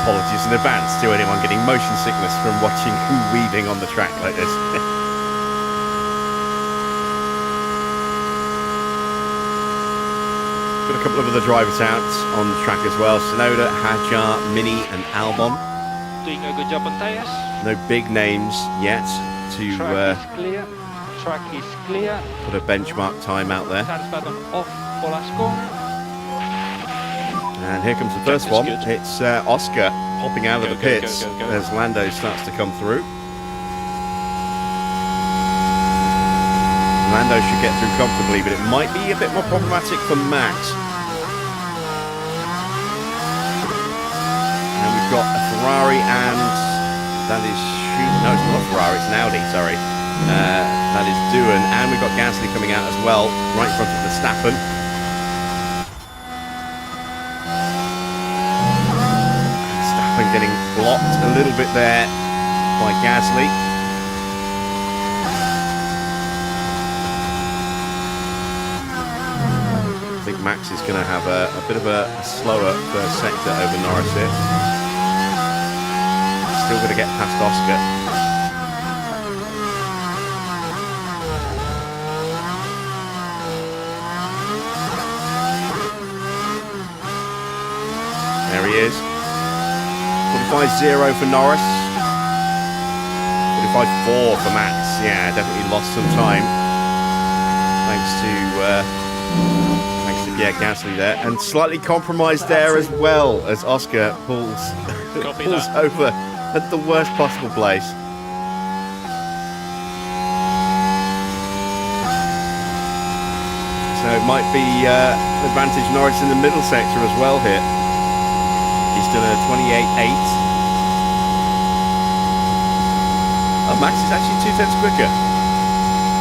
Apologies in advance to anyone getting motion sickness from watching weaving on the track like this. Got a couple of other drivers out on the track as well. Sonoda, Hajar, Mini and Albon. Doing a good job on tires. No big names yet to Track is clear. Track is clear. put a benchmark time out there. Start button off for last corner. And here comes the first one. Good. It's Oscar hopping out of the pits go. as Lando starts to come through. Lando should get through comfortably, but it might be a bit more problematic for Max. And we've got a Ferrari and that is... No, it's not a Ferrari, it's an Audi, sorry. That is Doohan, and we've got Gasly coming out as well, right in front of Verstappen. Verstappen getting blocked a little bit there by Gasly. I think Max is going to have a bit of a slower first sector over Norris here. Still going to get past Oscar. There he is. 45.0 for Norris. 45.4 for Max. Yeah, definitely lost some time. Thanks to Gasly there, and slightly compromised there as well as Oscar pulls over at the worst possible place. it might be an advantage Norris in the middle sector as well here. He's done a 28.8. Oh, Max is actually 2 tenths quicker.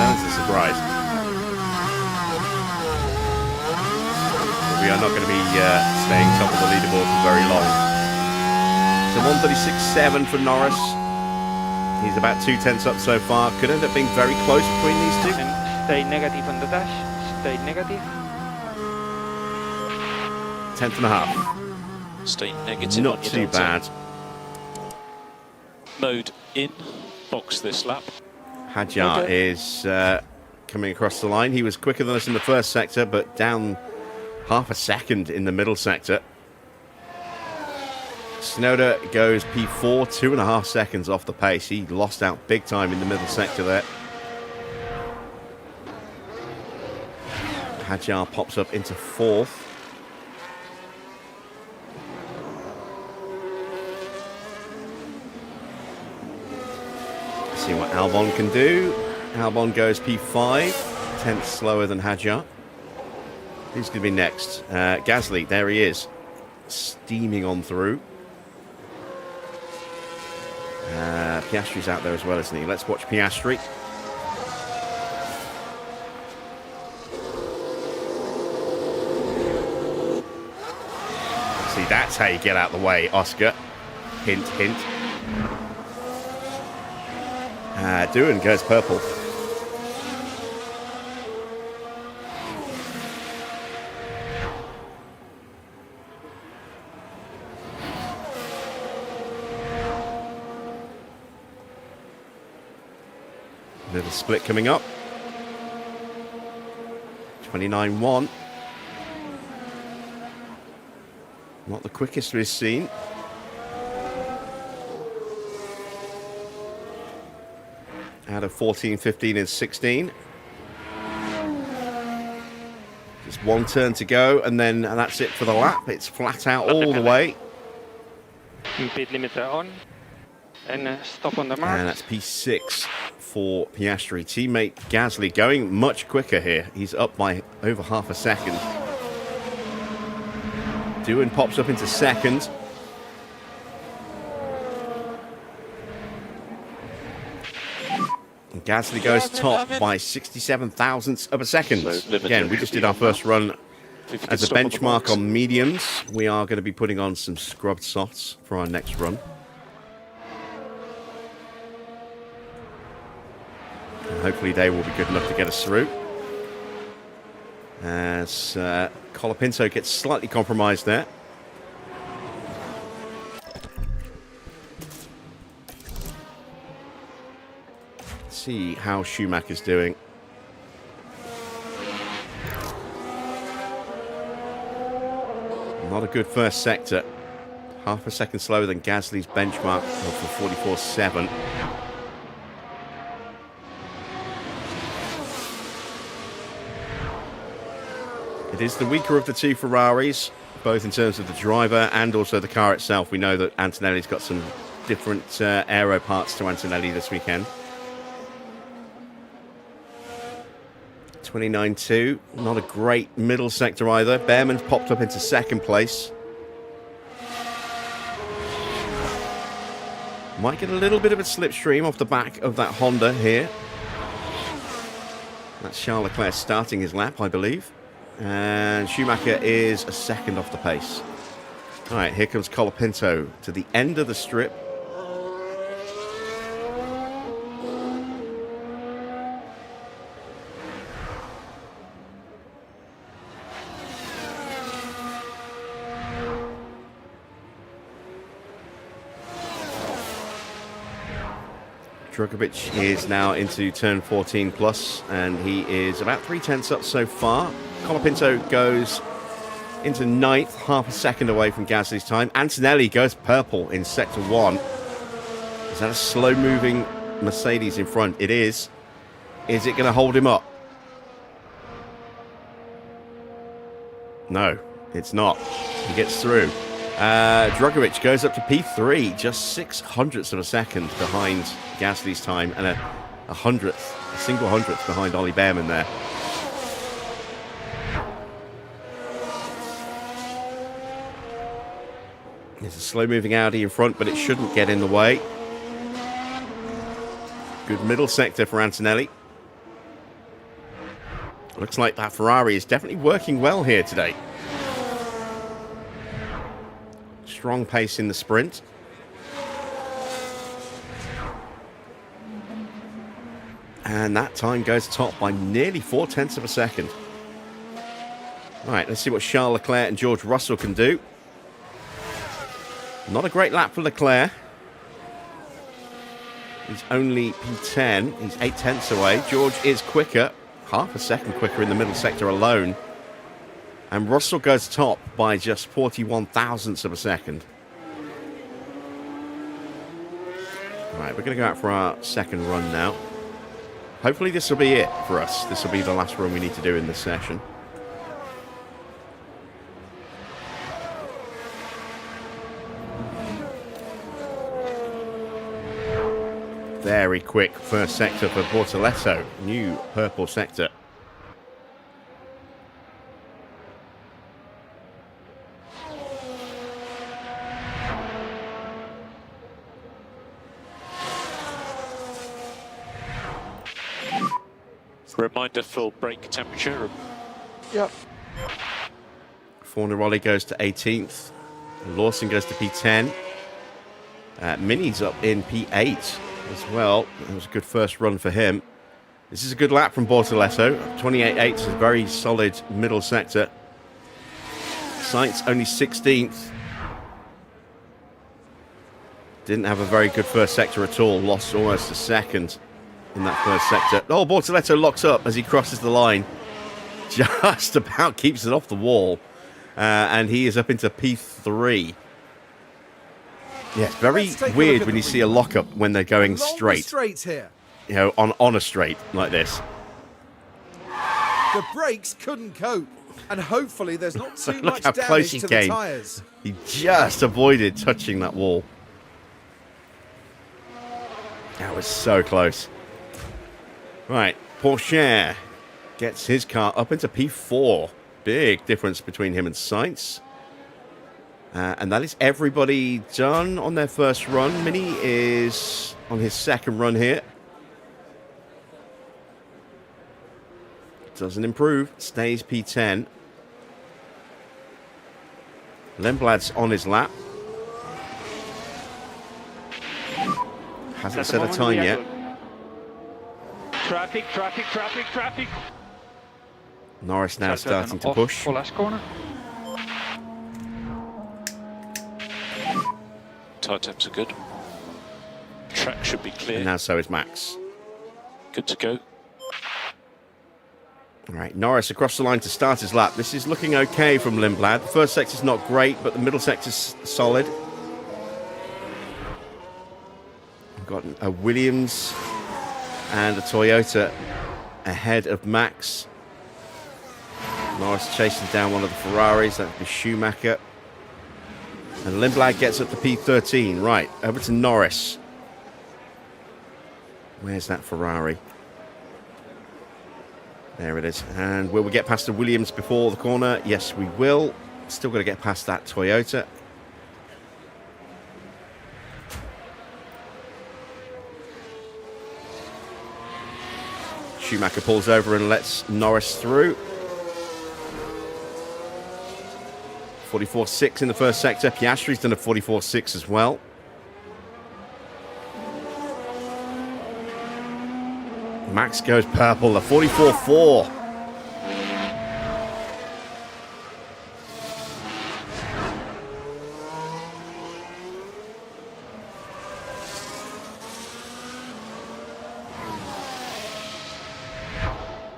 That is a surprise. But we are not going to be staying top of the leaderboard for very long. So 136.7 for Norris. He's about 2 tenths up so far. Could end up being very close between these two. And stay negative on the dash. Stay negative. 10th and a half. Stay negative. Not on your too delta. bad. Mode in. Box this lap. Hadjar is coming across the line. He was quicker than us in the first sector, but down half a second in the middle sector. Tsunoda goes P4, 2.5 seconds off the pace. He lost out big time in the middle sector there. Hadjar pops up into 4th. See what Albon can do. Albon goes P5, 10th slower than Hadjar. Who's going to be next? Gasly, there he is, steaming on through. Piastri's out there as well, isn't he? Let's watch Piastri. See, that's how you get out the way, Oscar. Hint, hint. Doohan goes purple. Little split coming up. 29.1. Not the quickest we've seen. Out of 14, 15 and 16. Just one turn to go and that's it for the lap. It's flat out all the way. Speed limiter on. And stop on the mark. And that's P6 for Piastri. Teammate Gasly going much quicker here. He's up by over half a second. Doohan pops up into 2nd. And Gasly goes top by 67 thousandths of a second. Again, we just did our first run as a benchmark on mediums. We are going to be putting on some scrubbed softs for our next run. And hopefully they will be good enough to get us through. As Colapinto gets slightly compromised there. Let's see how Schumacher's doing. Not a good first sector. Half a second slower than Gasly's benchmark of 44.7. It is the weaker of the two Ferraris, both in terms of the driver and also the car itself. We know that Antonelli's got some different aero parts to Antonelli this weekend. 29.2, not a great middle sector either. Bearman's popped up into 2nd place. Might get a little bit of a slipstream off the back of that Honda here. That's Charles Leclerc starting his lap, I believe. And Schumacher is a 2nd off the pace. All right, here comes Colapinto to the end of the strip. Drugovich is now into turn 14 plus, and he is about 3 tenths up so far. Colapinto goes into 9th, half a second away from Gasly's time. Antonelli goes purple in sector 1. Is that a slow-moving Mercedes in front? It is. Is it going to hold him up? No, it's not. He gets through. Drugovich goes up to P3, just 0.06 of a second behind Gasly's time, and a single hundredth behind Ollie Bearman there. There's a slow-moving Audi in front, but it shouldn't get in the way. Good middle sector for Antonelli. Looks like that Ferrari is definitely working well here today. Strong pace in the sprint. And that time goes top by nearly 0.4 of a second. All right, let's see what Charles Leclerc and George Russell can do. Not a great lap for Leclerc. He's only P10. He's 0.8 away. George is quicker. Half a second quicker in the middle sector alone. And Russell goes top by just 41 thousandths of a second. All right, we're going to go out for our second run now. Hopefully this will be it for us. This will be the last run we need to do in this session. Very quick first sector for Bortoleto. New purple sector. Reminder full brake temperature. Yep. Fornaroli goes to 18th. Lawson goes to P10. Mini's up in P8 as well. It was a good first run for him. This is a good lap from Bortoleto. 28.8 is a very solid middle sector. Sainz only 16th. Didn't have a very good first sector at all. Lost almost a second in that first sector. Oh, Bortoleto locks up as he crosses the line. Just about keeps it off the wall. And he is up into P3. Yeah, it's very weird when you see a lockup when they're going straight. Straights here. You know, on a straight like this. The brakes couldn't cope. And hopefully there's not too Look much how close damage he to the came. tyres. He just avoided touching that wall. That was so close. Right, Porsche gets his car up into P4. Big difference between him and Sainz. And that is everybody done on their first run. Mini is on his second run here. Doesn't improve. Stays P10. Lemblad's on his lap. Hasn't set a time yet. Traffic, traffic, traffic, traffic. Norris now starting to push. For last corner. Tyre temps are good. Track should be clear. And now so is Max. Good to go. All right, Norris across the line to start his lap. This is looking okay from Lindblad. The first sector's not great, but the middle sector's solid. We've got a Williams and a Toyota ahead of Max. Norris chasing down one of the Ferraris. That'd be Schumacher. And Lindblad gets up to P13. Right, over to Norris. Where's that Ferrari? There it is. And will we get past the Williams before the corner? Yes, we will. Still got to get past that Toyota. Schumacher pulls over and lets Norris through. 44.6 in the first sector. Piastri's done a 44.6 as well. Max goes purple, a 44.4.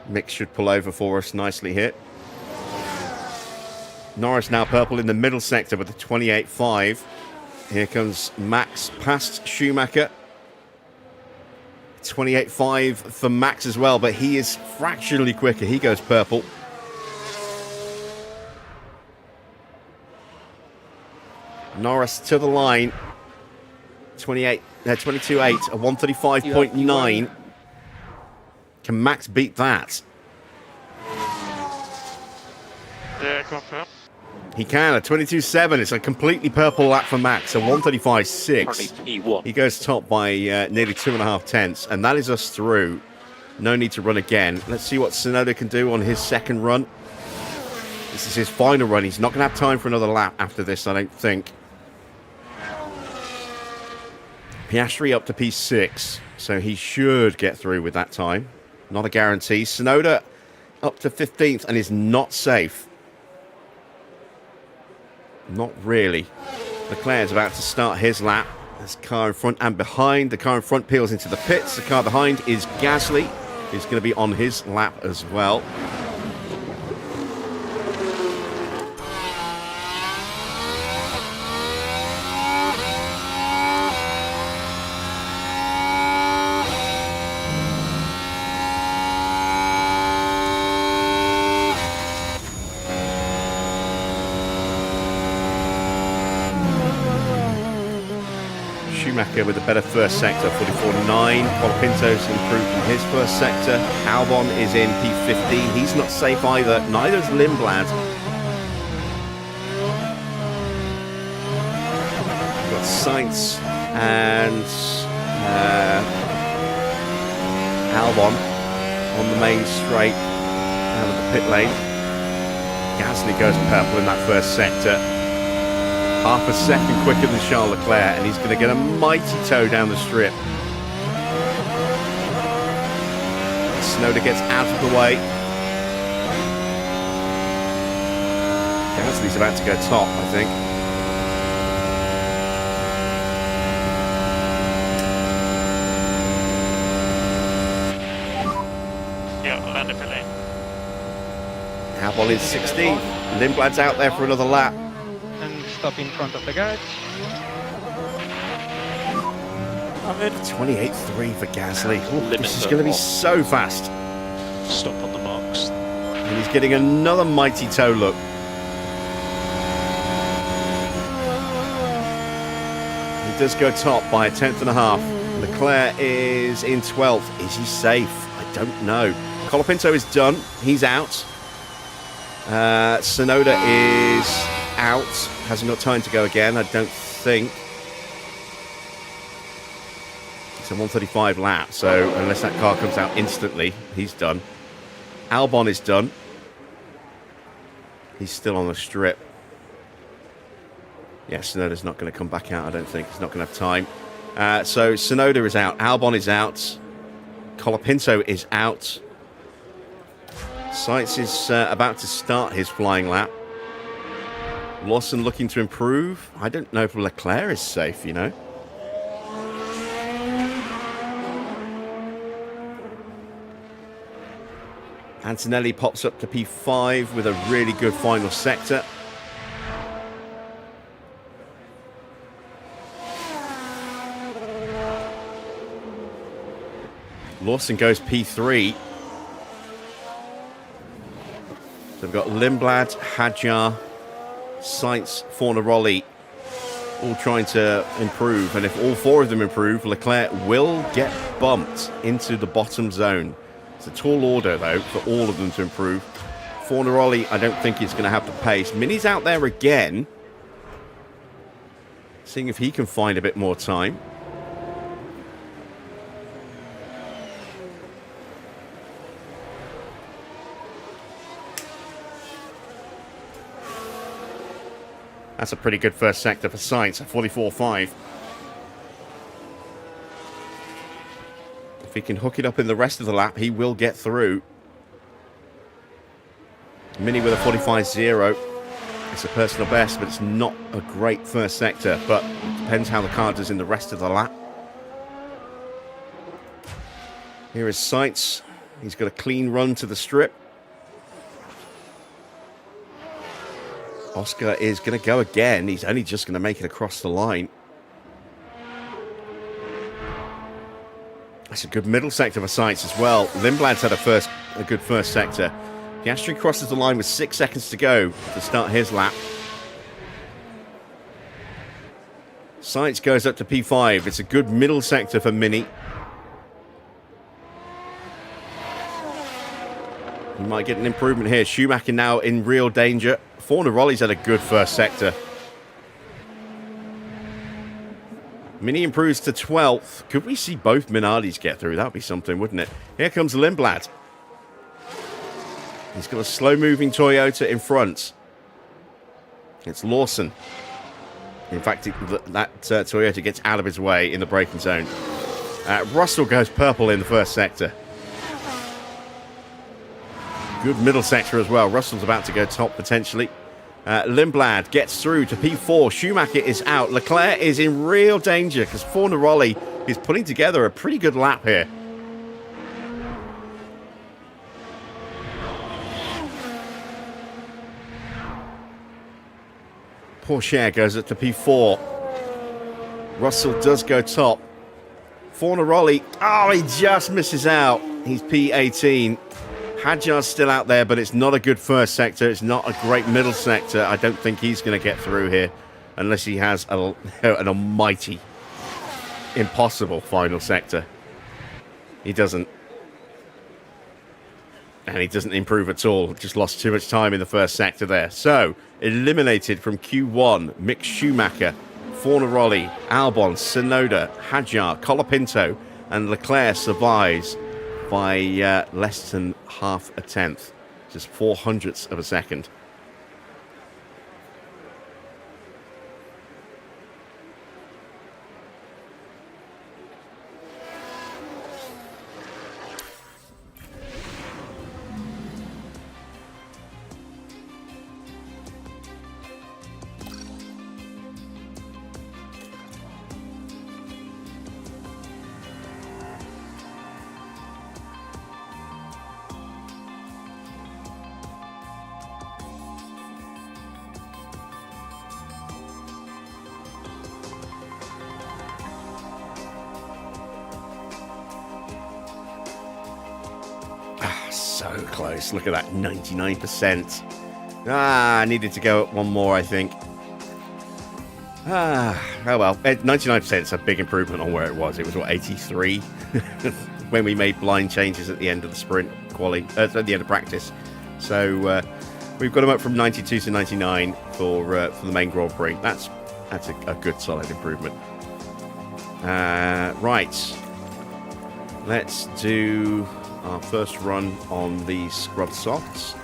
Mick should pull over for us nicely here. Norris now purple in the middle sector with a 28.5. Here comes Max past Schumacher. 28.5 for Max as well, but he is fractionally quicker. He goes purple. Norris to the line. 22.8, a 135.9. Can Max beat that? Yeah, confirm. He can, a 22.7. It's a completely purple lap for Max, a 135.6. Currently P1. He goes top by nearly 2.5 tenths, and that is us through. No need to run again. Let's see what Tsunoda can do on his second run. This is his final run. He's not going to have time for another lap after this, I don't think. Piastri up to P6, so he should get through with that time. Not a guarantee. Tsunoda up to 15th and is not safe. Not really. Leclerc is about to start his lap. There's a car in front and behind. The car in front peels into the pits. The car behind is Gasly. He's going to be on his lap as well. With a better first sector, 44.9. Colapinto's improved in his first sector. Albon is in P15. He's not safe either. Neither is Lindblad. We've got Sainz and Albon on the main straight out of the pit lane. Gasly goes purple in that first sector. Half a second quicker than Charles Leclerc, and he's going to get a mighty toe down the strip. Tsunoda gets out of the way. Gasly's about to go top, I think. Yeah, land a lane. Albon is 16th. Lindblad's out there for another lap. Stop in front of the garage. I'm in. 28.3 for Gasly. Ooh, this is Limiter going to be off. so fast. Stop on the marks. And he's getting another mighty toe look. He does go top by 1.5 tenths. Leclerc is in 12th. Is he safe? I don't know. Colapinto is done. He's out. Tsunoda is out. Hasn't got time to go again, I don't think. It's a 135 lap, so unless that car comes out instantly, he's done. Albon is done. He's still on the strip. Yeah, Tsunoda's not going to come back out, I don't think. He's not going to have time. So Tsunoda is out. Albon is out. Colapinto is out. Sainz is about to start his flying lap. Lawson looking to improve. I don't know if Leclerc is safe, you know. Antonelli pops up to P5 with a really good final sector. Lawson goes P3. So we've got Lindblad, Hadjar, Sainz, Fornaroli all trying to improve, and if all four of them improve, Leclerc will get bumped into the bottom zone. It's a tall order though for all of them to improve. Fornaroli, I don't think he's going to have the pace. Mini's out there again, seeing if he can find a bit more time. That's a pretty good first sector for Sainz, a 44.5. If he can hook it up in the rest of the lap, he will get through. Mini with a 45.0. It's a personal best, but it's not a great first sector. But it depends how the car does in the rest of the lap. Here is Sainz. He's got a clean run to the strip. Oscar is going to go again. He's only just going to make it across the line. That's a good middle sector for Sainz as well. Lindblad's had a good first sector. Piastri crosses the line with 6 seconds to go to start his lap. Sainz goes up to P5. It's a good middle sector for Mini. He might get an improvement here. Schumacher now in real danger. Fornaroli's had a good first sector. Mini improves to 12th. Could we see both Minardis get through? That would be something, wouldn't it? Here comes Lindblad. He's got a slow-moving Toyota in front. It's Lawson. In fact, that Toyota gets out of his way in the braking zone. Russell goes purple in the first sector. Good middle sector as well. Russell's about to go top potentially. Lindblad gets through to P4. Schumacher is out. Leclerc is in real danger because Fornaroli is putting together a pretty good lap here. Porsche goes up to P4. Russell does go top. Fornaroli, oh, he just misses out. He's P18. Hadjar's still out there, but it's not a good first sector. It's not a great middle sector. I don't think he's going to get through here unless he has an almighty, impossible final sector. He doesn't. And he doesn't improve at all. Just lost too much time in the first sector there. So, eliminated from Q1, Mick Schumacher, Fornaroli, Albon, Tsunoda, Hadjar, Colapinto, and Leclerc survives by less than half a tenth. Just 0.04 of a second. So close. Look at that, 99%. I needed to go up one more, I think. Oh well, 99% is a big improvement on where it was. It was, what, 83? When we made blind changes at the end of the sprint quali, at the end of practice. So we've got them up from 92 to 99 for the main Grand Prix. That's a good, solid improvement. Right. Let's do our first run on the scrub softs.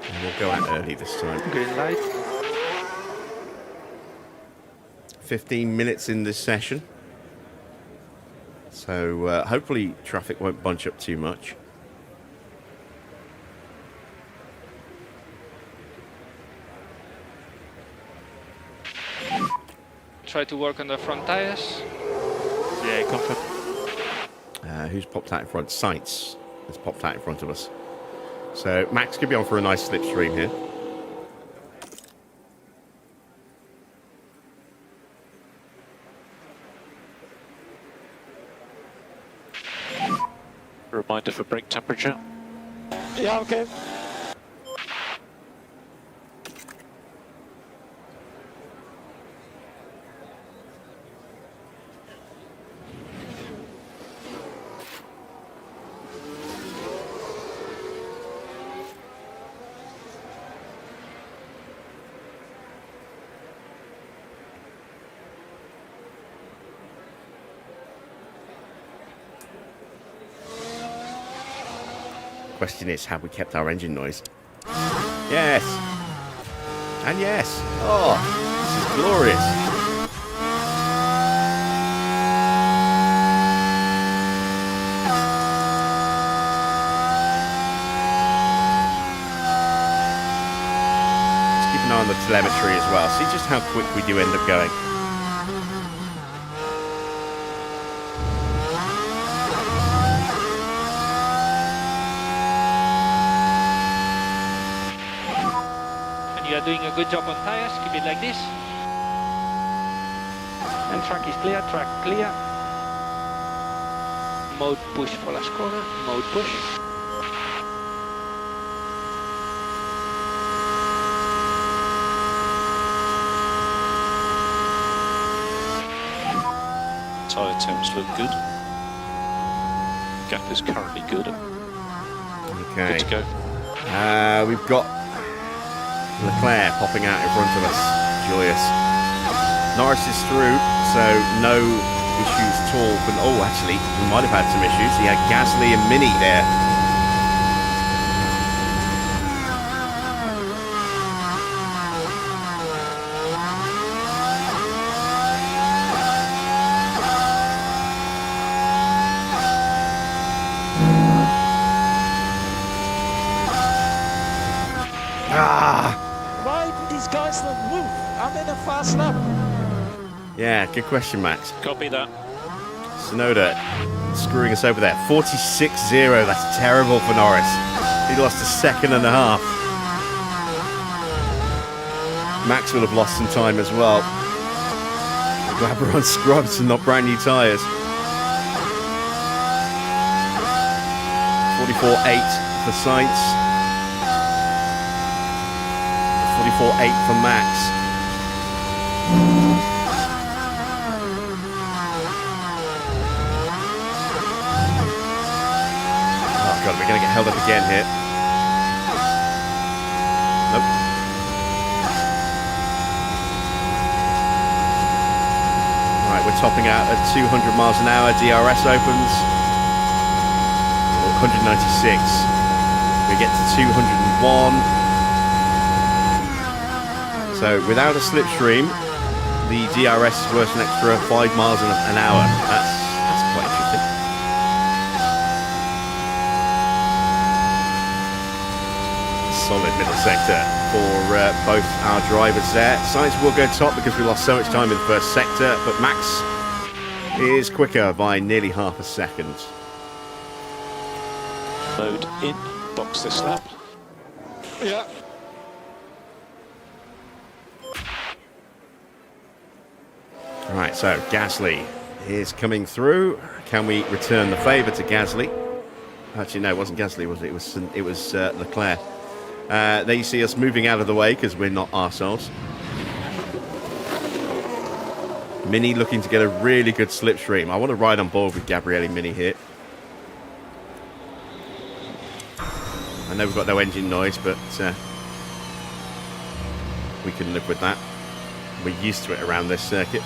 And we'll go out early this time. Green light. 15 minutes in this session. So hopefully traffic won't bunch up too much. Try to work on the front tires. Yeah, comfort. Who's popped out in front? Sainz has popped out in front of us. So Max could be on for a nice slipstream here. Reminder for brake temperature. Yeah, okay. Question is, have we kept our engine noise? Yes. And yes. Oh, this is glorious. Let's keep an eye on the telemetry as well. See just how quick we do end up going. You are doing a good job on tires, keep it like this. And track is clear, track clear. Mode push for last corner, mode push. Tyre temps look good. Gap is currently good. Okay. Good to go. We've got Leclerc popping out in front of us. Joyous. Norris is through, so no issues at all. But, oh, actually, we might have had some issues. He had Gasly and Mini there. Why do these guys not move? I'm in a fast lap. Yeah, good question, Max. Copy that. Sonoda screwing us over there. 46-0. That's terrible for Norris. He lost a second and a half. Max will have lost some time as well. Glad we're on scrubs and not brand new tyres. 44.8 for Sainz. 44.8 for Max. Oh god, we're going to get held up again here. Nope. Right, we're topping out at 200 miles an hour. DRS opens. 196. We get to 201. So without a slipstream, the DRS is worth an extra 5 miles an hour. That's quite interesting. Solid middle sector for both our drivers there. Sainz will go top because we lost so much time in the first sector, but Max is quicker by nearly half a second. Load in. Box this lap. Yeah. Right, so Gasly is coming through. Can we return the favour to Gasly? Actually, no, it wasn't Gasly, was it? It was Leclerc. There you see us moving out of the way because we're not arseholes. Mini looking to get a really good slipstream. I want to ride on board with Gabriele Mini here. I know we've got no engine noise, but we can live with that. We're used to it around this circuit.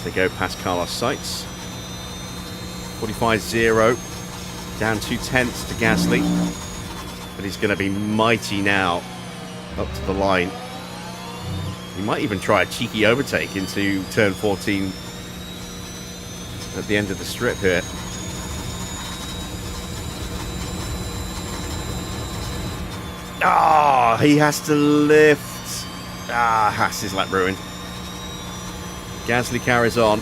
They go past Carlos Sainz. 45-0, down 2/10 to Gasly, but he's going to be mighty now up to the line. He might even try a cheeky overtake into turn 14 at the end of the strip here. Ah, he has to lift. Haas' lap ruined. Gasly carries on.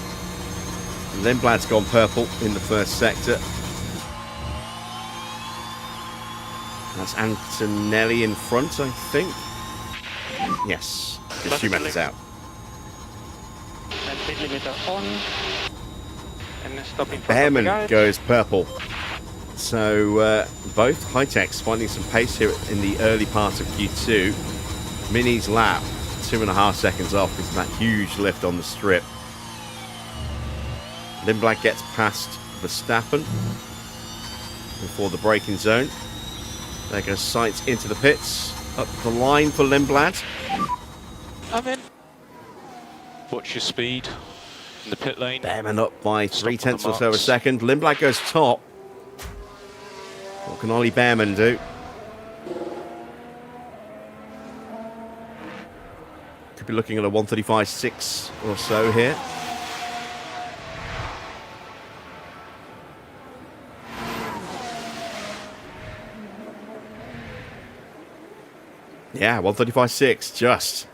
Lindblad's gone purple in the first sector. That's Antonelli in front, I think. Yes, the Schumacher's out. And speed limiter on. And stopping for Bearman guide. goes purple. So both HiTechs finding some pace here in the early part of Q2. Mini's lap 2.5 seconds off because of that huge lift on the strip. Lindblad gets past Verstappen before the braking zone. There goes Sainz into the pits. Up the line for Lindblad. I'm in. Watch your speed in the pit lane. Bearman up by Stop on 0.3 the or so a marks. second. Lindblad goes top. What can Ollie Bearman do? Could be looking at a 1:35.6 or so here. Yeah, 1:35.6 just.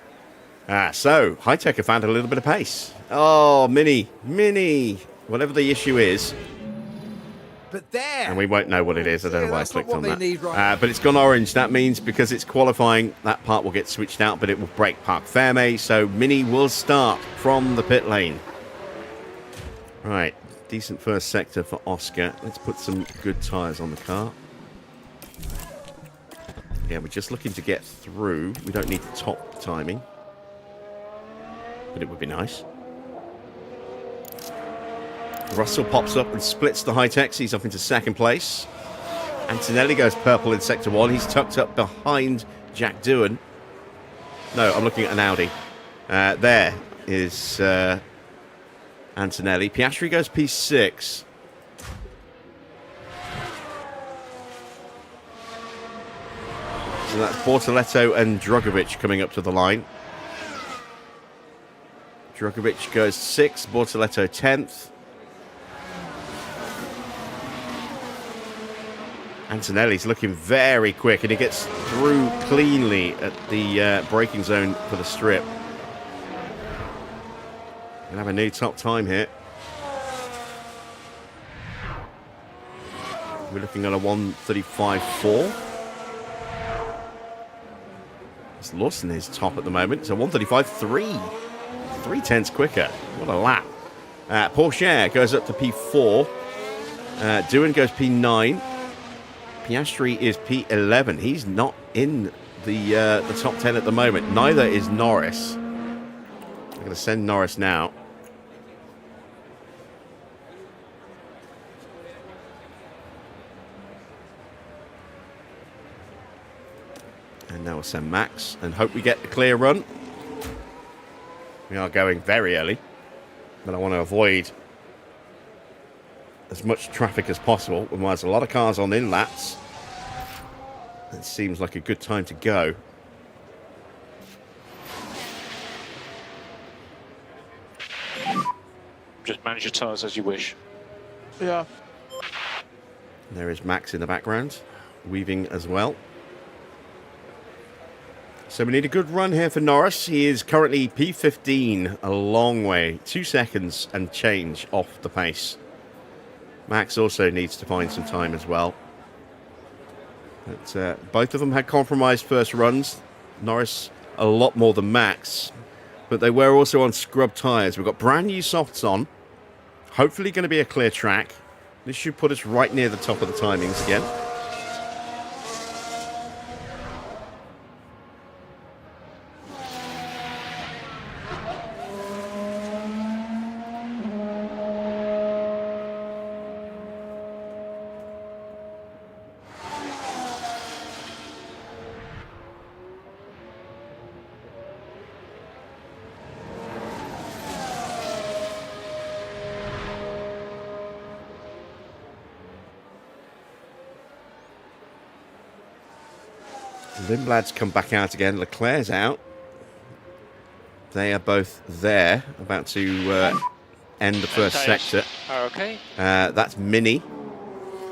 So HiTech have found a little bit of pace. Oh, Mini, whatever the issue is. But there. And we won't know what it is. I don't know why I that's not clicked on what that. they need right But it's gone orange. That means because it's qualifying, that part will get switched out, but it will break Parc Ferme. So Mini will start from the pit lane. Right. Decent first sector for Oscar. Let's put some good tyres on the car. Yeah, we're just looking to get through. We don't need the top timing. But it would be nice. Russell pops up and splits the HiTechs. He's up into second place. Antonelli goes purple in sector 1. He's tucked up behind Jack Doohan. No, I'm looking at an Audi. There is Antonelli. Piastri goes P6. So that's Bortoletto and Drugovich coming up to the line. Drugovich goes 6th, Bortoletto 10th. Antonelli's looking very quick, and he gets through cleanly at the braking zone for the strip. Gonna have a new top time here. We're looking at a 1:35.4. Lawson is top at the moment. So 1:35.3. 3/10 quicker. What a lap. Porsche goes up to P4. Doohan goes P9. Piastri is P11. He's not in the top 10 at the moment. Neither is Norris. I'm going to send Norris now. And now we'll send Max and hope we get a clear run. We are going very early, but I want to avoid as much traffic as possible. Otherwise, a lot of cars on in laps. It seems like a good time to go. Just manage your tyres as you wish. Yeah. There is Max in the background, weaving as well. So we need a good run here for Norris. He is currently P15, a long way, 2 seconds and change off the pace. Max also needs to find some time as well. But both of them had compromised first runs. Norris a lot more than Max, but they were also on scrub tyres. We've got brand new softs on. Hopefully going to be a clear track. This should put us right near the top of the timings again. Lindblad's come back out again. Leclerc's out. They are both there, about to end the first sector. Okay. That's Mini.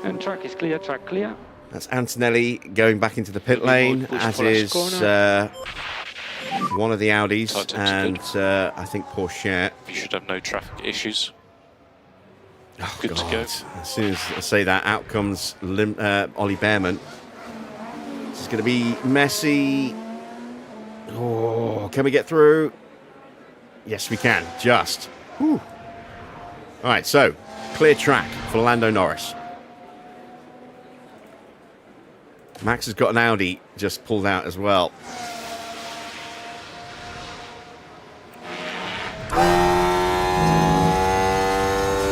And track is clear, track clear. That's Antonelli going back into the pit lane, as is one of the Audis, and I think Porsche. You should have no traffic issues. Oh, Good to go. As soon as I say that, out comes Ollie Bearman. This is going to be messy. Oh, can we get through? Yes, we can. Just. Whew. All right, so clear track for Lando Norris. Max has got an Audi just pulled out as well.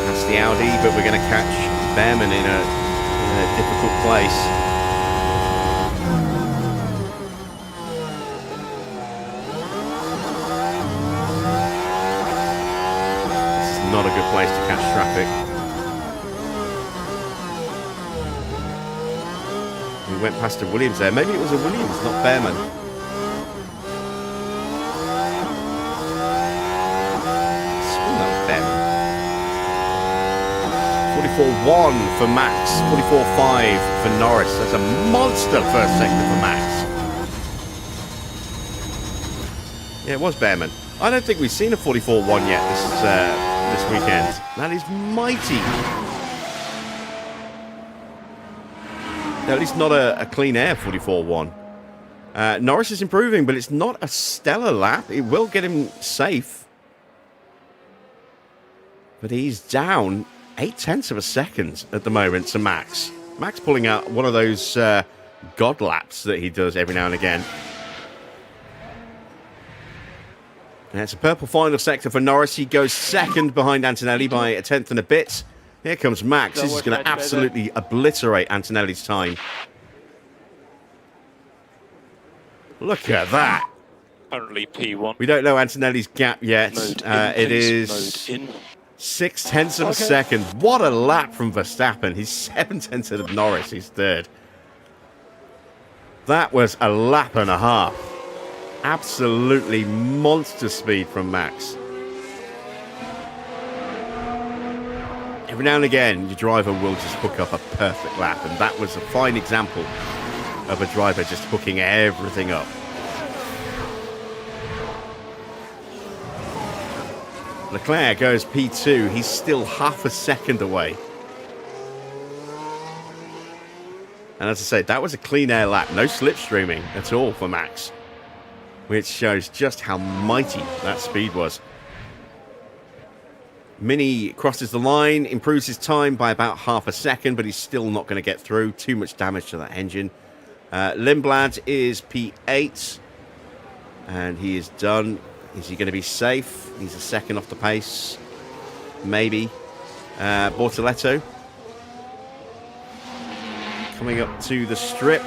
That's the Audi, but we're going to catch Bearman in a difficult place. Not a good place to catch traffic. We went past a Williams there. Maybe it was a Williams, not Bearman. That was Bearman. 44.1 for Max, 44.5 for Norris. That's a monster first sector for Max. Yeah, it was Bearman. I don't think we've seen a 44.1 yet this weekend. That is mighty. At least not a clean air 44.1. Norris is improving, but it's not a stellar lap. It will get him safe. But he's down 0.8 of a second at the moment to Max. Max pulling out one of those god laps that he does every now and again. And it's a purple final sector for Norris. He goes second behind Antonelli by a tenth and a bit. Here comes Max. This is going to absolutely obliterate Antonelli's time. Look at that. Currently P1. We don't know Antonelli's gap yet. It is Mode in. 0.6 of a second. What a lap from Verstappen. He's 0.7 of Norris. He's third. That was a lap and a half. Absolutely monster speed from Max. Every now and again, your driver will just hook up a perfect lap, and that was a fine example of a driver just hooking everything up. Leclerc goes P2. He's still half a second away. And as I said, that was a clean air lap. No slipstreaming at all for Max, which shows just how mighty that speed was. Mini crosses the line, improves his time by about half a second, but he's still not going to get through. Too much damage to that engine. Lindblad is P8, and he is done. Is he going to be safe? He's a second off the pace. Maybe. Bortoletto coming up to the strip.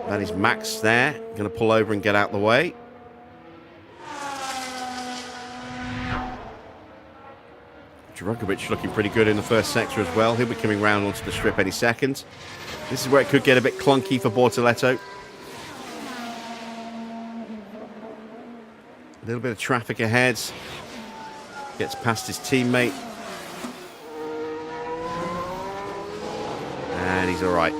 That is Max there. Going to pull over and get out the way. Drugovich looking pretty good in the first sector as well. He'll be coming round onto the strip any second. This is where it could get a bit clunky for Bortoletto. A little bit of traffic ahead. Gets past his teammate. And he's all right.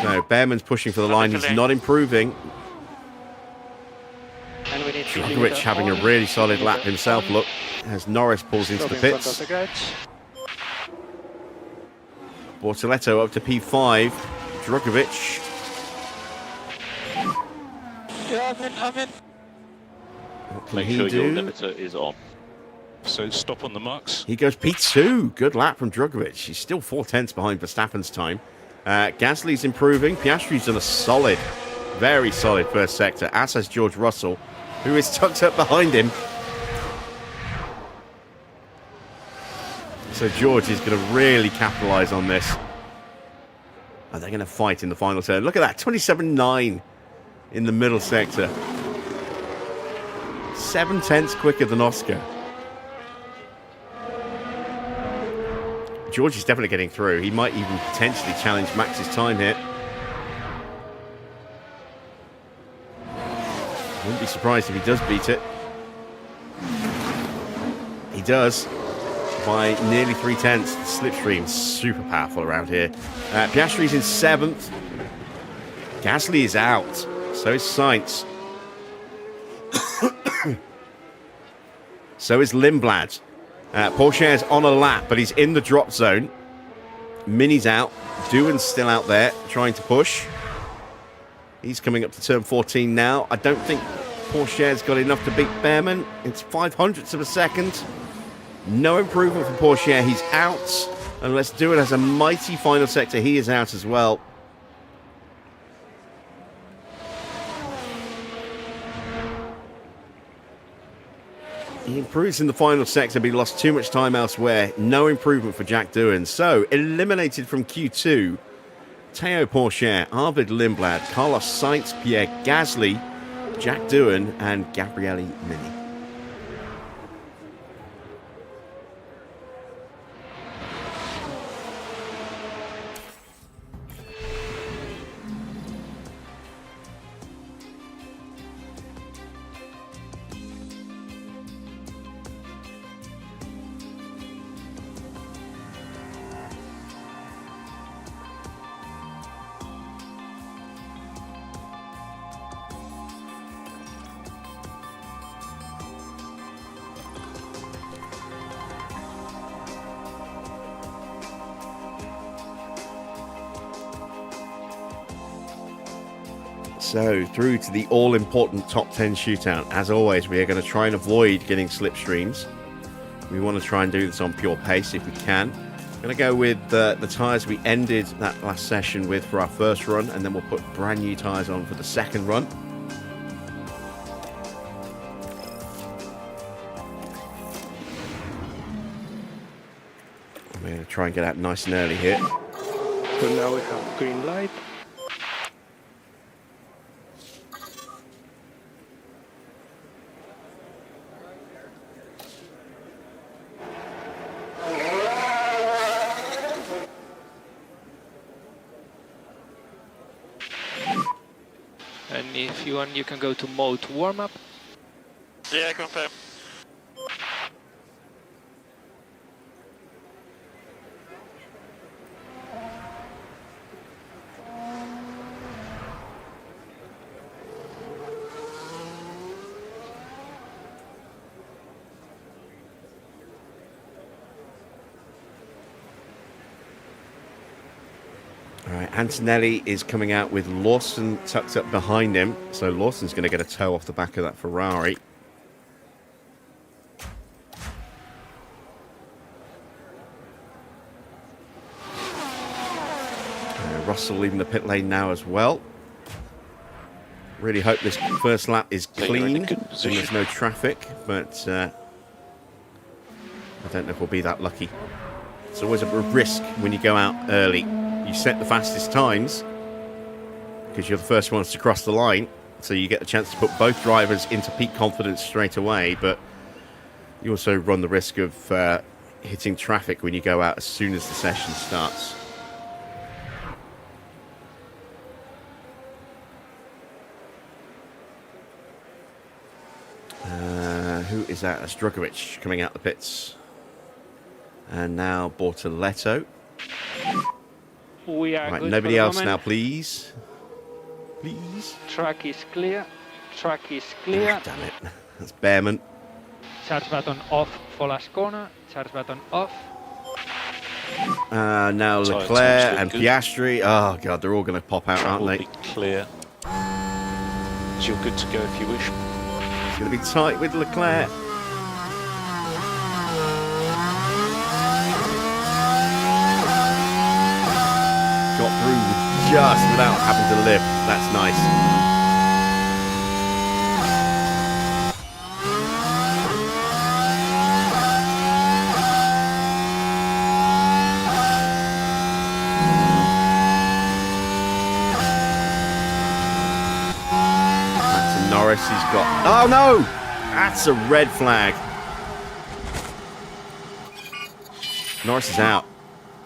So Bearman's pushing for the line. He's not improving. Drugovich having a really solid lap himself. Look, as Norris pulls into the pits. Bortoletto up to P5. Drugovich. Yeah, I'm in. What can Make he sure do? your limiter is on. So stop on the marks. He goes P2. Good lap from Drugovich. He's still 4/10 behind Verstappen's time. Gasly's improving. Piastri's done a solid, very solid first sector, as has George Russell, who is tucked up behind him. So George is going to really capitalise on this. And they're going to fight in the final turn. Look at that, 27.9 in the middle sector. 7/10 quicker than Oscar. George is definitely getting through. He might even potentially challenge Max's time here. Wouldn't be surprised if he does beat it. He does. By nearly 3/10. The slipstream super powerful around here. Piastri's in 7th. Gasly is out. So is Sainz. So is Lindblad. Pourchaire's on a lap, but he's in the drop zone. Mini's out. Doohan's still out there trying to push. He's coming up to turn 14 now. I don't think Pourchaire's got enough to beat Bearman. It's 0.05 of a second. No improvement for Pourchaire. He's out. Unless Doohan has a mighty final sector, he is out as well. He improves in the final sector, but he lost too much time elsewhere. No improvement for Jack Doohan. So, eliminated from Q2, Théo Pourchaire, Arvid Lindblad, Carlos Sainz, Pierre Gasly, Jack Doohan, and Gabriele Mini. So, through to the all-important top 10 shootout. As always, we are going to try and avoid getting slipstreams. We want to try and do this on pure pace if we can. Going to go with the tyres we ended that last session with for our first run, and then we'll put brand new tyres on for the second run. We're going to try and get out nice and early here. So now we have green light. And if you want, you can go to mode warm up. Yeah, confirm. All right, Antonelli is coming out with Lawson tucked up behind him. So Lawson's going to get a toe off the back of that Ferrari. Russell leaving the pit lane now as well. Really hope this first lap is clean and there's no traffic, but I don't know if we'll be that lucky. It's always a risk when you go out early. You set the fastest times because you're the first ones to cross the line, so you get the chance to put both drivers into peak confidence straight away, but you also run the risk of hitting traffic when you go out as soon as the session starts. Who is that? That's Drugovic coming out the pits. And now Bortoletto. We are Right, good nobody for the else moment. now, please. Please. Track is clear. Track is clear. Ah, damn it. That's Bearman. Charge button off for last corner. Charge button off. Now Tyre Leclerc time's and good. Piastri. Oh, God, they're all going to pop out, Track aren't will they? be clear. So you're good to go if you wish. It's going to be tight with Leclerc. Got through just without having to lift. That's nice. Norris, he's got... Oh, no! That's a red flag. Norris is out.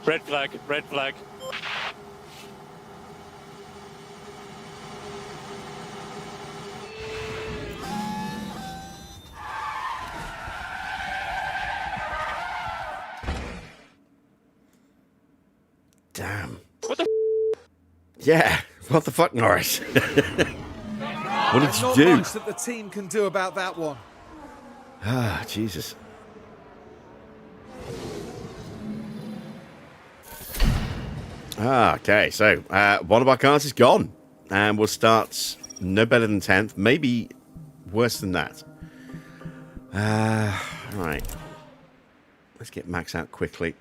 Red flag, red flag. Damn. What the Yeah, what the fuck, Norris? What did There's you not do? much that the team can do about that one. Ah, Jesus. Ah, okay, so one of our cars is gone. And we'll start no better than 10th, maybe worse than that. Right. Let's get Max out quickly.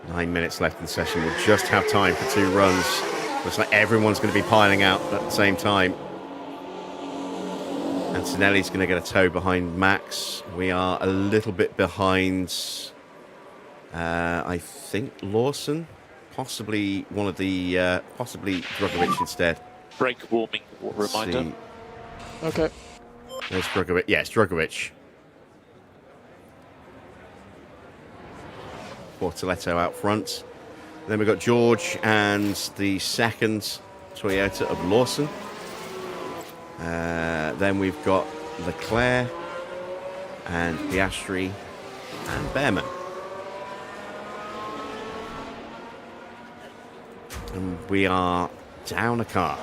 Nine minutes left in the session. We'll just have time for 2 runs. Looks like everyone's going to be piling out at the same time. Antonelli's going to get a toe behind Max. We are a little bit behind, I think, Lawson. Possibly one of the, possibly Drugovic instead. brake warming reminder? See. Okay. There's Drugovic. Yeah, it's Drugovic. Bortoletto out front. Then we've got George and the second Toyota of Lawson. Then we've got Leclerc and Piastri and Bearman. And we are down a car.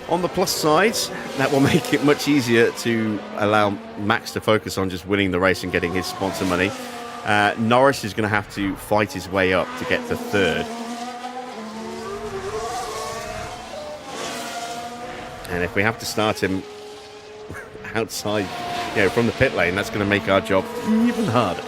On the plus side, that will make it much easier to allow Max to focus on just winning the race and getting his sponsor money. Norris is going to have to fight his way up to get to third. And if we have to start him outside, from the pit lane, that's going to make our job even harder.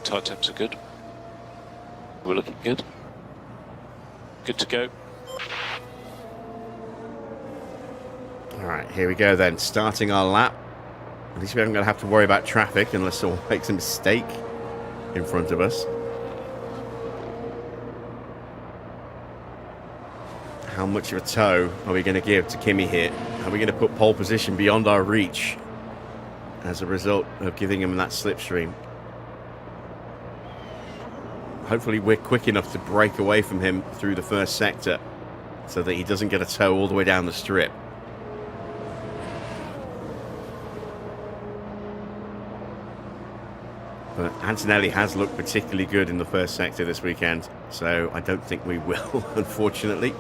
Tyre temps are good. We're looking good. Good to go. All right, here we go then. Starting our lap. At least we aren't going to have to worry about traffic unless someone makes a mistake in front of us. How much of a tow are we going to give to Kimi here? Are we going to put pole position beyond our reach as a result of giving him that slipstream? Hopefully we're quick enough to break away from him through the first sector so that he doesn't get a tow all the way down the strip. But Antonelli has looked particularly good in the first sector this weekend, so I don't think we will, unfortunately.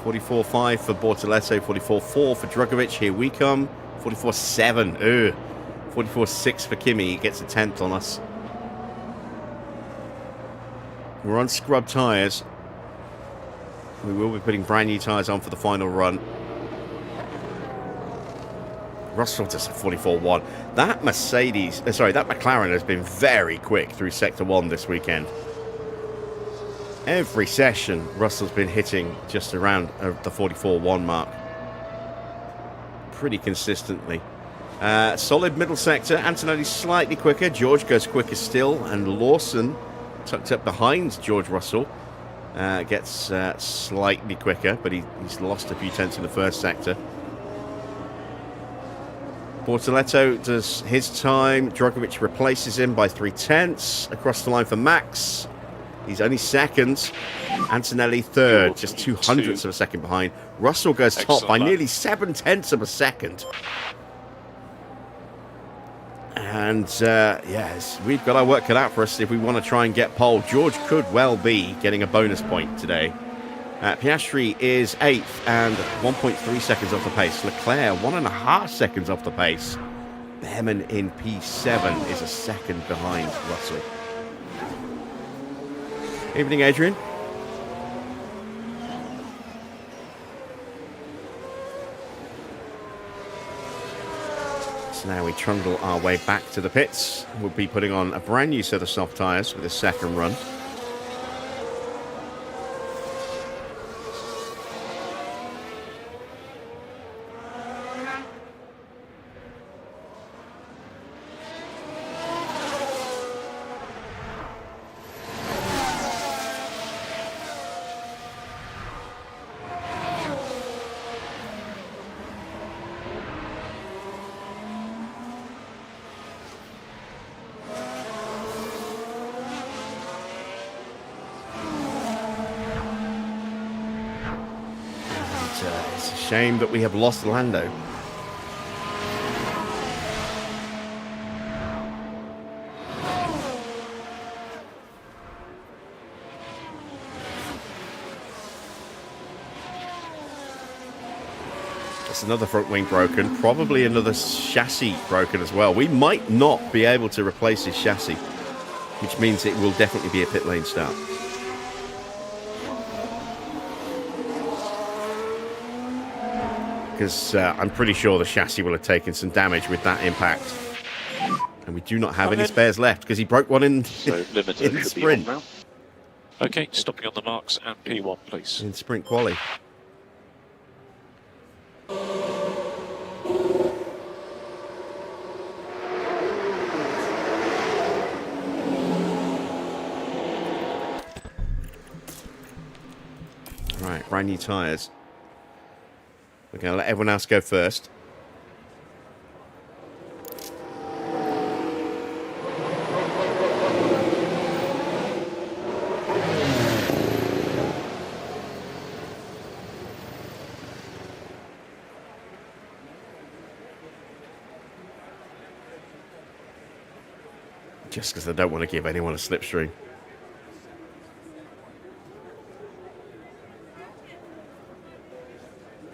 .44.5 for Bortoleto, 44.4 for Drugovich. Here we come. 44.7. 44.6 for Kimi. He gets a 10th on us. We're on scrub tyres. We will be putting brand new tyres on for the final run. Russell does a 44.1. That that McLaren has been very quick through Sector 1 this weekend. Every session, Russell's been hitting just around the 44.1 mark. Pretty consistently. Solid middle sector. Antonelli slightly quicker. George goes quicker still. And Lawson, tucked up behind George Russell, gets slightly quicker, but he's lost a few tenths in the first sector. Bortoleto does his time. Drugovich replaces him by 3 tenths. Across the line for Max. He's only second. Antonelli third, just 2/100ths of a second behind. Russell goes top by nearly 7/10ths of a second. And yes, we've got our work cut out for us if we want to try and get pole. George could well be getting a bonus point today. Piastri is 8th and 1.3 seconds off the pace. Leclerc 1.5 seconds off the pace. Bearman in P7 is a second behind Russell. Evening, Adrian. So now we trundle our way back to the pits. We'll be putting on a brand new set of soft tyres for this second run. It's a shame that we have lost Lando. It's another front wing broken, probably another chassis broken as well. We might not be able to replace his chassis, which means it will definitely be a pit lane start. Because I'm pretty sure the chassis will have taken some damage with that impact. And we do not have any spares left because he broke one in, So limited in should be sprint. on now. Okay, stopping on the marks and P1, please. In sprint quali. Right, brand new tyres. We're going to let everyone else go first. just because they don't want to give anyone a slipstream.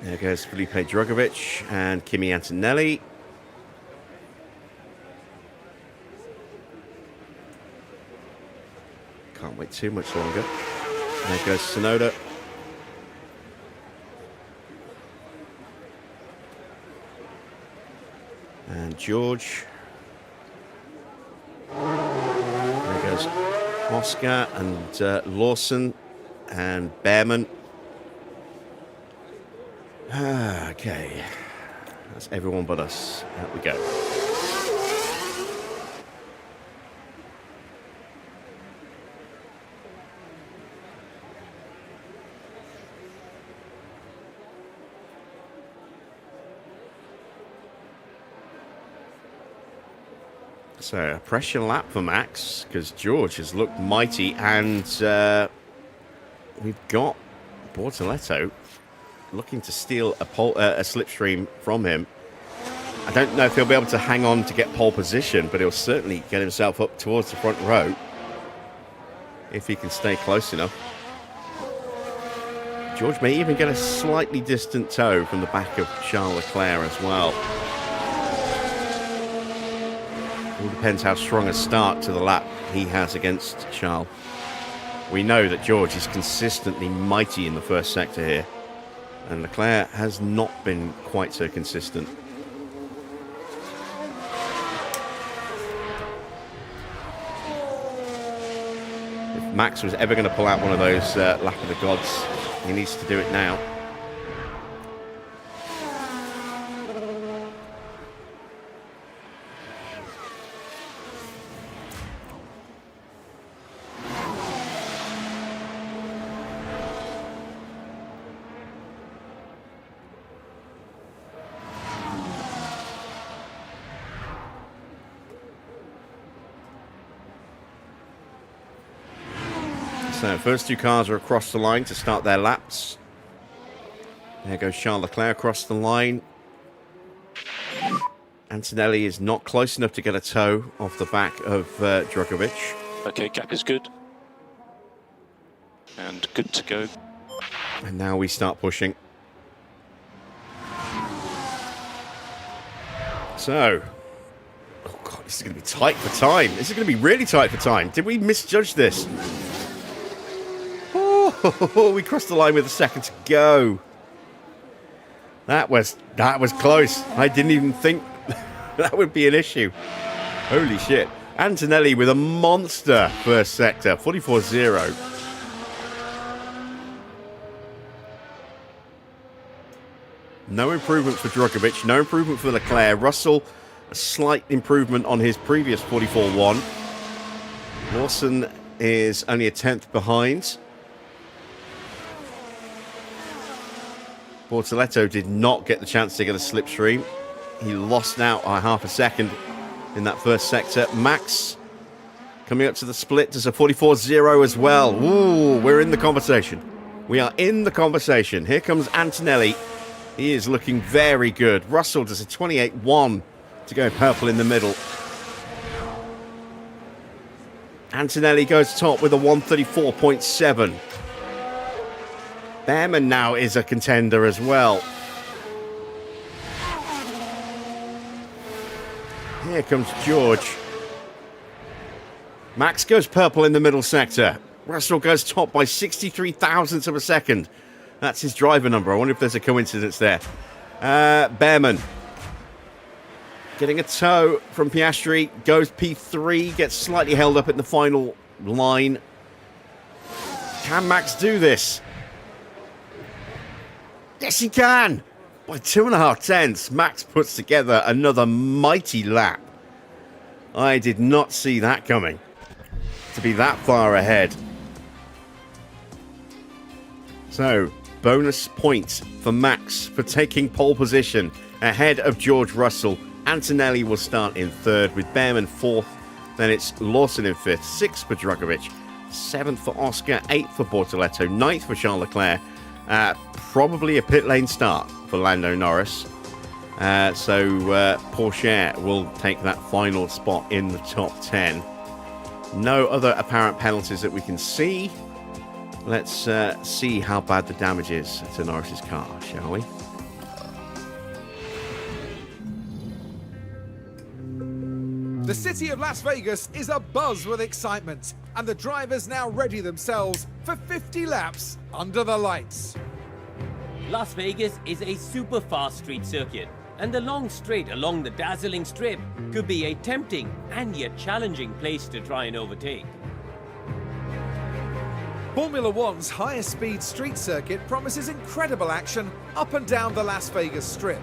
There goes Felipe Drugovich and Kimi Antonelli. Can't wait too much longer. There goes Tsunoda. And George. There goes Oscar and Lawson and Bearman. Okay. That's everyone but us. Out we go. So, a pressure lap for Max, because George has looked mighty, and we've got Bortoletto looking to steal a slipstream from him. I don't know if he'll be able to hang on to get pole position, but he'll certainly get himself up towards the front row if he can stay close enough. George may even get a slightly distant tow from the back of Charles Leclerc as well. All depends how strong a start to the lap he has against Charles. We know that George is consistently mighty in the first sector here, and Leclerc has not been quite so consistent. If Max was ever going to pull out one of those lap of the gods, he needs to do it now. So, first two cars are across the line to start their laps. There goes Charles Leclerc across the line. Antonelli is not close enough to get a tow off the back of Drugovich. Okay, gap is good. And good to go. And now we start pushing. So, oh God, this is going to be tight for time. This is going to be really tight for time. Did we misjudge this? Oh, we crossed the line with a second to go. That was close. I didn't even think that would be an issue. Holy shit. Antonelli with a monster first sector, 44-0. No improvement for Drugovich, no improvement for Leclerc. Russell, a slight improvement on his previous 44-1. Lawson is only a 10th behind. Bortoletto did not get the chance to get a slipstream. He lost out by half a second in that first sector. Max coming up to the split does a 44-0 as well. Ooh, we're in the conversation. We are in the conversation. Here comes Antonelli. He is looking very good. Russell does a 28-1 to go purple in the middle. Antonelli goes top with a 134.7. Bearman now is a contender as well. Here comes George. Max goes purple in the middle sector. Russell goes top by 63 thousandths of a second. That's his driver number. I wonder if there's a coincidence there. Bearman getting a tow from Piastri. Goes P3. Gets slightly held up in the final line. Can Max do this? Yes, he can! By 2.5 tenths, Max puts together another mighty lap. I did not see that coming. To be that far ahead. So, bonus points for Max for taking pole position ahead of George Russell. Antonelli will start in third with Bearman fourth. Then it's Lawson in fifth, sixth for Drugovich, seventh for Oscar, eighth for Bortoletto, ninth for Charles Leclerc. Probably a pit lane start for Lando Norris. So Porsche will take that final spot in the top 10. No other apparent penalties that we can see. Let's see how bad the damage is to Norris's car, shall we? The city of Las Vegas is abuzz with excitement, and the drivers now ready themselves for 50 laps under the lights. Las Vegas is a super fast street circuit, and the long straight along the dazzling strip could be a tempting and yet challenging place to try and overtake. Formula One's highest speed street circuit promises incredible action up and down the Las Vegas Strip.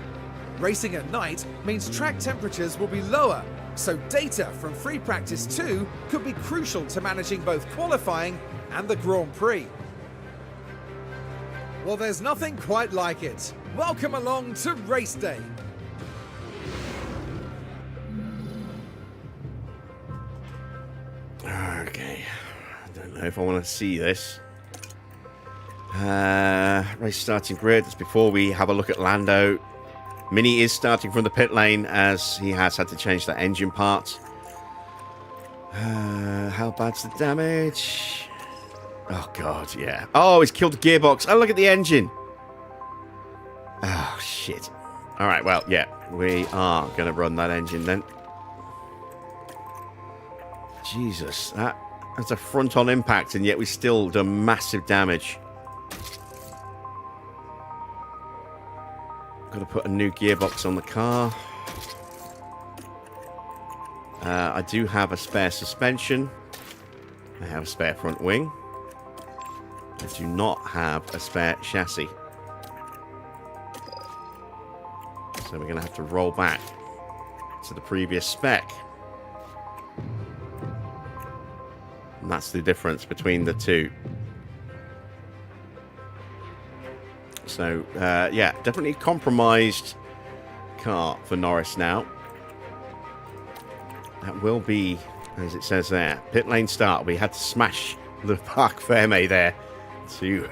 Racing at night means track temperatures will be lower, so data from free practice 2 could be crucial to managing both qualifying and the Grand Prix. Well, there's nothing quite like it. Welcome along to race day. Okay, I don't know if I want to see this. Race starting grid. That's before we have a look at Lando. Mini is starting from the pit lane as he has had to change that engine part. How bad's the damage? Oh, God, yeah. Oh, he's killed the gearbox. Oh, look at the engine. Oh, shit. All right, well, yeah. We are going to run that engine then. Jesus, that's a front-on impact, and yet we still do massive damage. Got to put a new gearbox on the car. I do have a spare suspension. I have a spare front wing. I do not have a spare chassis. So we're going to have to roll back to the previous spec. And that's the difference between the two. So, yeah, definitely compromised car for Norris now. That will be, as it says there, pit lane start. We had to smash the Parc Fermé there to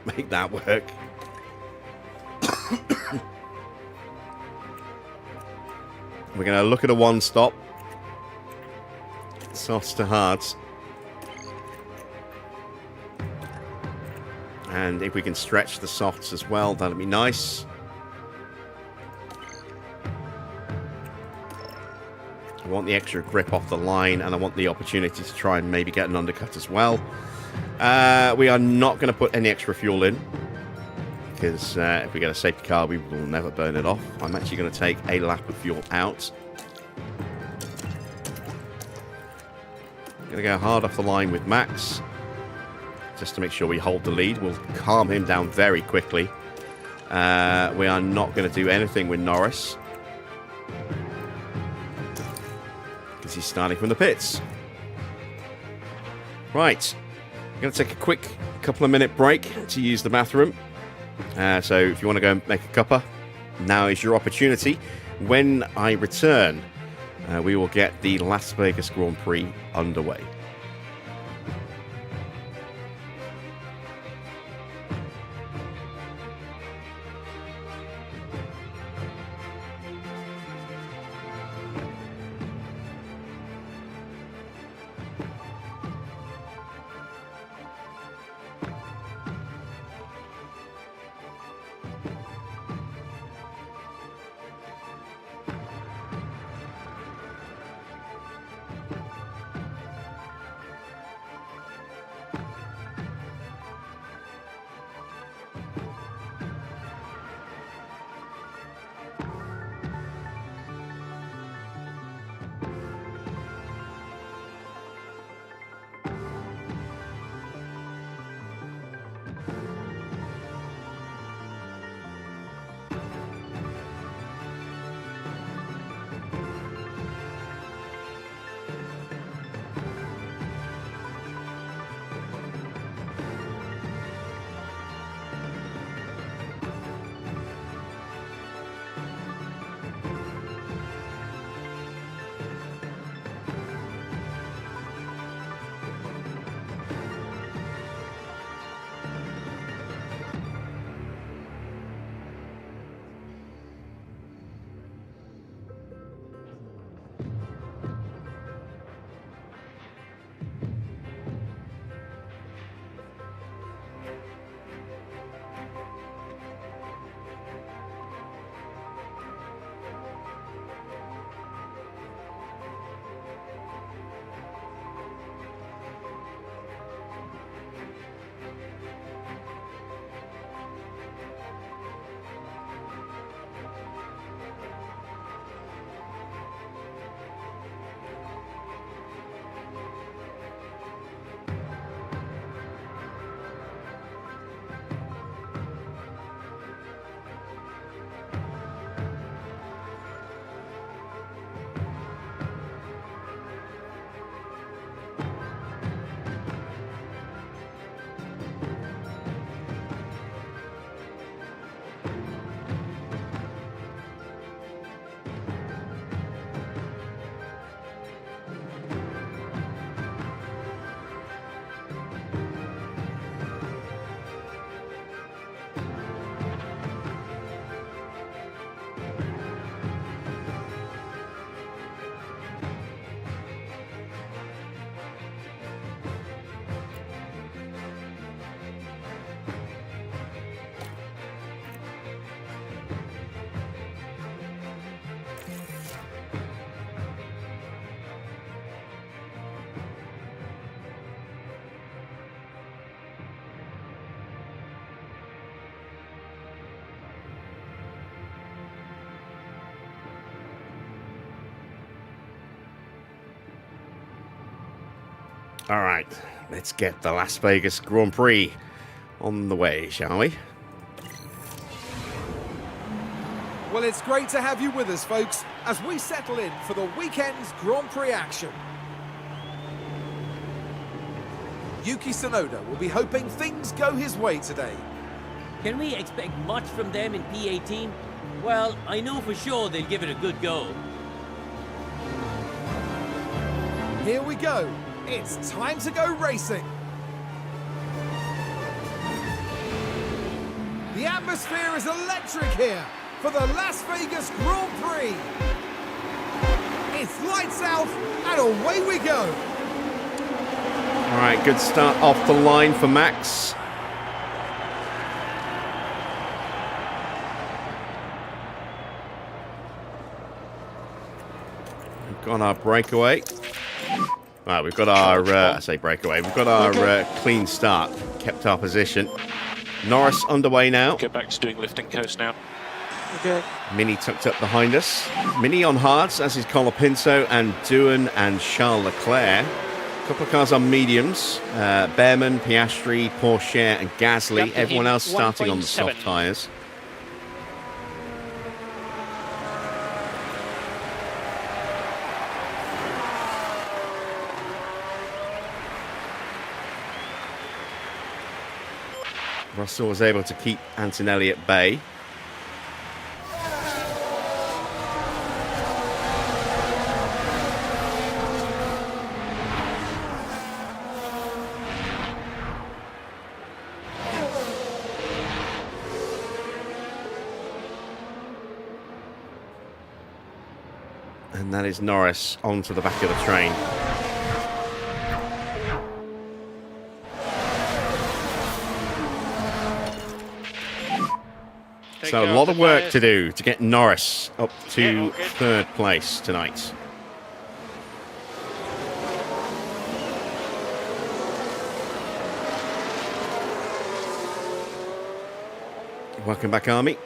make that work. We're going to look at a one stop. Softs to hards. And if we can stretch the softs as well, that'll be nice. I want the extra grip off the line, and I want the opportunity to try and maybe get an undercut as well. We are not going to put any extra fuel in, because if we get a safety car, we will never burn it off. I'm actually going to take a lap of fuel out. Going to go hard off the line with Max, just to make sure we hold the lead. We'll calm him down very quickly. We are not going to do anything with Norris, because he's starting from the pits. Right. I'm going to take a quick couple of minute break to use the bathroom. So if you want to go and make a cuppa, now is your opportunity. When I return, we will get the Las Vegas Grand Prix underway. All right, let's get the Las Vegas Grand Prix on the way, shall we? Well, it's great to have you with us, folks, as we settle in for the weekend's Grand Prix action. Yuki Tsunoda will be hoping things go his way today. Can we expect much from them in P18? Well, I know for sure they'll give it a good go. Here we go. It's time to go racing. The atmosphere is electric here for the Las Vegas Grand Prix. It's lights out and away we go. All right, good start off the line for Max. We've got our breakaway. Right, we've got our, I say breakaway, we've got our clean start, kept our position. Norris underway now. Get back to doing lifting coast now. Okay. Mini tucked up behind us. Mini on hards, as is Colapinto and Doohan and Charles Leclerc. A couple of cars on mediums. Bearman, Piastri, Porsche and Gasly. Captain Everyone else in starting on the 1.7. soft tyres. Russell was able to keep Antonelli at bay. And that is Norris onto the back of the train. So a lot of work to do to get Norris up to third place tonight. Welcome back, Army.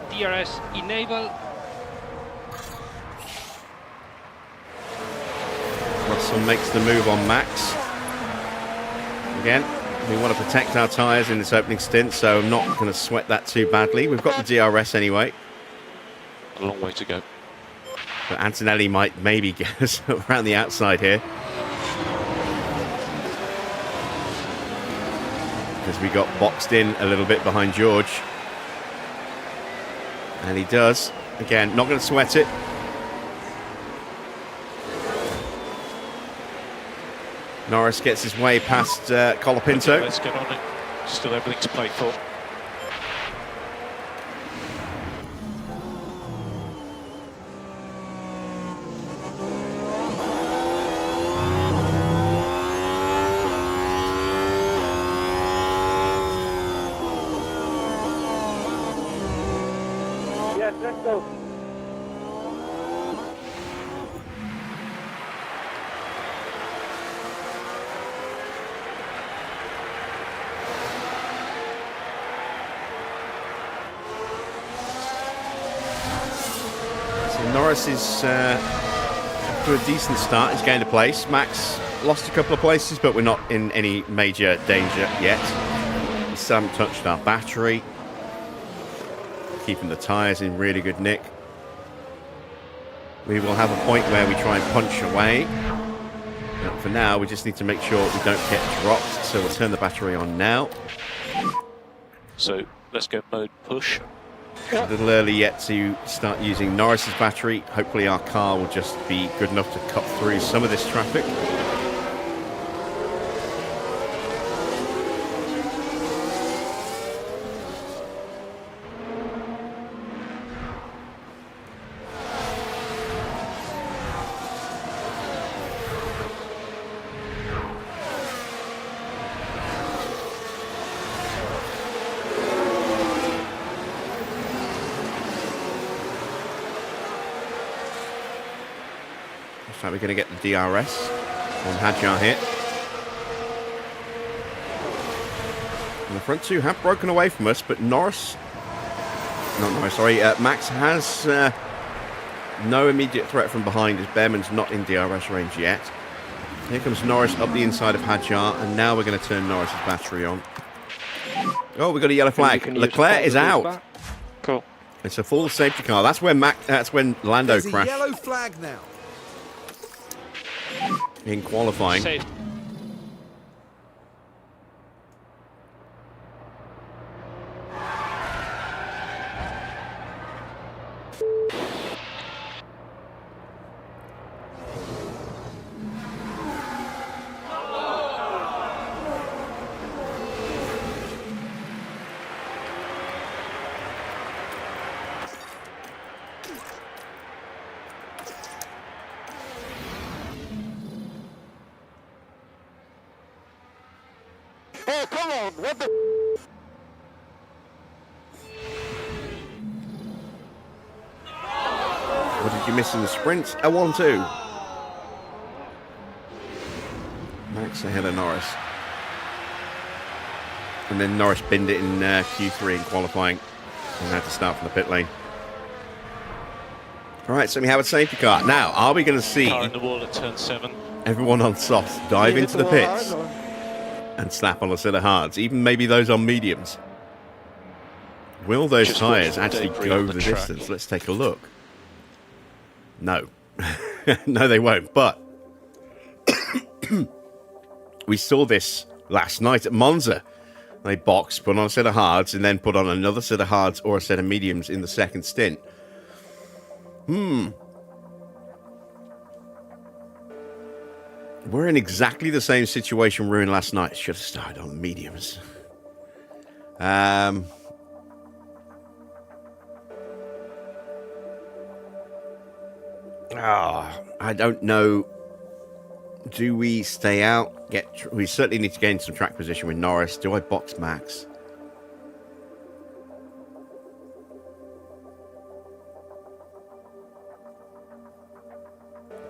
DRS enable. Russell makes the move on Max. Again, we want to protect our tyres in this opening stint, so I'm not going to sweat that too badly. We've got the DRS anyway. A long way to go. But Antonelli might maybe get us around the outside here. Because we got boxed in a little bit behind George. And he does. Again, not going to sweat it. Norris gets his way past Colapinto. Let's get on it. Still everything to play for. Yes, let's go. Norris is after a decent start. He's gained a place. Max lost a couple of places, but we're not in any major danger yet. We still haven't touched our battery. Keeping the tyres in really good nick. We will have a point where we try and punch away. But for now, we just need to make sure we don't get dropped. So we'll turn the battery on now. So let's go mode push. A little early yet to start using Norris's battery. Hopefully our car will just be good enough to cut through some of this traffic. So we're going to get the DRS on Hadjar here. And the front two have broken away from us, but Max has No immediate threat from behind as Bearman's not in DRS range yet. Here comes Norris up the inside of Hadjar, and now we're going to turn Norris's battery on. Oh, we've got a yellow flag. Leclerc is out. Back. Cool. It's a full safety car. That's when Lando There's a crashed yellow flag now. in qualifying. Safe. Oh, come on, what the? What did you miss in the sprint? A 1-2. Max ahead of Norris. And then Norris binned it in Q3 in qualifying and had to start from the pit lane. All right, so we have a safety car. Now, are we going to see Car in the wall at turn 7. everyone on softs dive into the pits and snap on a set of hards, even maybe those on mediums? Will those Just tyres watch actually debris go on the the track. distance? Let's take a look. No. No, they won't. But we saw this last night at Monza. They boxed, put on a set of hards, and then put on another set of hards or a set of mediums in the second stint. We're in exactly the same situation we were in last night. Should have started on mediums. I don't know. Do we stay out? We certainly need to gain some track position with Norris. Do I box Max?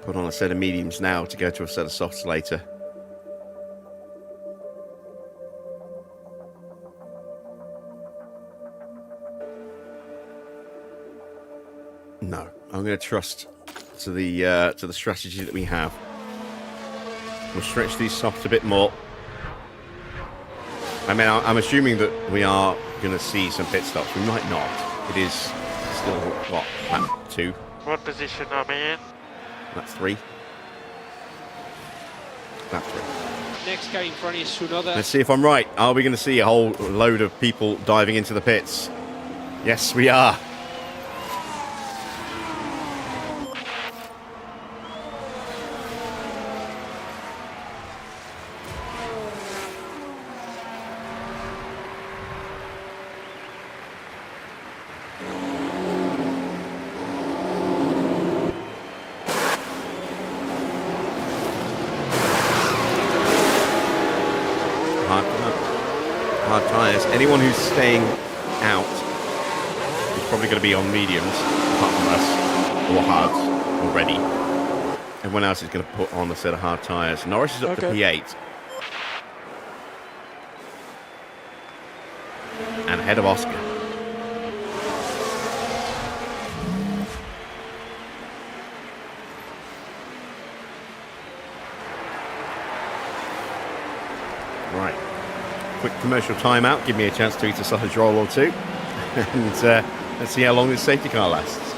Put on a set of mediums now to go to a set of softs later. No, I'm going to trust to the strategy that we have. We'll stretch these softs a bit more. I mean, I'm assuming that we are going to see some pit stops. We might not. It is still, what, lap 2? What position are we in? Lap 3? Lap 3. Next car in front is Tsunoda. Let's see if I'm right. Are we going to see a whole load of people diving into the pits? Yes, we are. Hard tyres. Anyone who's staying out is probably going to be on mediums, apart from us, or hards already. Everyone else is going to put on a set of hard tyres. Norris is up to P8. And ahead of Oscar. Right. Quick commercial timeout. Give me a chance to eat a sausage roll or two. And let's see how long this safety car lasts.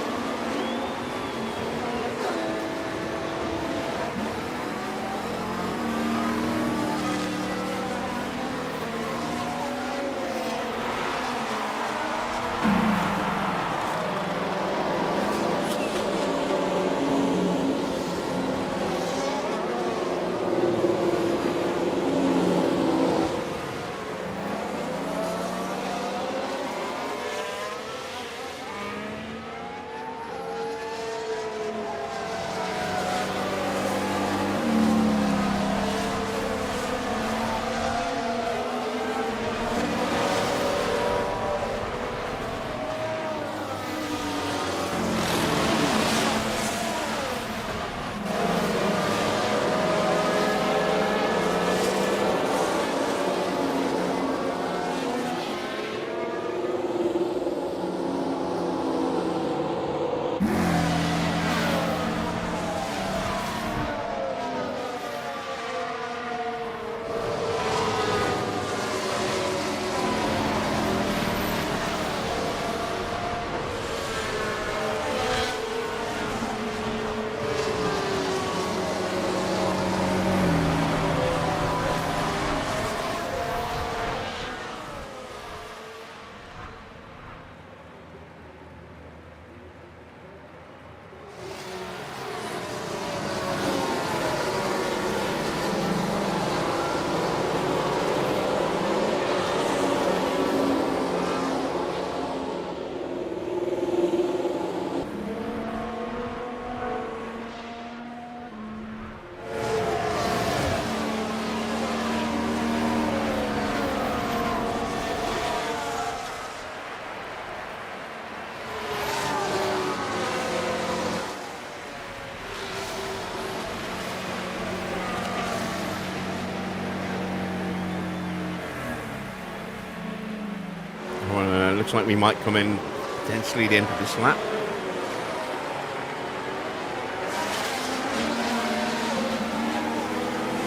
Looks like we might come in potentially the end of this lap.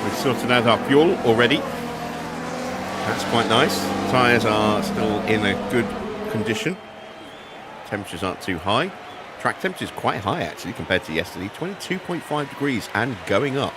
We've sorted out our fuel already. That's quite nice. Tyres are still in a good condition. Temperatures aren't too high. Track temperature is quite high actually compared to yesterday. 22.5 degrees and going up.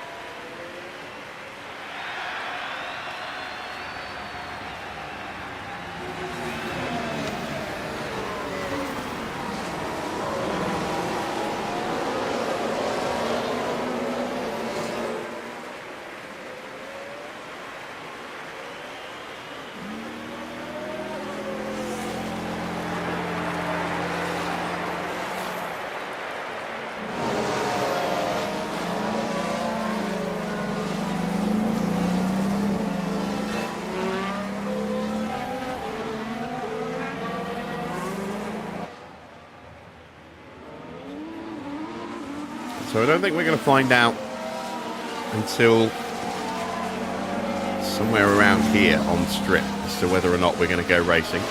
So I don't think we're going to find out until somewhere around here on strip as to whether or not we're going to go racing.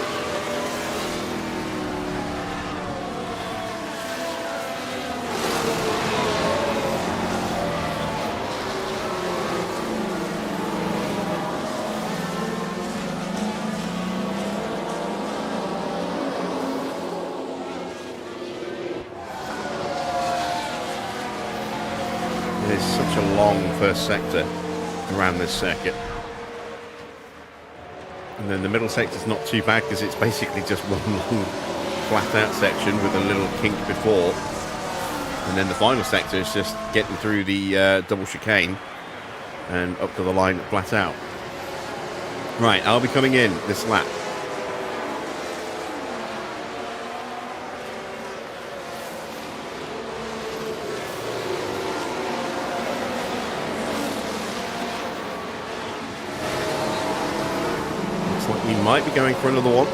There's such a long first sector around this circuit. And then the middle sector's not too bad because it's basically just one long flat out section with a little kink before. And then the final sector is just getting through the double chicane and up to the line flat out. Right, I'll be coming in this lap. We might be going for another one.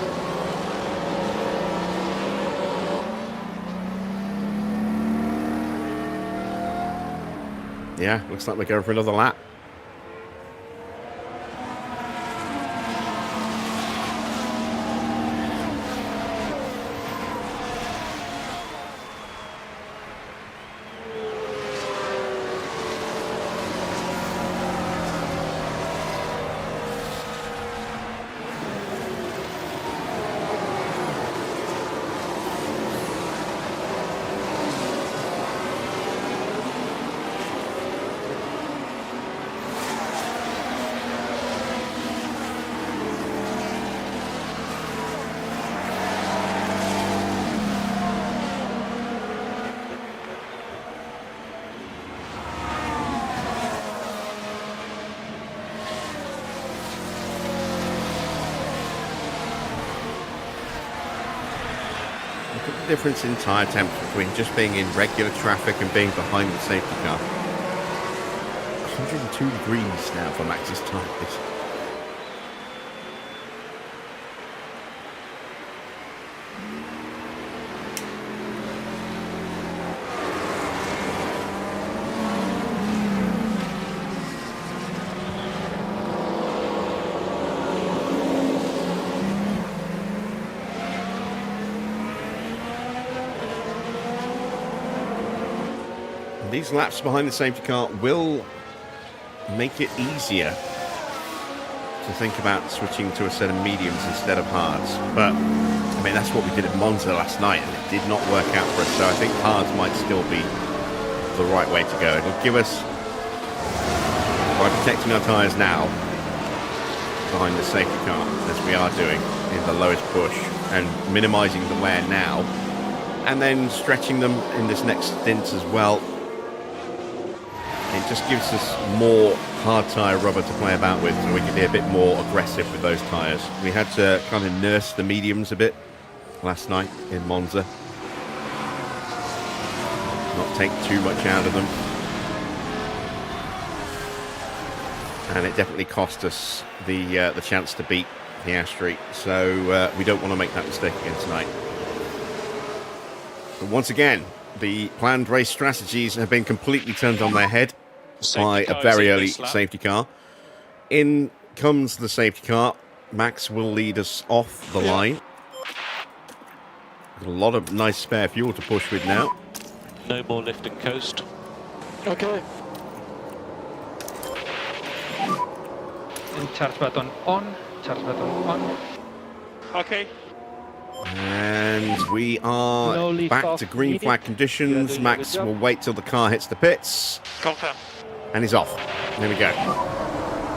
Yeah, looks like we're going for another lap. Difference in tyre temperature between just being in regular traffic and being behind the safety car. 102 degrees now for Max's tyres. These laps behind the safety car will make it easier to think about switching to a set of mediums instead of hards. But, I mean, that's what we did at Monza last night, and it did not work out for us. So I think hards might still be the right way to go. It'll give us, by protecting our tyres now behind the safety car, as we are doing in the lowest push, and minimising the wear now, and then stretching them in this next stint as well. It just gives us more hard tyre rubber to play about with, so we can be a bit more aggressive with those tyres. We had to kind of nurse the mediums a bit last night in Monza. Not take too much out of them. And it definitely cost us the chance to beat the Astri. So we don't want to make that mistake again tonight. But once again, the planned race strategies have been completely turned on their head by a very early safety car. In comes the safety car. Max will lead us off the line. A lot of nice spare fuel to push with now. No more lift and coast. Okay. And charge button on. Charge button on. Okay. And we are No lift back off to green needed. flag You are conditions. doing a Max good job. will wait till the car hits the pits. Confirm. And he's off. There we go.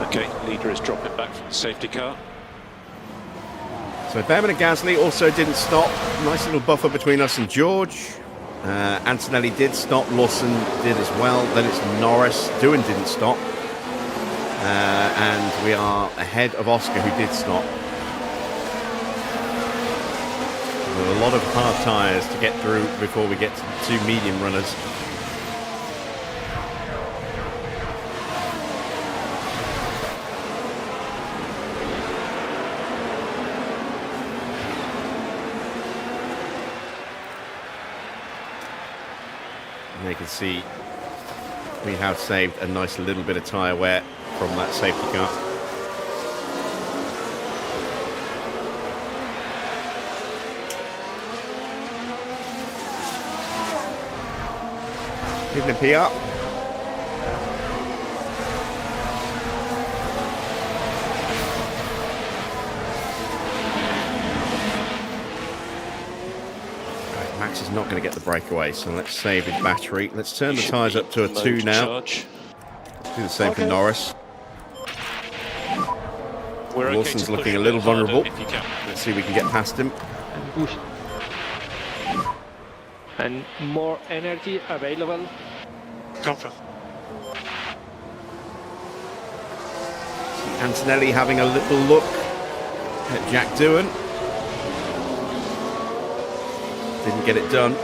Okay, leader is dropping back from the safety car. So Bearman and Gasly also didn't stop. Nice little buffer between us and George. Antonelli did stop. Lawson did as well. Then it's Norris. Doohan didn't stop. And we are ahead of Oscar, who did stop. With a lot of hard tyres to get through before we get to the two medium runners. And you can see we have saved a nice little bit of tyre wear from that safety car. Evening PR. Max is not going to get the breakaway, so let's save his battery. Let's turn the tyres up to a 2 now. Charge. Do the same for Okay. Norris. We're okay Lawson's to looking push a little bit harder vulnerable. If you can. Let's see if we can get past him. And push. And more energy available. Confirm. Antonelli having a little look at Jack Doohan. Didn't get it done.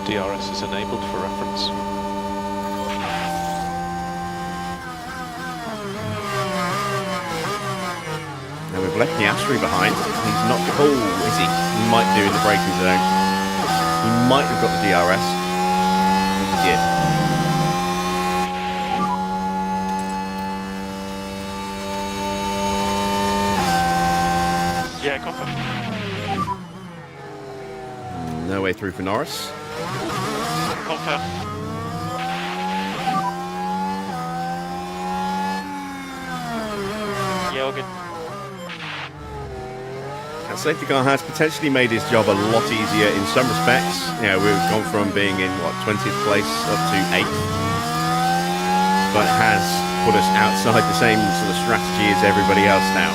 DRS is enabled for reference. Now we've left Piastri behind. He's not cool, is he? He might do in the braking zone. He might have got the DRS. He did. Yeah, confirm. No way through for Norris. Confirm. Yeah, okay. That safety car has potentially made his job a lot easier in some respects. You know, we've gone from being in, 20th place up to 8th. But it has put us outside the same sort of strategy as everybody else now.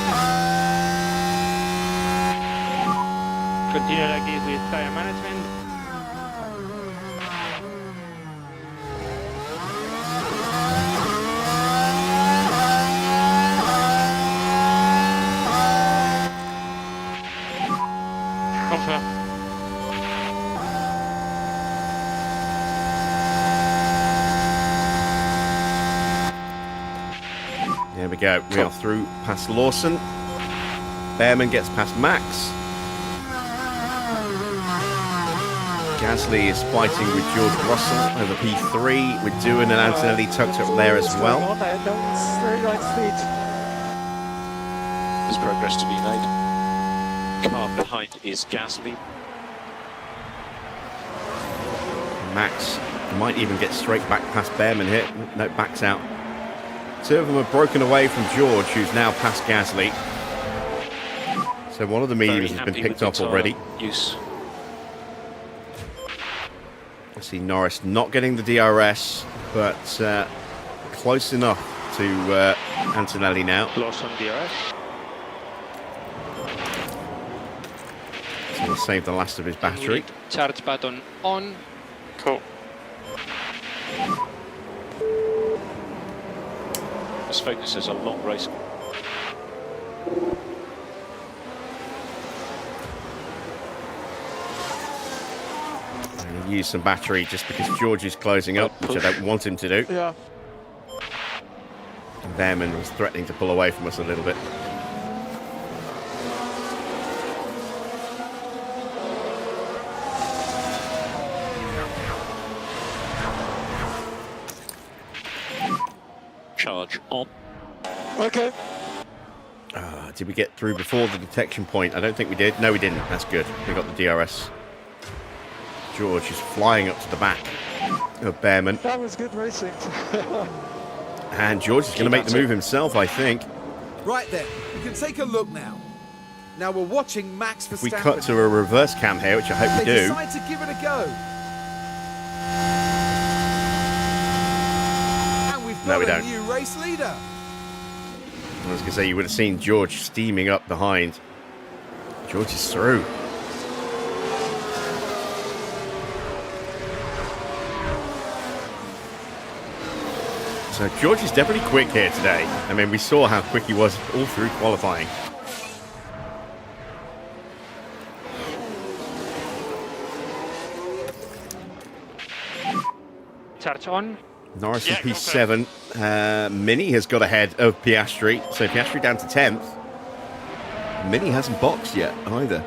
Continue like this with tire management. Confirm. There we go. We are through past Lawson. Bearman gets past Max. Gasly is fighting with George Russell over P3, with Doohan and Antonelli tucked up there as well. There's progress to be made. Car behind is Gasly. Max might even get straight back past Bearman here. No, backs out. Two of them have broken away from George, who's now past Gasly. So one of the mediums has been picked off already. Use. I see Norris not getting the DRS, but close enough to Antonelli now. Loss on DRS. So we'll save the last of his battery. Charge button on. Cool. This Focus is a long race. Use some battery just because George is closing up, which I don't want him to do. Yeah. And Bearman was threatening to pull away from us a little bit. charge on. Okay. Did we get through before the detection point? I don't think we did. No, we didn't. That's good. We got the DRS. George is flying up to the back of Bearman. That was good racing. And George is going to make the move himself, I think. Right then, you can take a look now. Now we're watching Max Verstappen. We cut to a reverse cam here, which I hope we They do. decide to give it a go. And we've No, got we a don't. new race leader. I was going to say, you would have seen George steaming up behind. George is through. So George is definitely quick here today. I mean, we saw how quick he was all through qualifying. Charge on. Norris in P7. Mini has got ahead of Piastri. So Piastri down to 10th. Mini hasn't boxed yet either.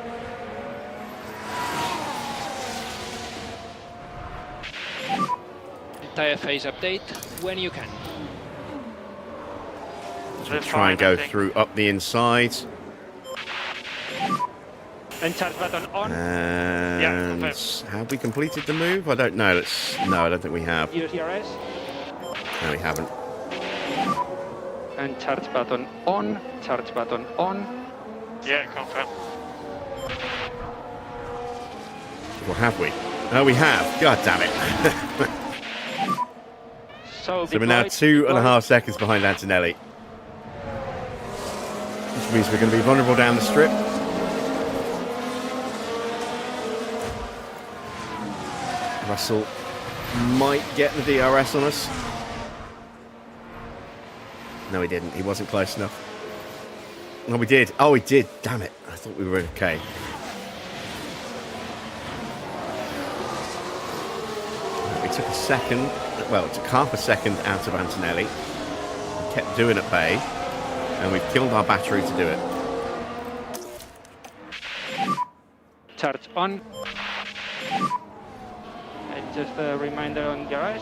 Tyre phase update when you can. So try and go through up the inside. And charge button on. And have we completed the move? I don't know. No, I don't think we have. Use DRS. No, we haven't. And charge button on. Charge button on. Yeah, confirm. Or have we? Oh, we have. God damn it. So So we're now 2.5 seconds behind Antonelli. Which means we're going to be vulnerable down the strip. Russell might get the DRS on us. No, he didn't. He wasn't close enough. No, we did. Oh, we did. Damn it. I thought we were okay. We took a second. Well, it took half a second out of Antonelli. We kept doing it, Bay. And we've killed our battery to do it. Charge on. And just a reminder on DRS.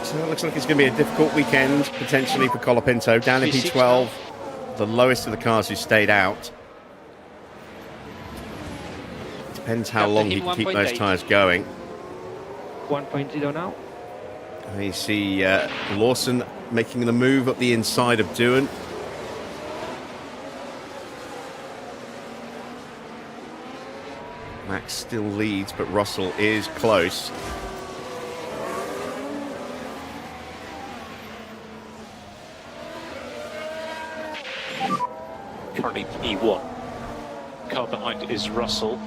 So it looks like it's going to be a difficult weekend, potentially, for Colapinto. Down in P12, the lowest of the cars who stayed out. Depends how long he can keep those tyres going. 1.0 now. You see Lawson making the move up the inside of Doohan. Max still leads, but Russell is close. Currently P1. Car behind is Russell.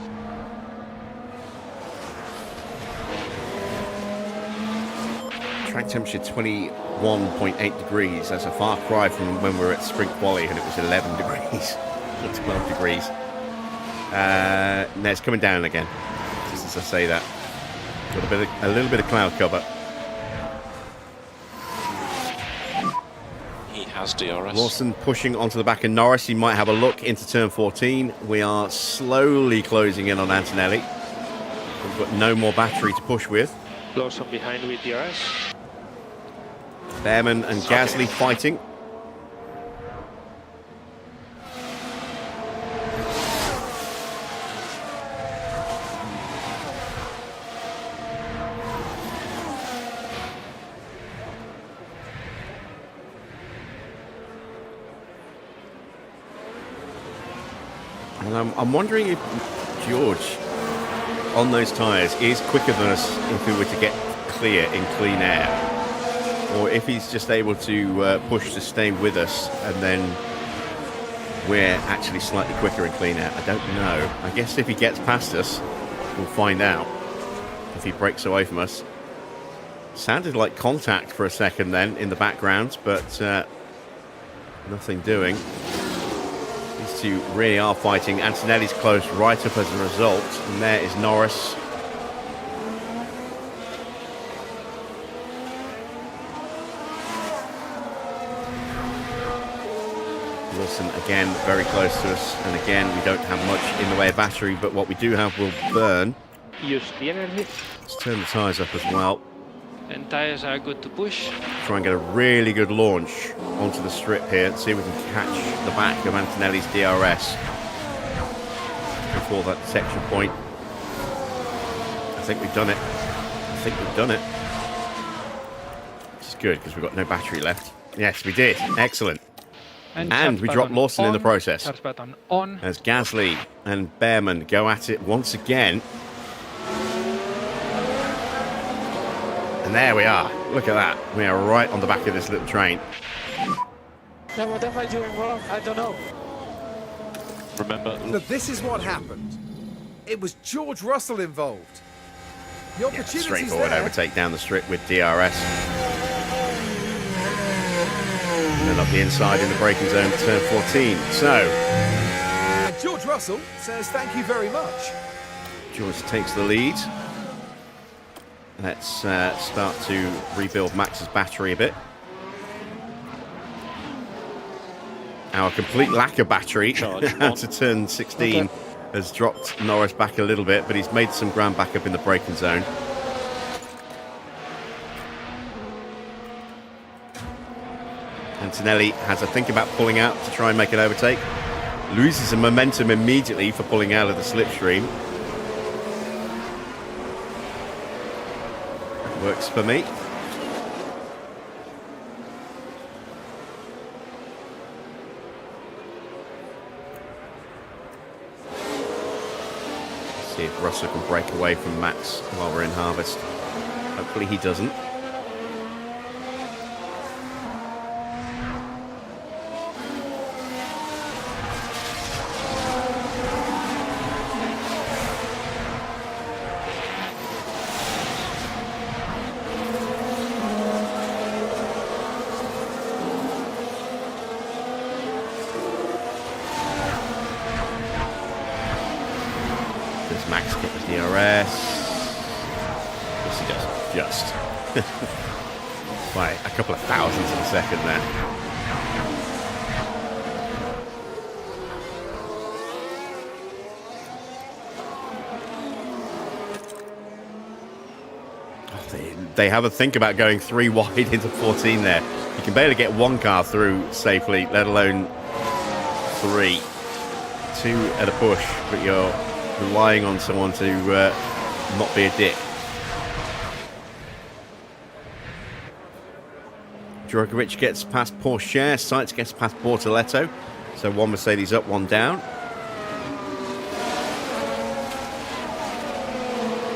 Track temperature 21.8 degrees. That's a far cry from when we were at Sprint Quali and it was 11 degrees or 12 degrees. No, it's coming down again, just as I say that. Got a little bit of cloud cover. He has DRS. Lawson pushing onto the back of Norris. He might have a look into turn 14. We are slowly closing in on Antonelli. We've got no more battery to push with. Lawson behind with DRS. Bearman and Gasly fighting. And I'm wondering if George, on those tyres, is quicker than us if we were to get clear in clean air. Or if he's just able to push to stay with us and then we're actually slightly quicker in clean air. I don't know. I guess if he gets past us, we'll find out if he breaks away from us. Sounded like contact for a second then in the background, but nothing doing. These two really are fighting. Antonelli's close right up as a result. And there is Norris. Again, very close to us, and again, we don't have much in the way of battery, but what we do have will burn. Use the energy. Let's turn the tyres up as well. And tires are good to push. Try and get a really good launch onto the strip here and see if we can catch the back of Antonelli's DRS before that detection point. I think we've done it. Which is good because we've got no battery left. Yes, we did. Excellent. And we dropped Lawson in the process. Charge button on. As Gasly and Bearman go at it once again. And there we are. Look at that. We are right on the back of this little train. Now, what am I doing wrong? I don't know. Remember, But this is what happened. It was George Russell involved. The Yeah, opportunity's straightforward there. overtake down the strip with DRS. And then up the inside in the braking zone to turn 14. So, And George Russell says thank you very much. George takes the lead. Let's start to rebuild Max's battery a bit. Our complete lack of battery Charge out to turn 16 has dropped Norris back a little bit, but he's made some ground back up in the braking zone. Antonelli has a think about pulling out to try and make an overtake. Loses some momentum immediately for pulling out of the slipstream. Works for me. See if Russell can break away from Max while we're in harvest. Hopefully he doesn't. Does Max get the DRS? Yes, he does. Just. By a couple of thousandths of a second there. Oh, they have a think about going 3 wide into 14 there. You can barely get one car through safely, let alone 3. 2 at a push, but you're relying on someone to not be a dick. Djokovic gets past Porsche, Sainz gets past Bortoletto, so one Mercedes up, one down.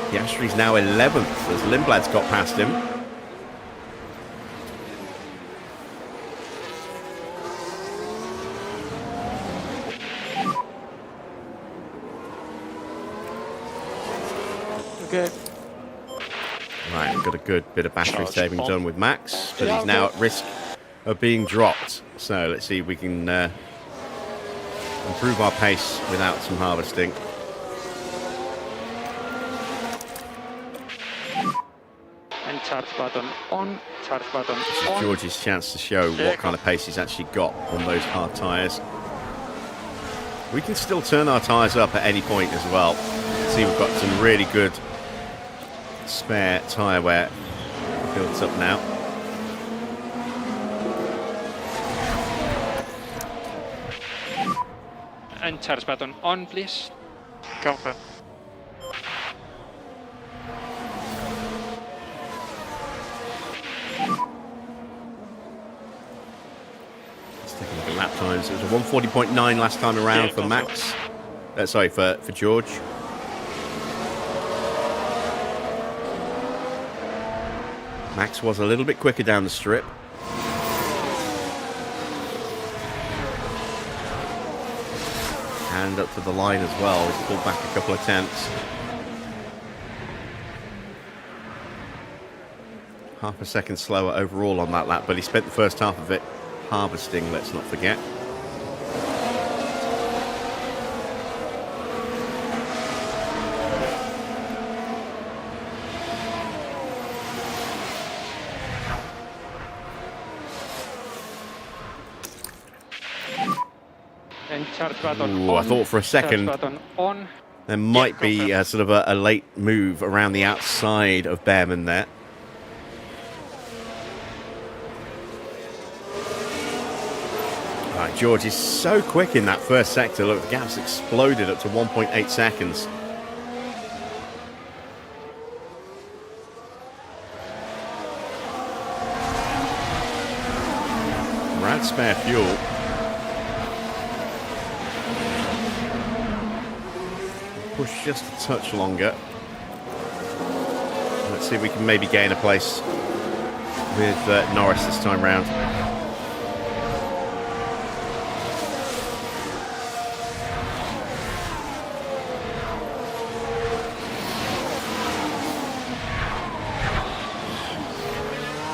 Piastri's now 11th as Lindblad's got past him. Okay. Right, we've got a good bit of battery Charge saving on. done with Max, but Yeah, he's now okay. at risk of being dropped. So let's see if we can improve our pace without some harvesting. And charge button on. Charge button This is on. George's chance to show what kind of pace he's actually got on those hard tyres. We can still turn our tyres up at any point as well. See, we've got some really good spare tyre wear built up now. And charge button on, please. Confirm. Let's take a look at lap times. It was a 140.9 last time around Yeah, for Max. Sorry, for George. Max was a little bit quicker down the strip. And up to the line as well. He's pulled back a couple of tenths. Half a second slower overall on that lap, but he spent the first half of it harvesting, let's not forget. Charge button Ooh, on. I thought for a second Charge button on. there might be confirm. a sort of a late move around the outside of Bearman there. Right, George is so quick in that first sector. Look, the gap's exploded up to 1.8 seconds. We're at spare fuel. Push just a touch longer. Let's see if we can maybe gain a place with Norris this time round.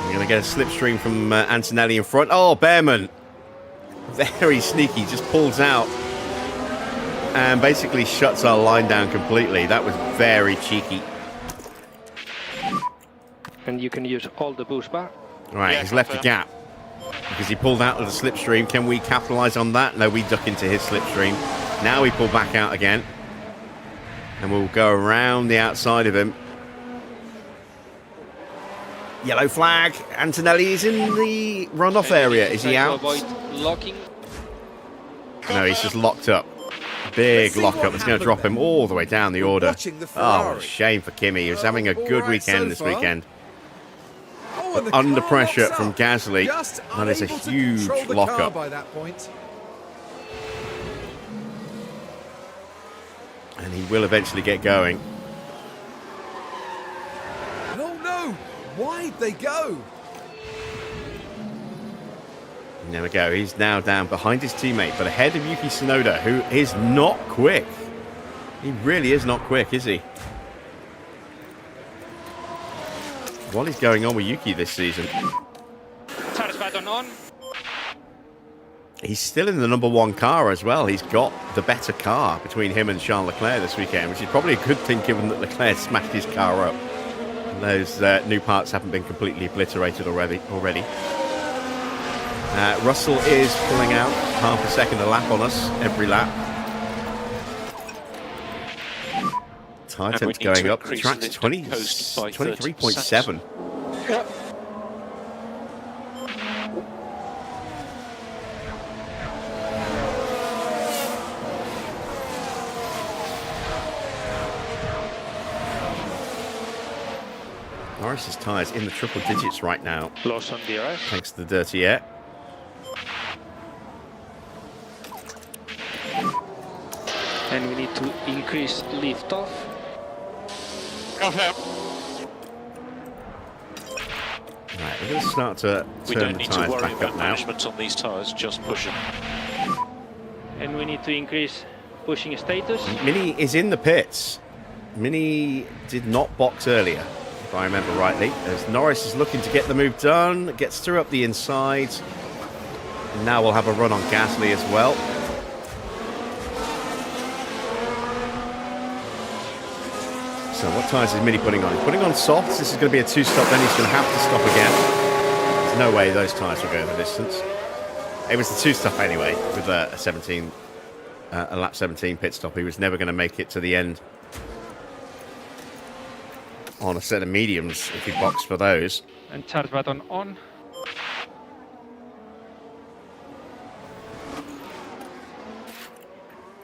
We're going to get a slipstream from Antonelli in front. Oh, Bearman. Very sneaky. Just pulls out and basically shuts our line down completely. That was very cheeky. And you can use all the boost bar. Right, Yeah, he's left a confirm. gap because he pulled out of the slipstream. Can we capitalise on that? No, we duck into his slipstream. Now we pull back out again. And we'll go around the outside of him. Yellow flag. Antonelli is in the runoff area. Is he Try to out? avoid locking. No, he's just locked up. Big Let's see lock what up. It's going to happened drop him then. all the way down the We're order. watching the Oh, Ferrari. what a shame for Kimi. He was having a all good right weekend so this far. weekend. Oh, and the Under car pressure locks from up. Gasly, Just that is a unable to huge control the lock car up. by that point. And he will eventually get going. Oh no! Why'd they go? And there we go. He's now down behind his teammate, but ahead of Yuki Tsunoda, who is not quick. He really is not quick, is he? What is going on with Yuki this season? Charge button on. He's still in the number one car as well. He's got the better car between him and Charles Leclerc this weekend, which is probably a good thing given that Leclerc smashed his car up. And those new parts haven't been completely obliterated already. Russell is pulling out half a second a lap on us every lap. Tyre And we temp's need going to up. The increase track's lift 20, and coast by 23.7. Norris's tyres in the triple digits right now, Loss on DRS. thanks to the dirty air. And we need to increase lift off. Confirm. Right, we're going to start to We turn don't the need to tyres worry back about up now. management on these tyres, just push them. And we need to increase pushing status. Mini is in the pits. Mini did not box earlier, if I remember rightly, as Norris is looking to get the move done, gets through up the inside. And now we'll have a run on Gasly as well. So what tyres is Mini putting on? He's putting on softs. This is going to be a two-stop, then he's going to have to stop again. There's no way those tyres will go the distance. It was the two-stop anyway, with a lap 17 pit stop. He was never going to make it to the end on a set of mediums if he boxed for those. And charge button on.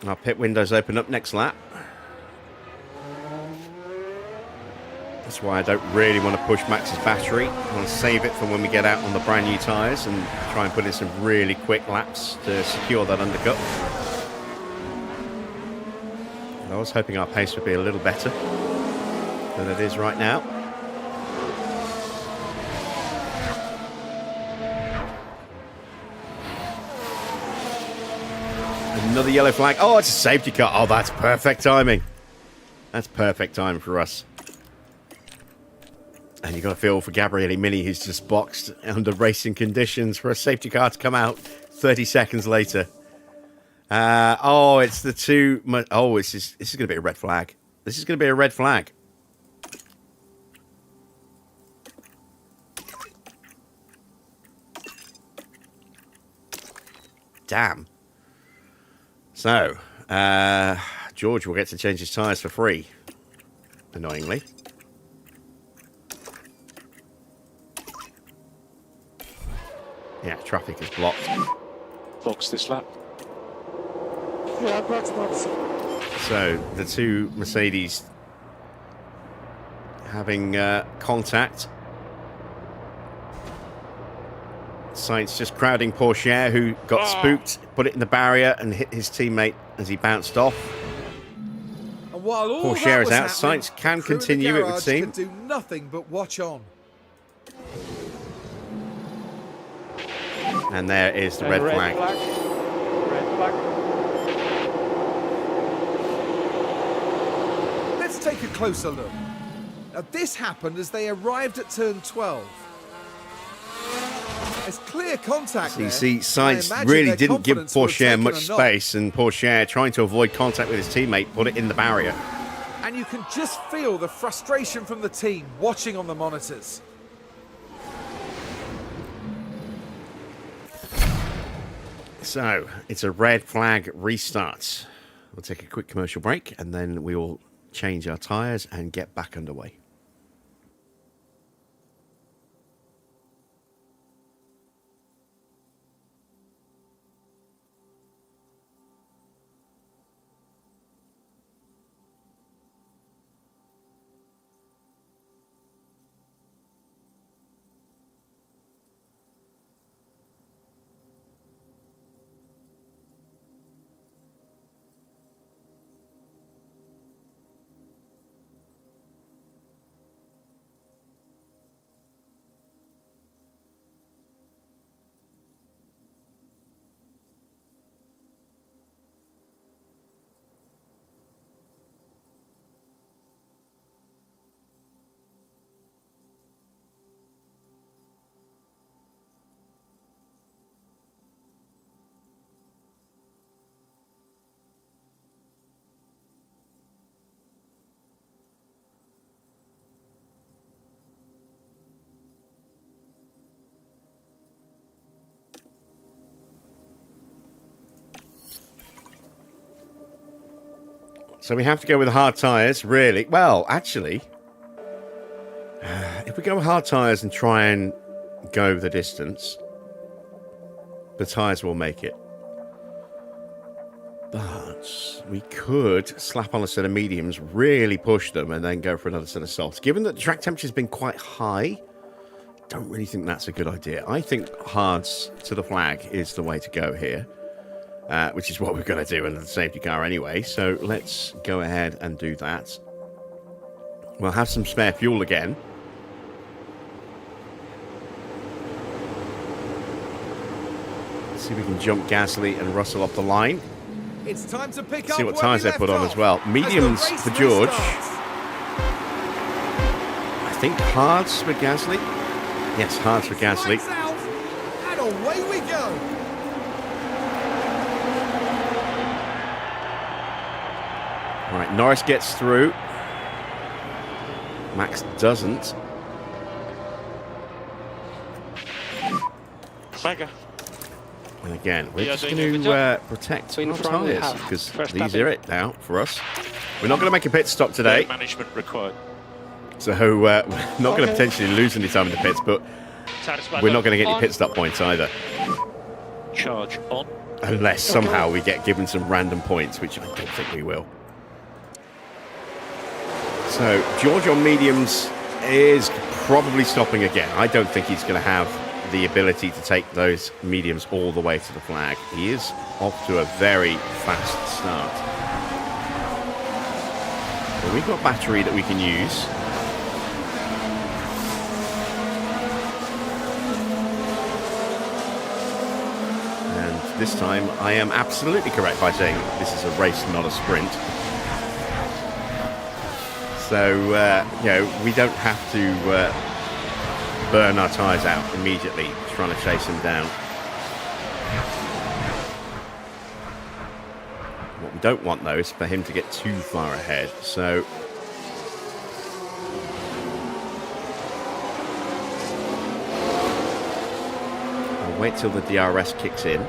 Our pit windows open up next lap. That's why I don't really want to push Max's battery. I want to save it for when we get out on the brand new tyres and try and put in some really quick laps to secure that undercut. I was hoping our pace would be a little better than it is right now. Another yellow flag. Oh, it's a safety car. Oh, that's perfect timing. That's perfect time for us. And you've got to feel for Gabriele Mini, who's just boxed under racing conditions for a safety car to come out 30 seconds later. Oh, it's the two... Oh, this is going to be a red flag. This is going to be a red flag. Damn. So, George will get to change his tyres for free, annoyingly. Yeah, traffic is blocked. Box this lap. Yeah, box. So, the two Mercedes having contact. Sainz just crowding Porsche, who got spooked, put it in the barrier and hit his teammate as he bounced off. And while all Porsche that is was out. happening, Sainz can the crew in the continue, it would garage seem. could do nothing but watch on. And there is the red flag. Red flag. Let's take a closer look. Now, this happened as they arrived at turn 12. There's clear contact So you there. see, I Sainz imagine really their didn't give confidence would have Porsche taken much a knock. space, and Porsche, trying to avoid contact with his teammate, put it in the barrier. And you can just feel the frustration from the team watching on the monitors. So, it's a red flag restart. We'll take a quick commercial break, and then we will change our tyres and get back underway. So we have to go with hard tyres, really. Well, actually, if we go with hard tyres and try and go the distance, the tyres will make it. But we could slap on a set of mediums, really push them, and then go for another set of softs. Given that the track temperature has been quite high, don't really think that's a good idea. I think hards to the flag is the way to go here. Which is what we're going to do in the safety car anyway. So let's go ahead and do that. We'll have some spare fuel again. Let's see if we can jump Gasly and Russell off the line. It's time to pick up See what where tyres we they put left on as off well. the Mediums race for George. restarts. I think hards for Gasly. Yes, hards for Gasly. Lights out, and away we go. All right, Norris gets through. Max doesn't. Mega. And again, we're Yeah, just doing going a good to protect our in front we tyres have because first these tapping. are it now for us. We're not going to make a pit stop today, Management required. so we're not going to potentially lose any time in the pits, but we're not going to get any pit stop points either, Charge on. unless somehow we get given some random points, which I don't think we will. So George on mediums is probably stopping again. I don't think he's going to have the ability to take those mediums all the way to the flag. He is off to a very fast start. But we've got battery that we can use. And this time I am absolutely correct by saying this is a race, not a sprint. So, you know, we don't have to burn our tyres out immediately trying to chase him down. What we don't want, though, is for him to get too far ahead. So, I'll wait till the DRS kicks in.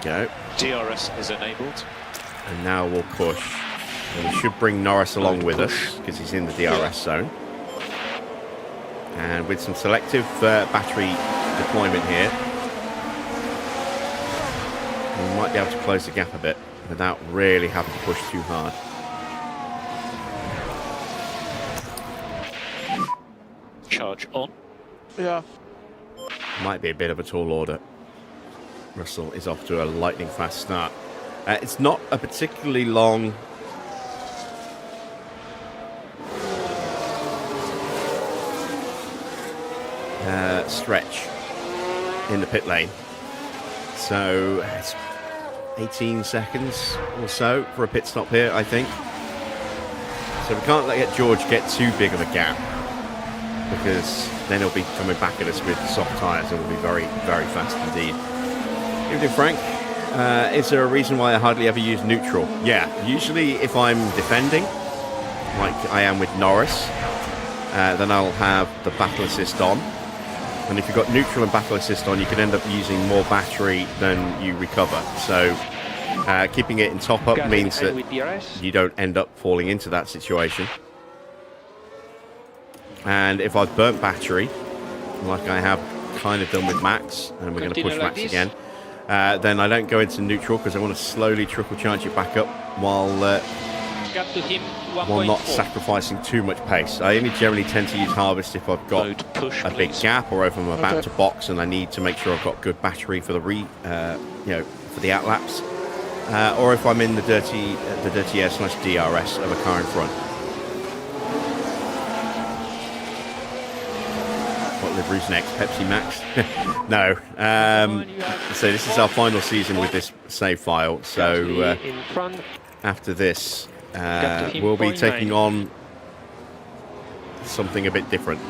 go. DRS is enabled. And now we'll push. And we should bring Norris along with us because he's in the DRS zone. And with some selective battery deployment here, we might be able to close the gap a bit without really having to push too hard. Charge on. Yeah. Might be a bit of a tall order. Russell is off to a lightning fast start. It's not a particularly long stretch in the pit lane. So it's 18 seconds or so for a pit stop here, I think. So we can't let George get too big of a gap, because then he'll be coming back at us with soft tyres and we'll be very, very fast indeed. Evening, Frank. Is there a reason why I hardly ever use neutral? Yeah, usually if I'm defending, like I am with Norris, then I'll have the battle assist on. And if you've got neutral and battle assist on, you can end up using more battery than you recover. So keeping it in top up means that you don't end up falling into that situation. And if I've burnt battery, like I have kind of done with Max, and we're going to push Max again, then I don't go into neutral because I want to slowly trickle charge it back up while not sacrificing too much pace. I only generally tend to use harvest if I've got a big gap, or if I'm about to box and I need to make sure I've got good battery for the for the outlaps, or if I'm in the dirty air / DRS of a car in front. What livery's next? Pepsi Max? No. So this is our final season with this save file. So after this, we'll be taking on something a bit different.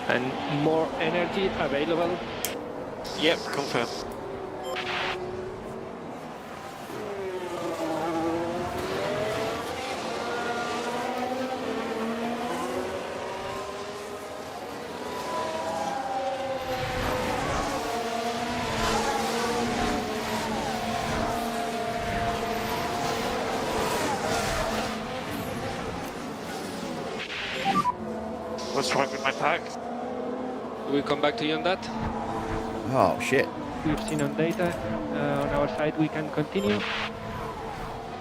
And more energy available. Yep, confirm. What's wrong with my pack? We'll come back to you on that. Oh, shit. We've seen on data. On our side, we can continue.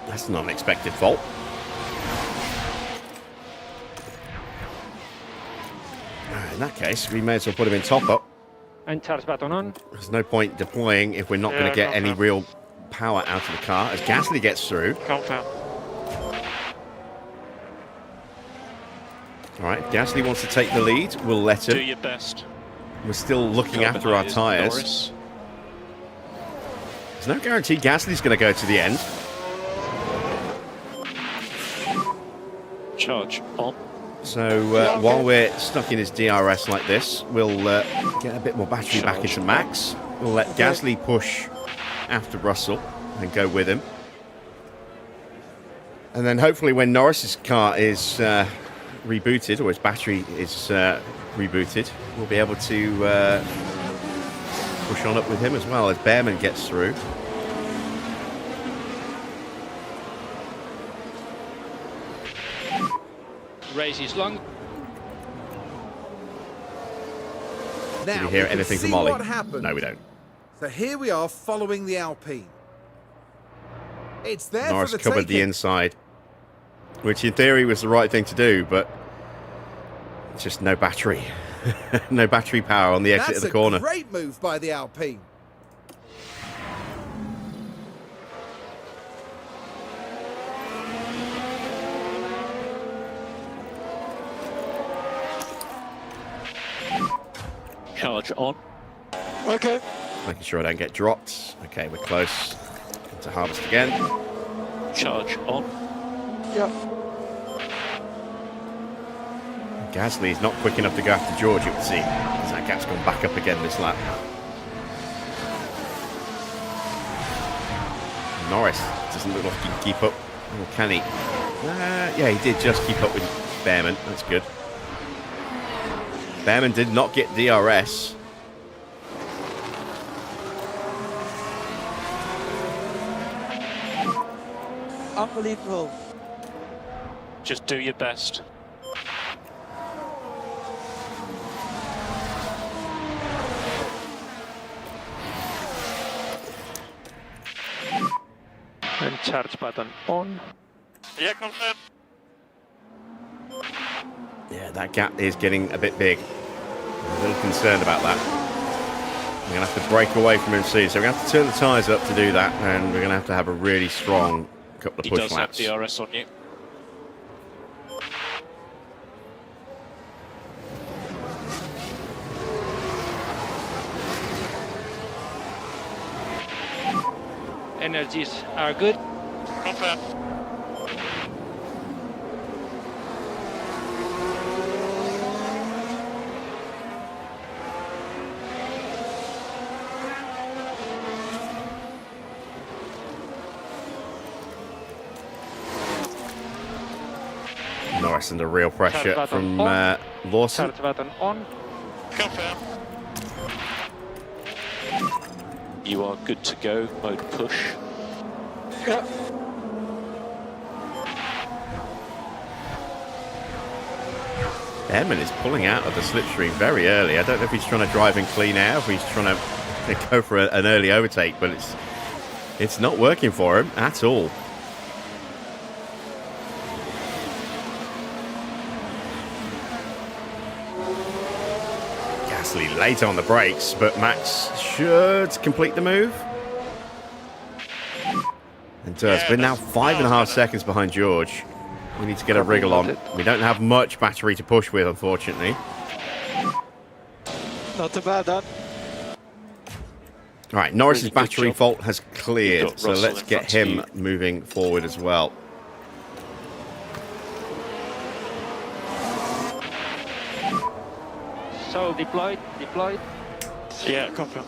That's an unexpected fault. In that case, we may as well put him in top up. And charge button on. There's no point deploying if we're not going to get any real power out of the car. As Gasly gets through. Confirm. All right, if Gasly wants to take the lead, we'll let him. Do your best. We're still looking after our tyres. There's no guarantee Gasly's going to go to the end. Charge on. So while we're stuck in his DRS like this, we'll get a bit more battery back into Max. We'll let Gasly push after Russell and go with him. And then hopefully when Norris's car is rebooted, or his battery is rebooted, we'll be able to push on up with him as well as Bearman gets through. Race is long. Now, Did we hear can anything see from Ollie? what happened. No, we don't. So here we are following the Alpine. It's there Norris for the covered the taking. inside, which in theory was the right thing to do, but just no battery. No battery power on the exit of the corner. That's a great move by the Alpine. Charge on. Okay. Making sure I don't get dropped. Okay, we're close to harvest again. Charge on. Yeah. Gasly's not quick enough to go after George, it would seem, as that gap's gone back up again this lap. Norris doesn't look like he can keep up. Or can he? Yeah, he did just keep up with Bearman. That's good. Bearman did not get DRS. carefully through. Just do your best. And charge button on. Yeah, confirm. Yeah, that gap is getting a bit big. I'm a little concerned about that. We're going to have to break away from him soon. So we're going to have to turn the tyres up to do that. And we're going to have a really strong couple of He push does laps. have DRS on you. Energies are good. Confirm. Norris under real pressure Charge button from on. Lawson. Charge button on. Confirm. You are good to go. Mode push. Yeah. Bearman is pulling out of the slipstream very early. I don't know if he's trying to drive in clean air, if he's trying to go for an early overtake, but it's not working for him at all. Gasly late on the brakes, but Max should complete the move. And does. Yeah, We're now that's- 5.5 that was seconds behind George. We need to get a wriggle on. We don't have much battery to push with, unfortunately. Not too bad, that. All right, Norris's Really good battery job. fault has You've cleared, got so Russell let's in get front of him you. moving forward as well. So deployed. Yeah, confirm.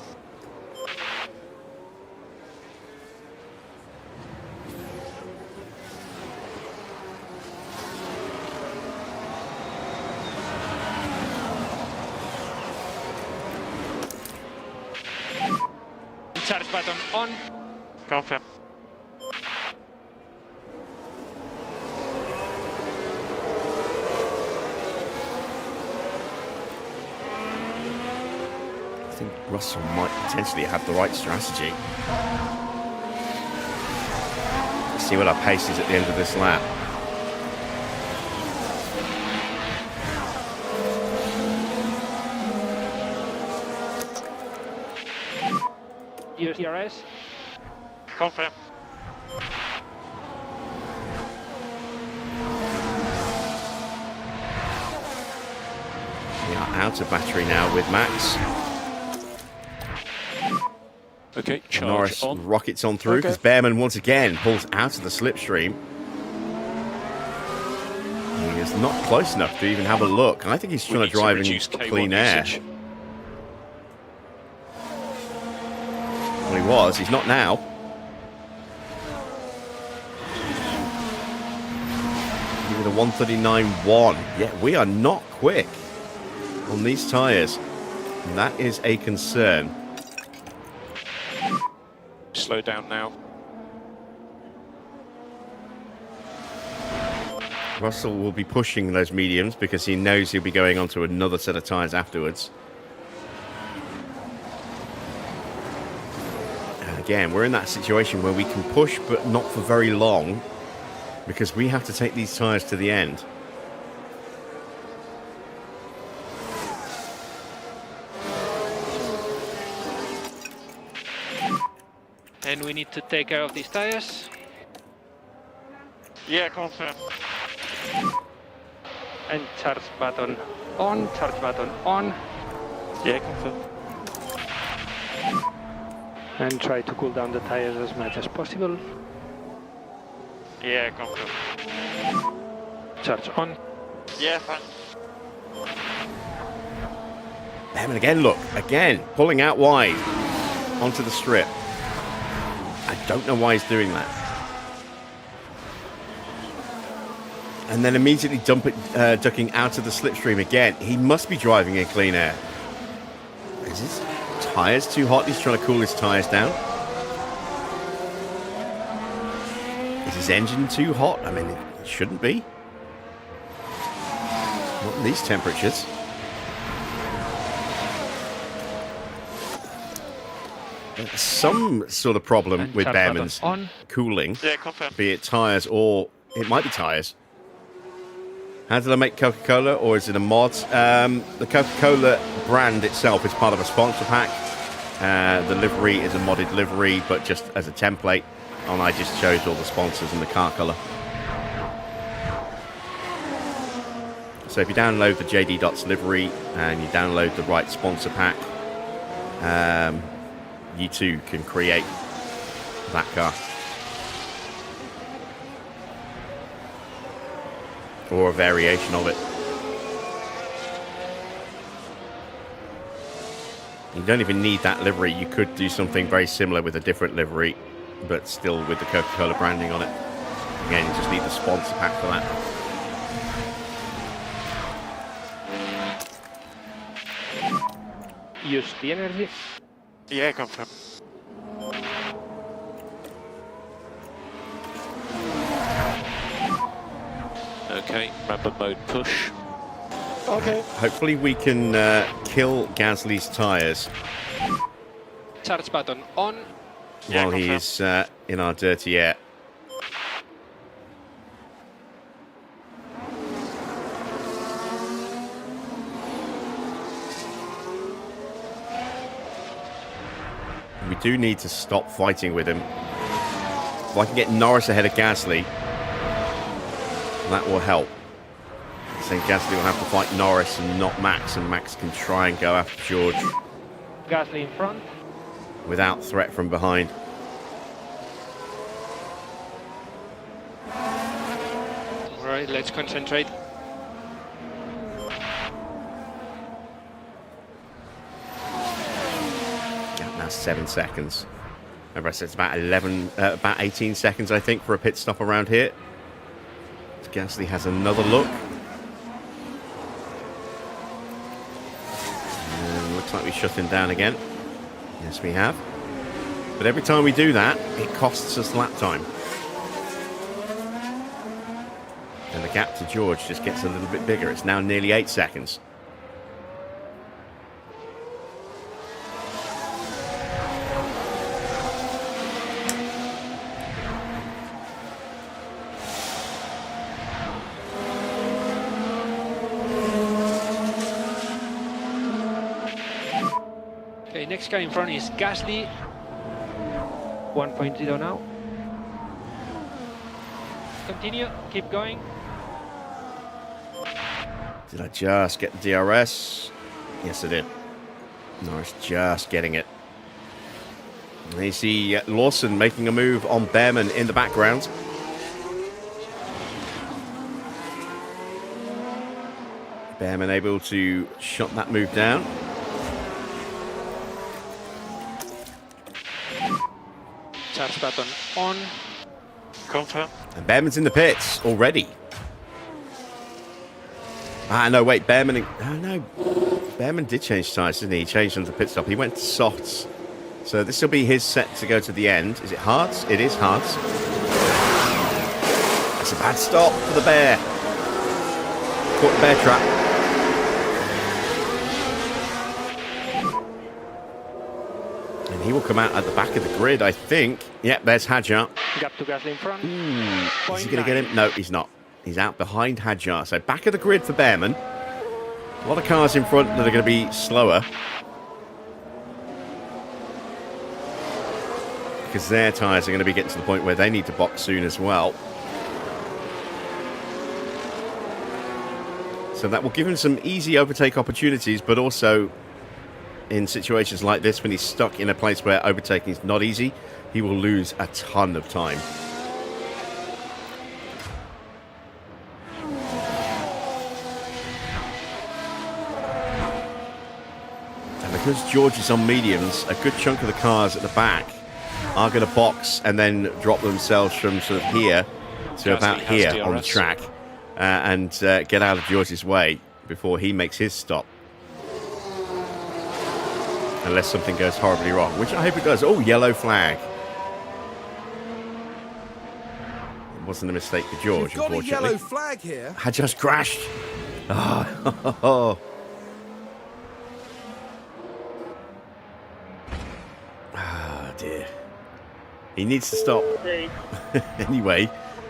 Charge button on. Confirm. I think Russell might potentially have the right strategy. Let's see what our pace is at the end of this lap. DRS. Confirm. We are out of battery now with Max. Okay, charge Norris on. rockets on through because Bearman once again pulls out of the slipstream. He is not close enough to even have a look. I think he's We trying need to drive in reduce K1 clean air. usage. Well, he was. He's not now. With a 139.1. Yeah, we are not quick on these tyres. And that is a concern. Slow down now. Russell will be pushing those mediums because he knows he'll be going on to another set of tyres afterwards. And again, we're in that situation where we can push but not for very long because we have to take these tyres to the end. And we need to take care of these tires. Yeah, confirm. And charge button on. Charge button on. Yeah, confirm. And try to cool down the tires as much as possible. Yeah, confirm. Charge on. Yeah, fine. Bearman again, look, again, pulling out wide onto the strip. I don't know why he's doing that. And then immediately ducking out of the slipstream again. He must be driving in clean air. Is his tyres too hot? He's trying to cool his tyres down. Is his engine too hot? I mean, it shouldn't be. Not in these temperatures. Some sort of problem And with start Bearman's button on. cooling, Yeah, confirm. be it tyres or it might be tyres. How did I make Coca-Cola, or is it a mod? The Coca-Cola brand itself is part of a sponsor pack. The livery is a modded livery, but just as a template, and I just chose all the sponsors and the car colour. So if you download the JD Dots livery and you download the right sponsor pack, you too can create that car. Or a variation of it. You don't even need that livery. You could do something very similar with a different livery, but still with the Coca-Cola branding on it. Again, you just need the sponsor pack for that. Use the energy. Yeah, confirm. Okay, rapid mode push. Okay. Hopefully we can kill Gasly's tyres Charge button on. Yeah, while he confirm. is in our dirty air. We do need to stop fighting with him. If I can get Norris ahead of Gasly, that will help. So Gasly will have to fight Norris and not Max, and Max can try and go after George Gasly in front. without threat from behind. Alright, let's concentrate. Yeah, now 7 seconds. Remember I said it's about 18 seconds, I think, for a pit stop around here. Gasly has another look. And looks like we shut him down again. Yes, we have. But every time we do that, it costs us lap time. And the gap to George just gets a little bit bigger. It's now nearly 8 seconds. Okay, next car in front is Gasly. 1.0 now. Continue, keep going. Did I just get the DRS? Yes, I did. Norris just getting it. And you see Lawson making a move on Bearman in the background. Bearman able to shut that move down. Charge button on. Confirm. And Bearman's in the pits already. Ah, no, wait, Bearman... Oh, no. Bearman did change tyres, didn't he? He changed them to pit stop. He went to softs. So this will be his set to go to the end. Is it hards? It is hards. That's a bad stop for the Bear. Caught the Bear trap. And he will come out at the back of the grid, I think. Yep, there's Hadjar. Gap to Gasly in front. Is he going to get him? No, he's not. He's out behind Hadjar. So back of the grid for Bearman. A lot of cars in front that are going to be slower. Because their tyres are going to be getting to the point where they need to box soon as well. So that will give him some easy overtake opportunities, but also in situations like this, when he's stuck in a place where overtaking is not easy, he will lose a ton of time. And because George is on mediums, a good chunk of the cars at the back are going to box and then drop themselves from sort of here to about here on the track and get out of George's way before he makes his stop. Unless something goes horribly wrong, which I hope it does. Oh, yellow flag. wasn't a mistake for George, You've got a unfortunately. yellow flag here. I just crashed. Oh. Ah, dear. He needs to stop. Anyway,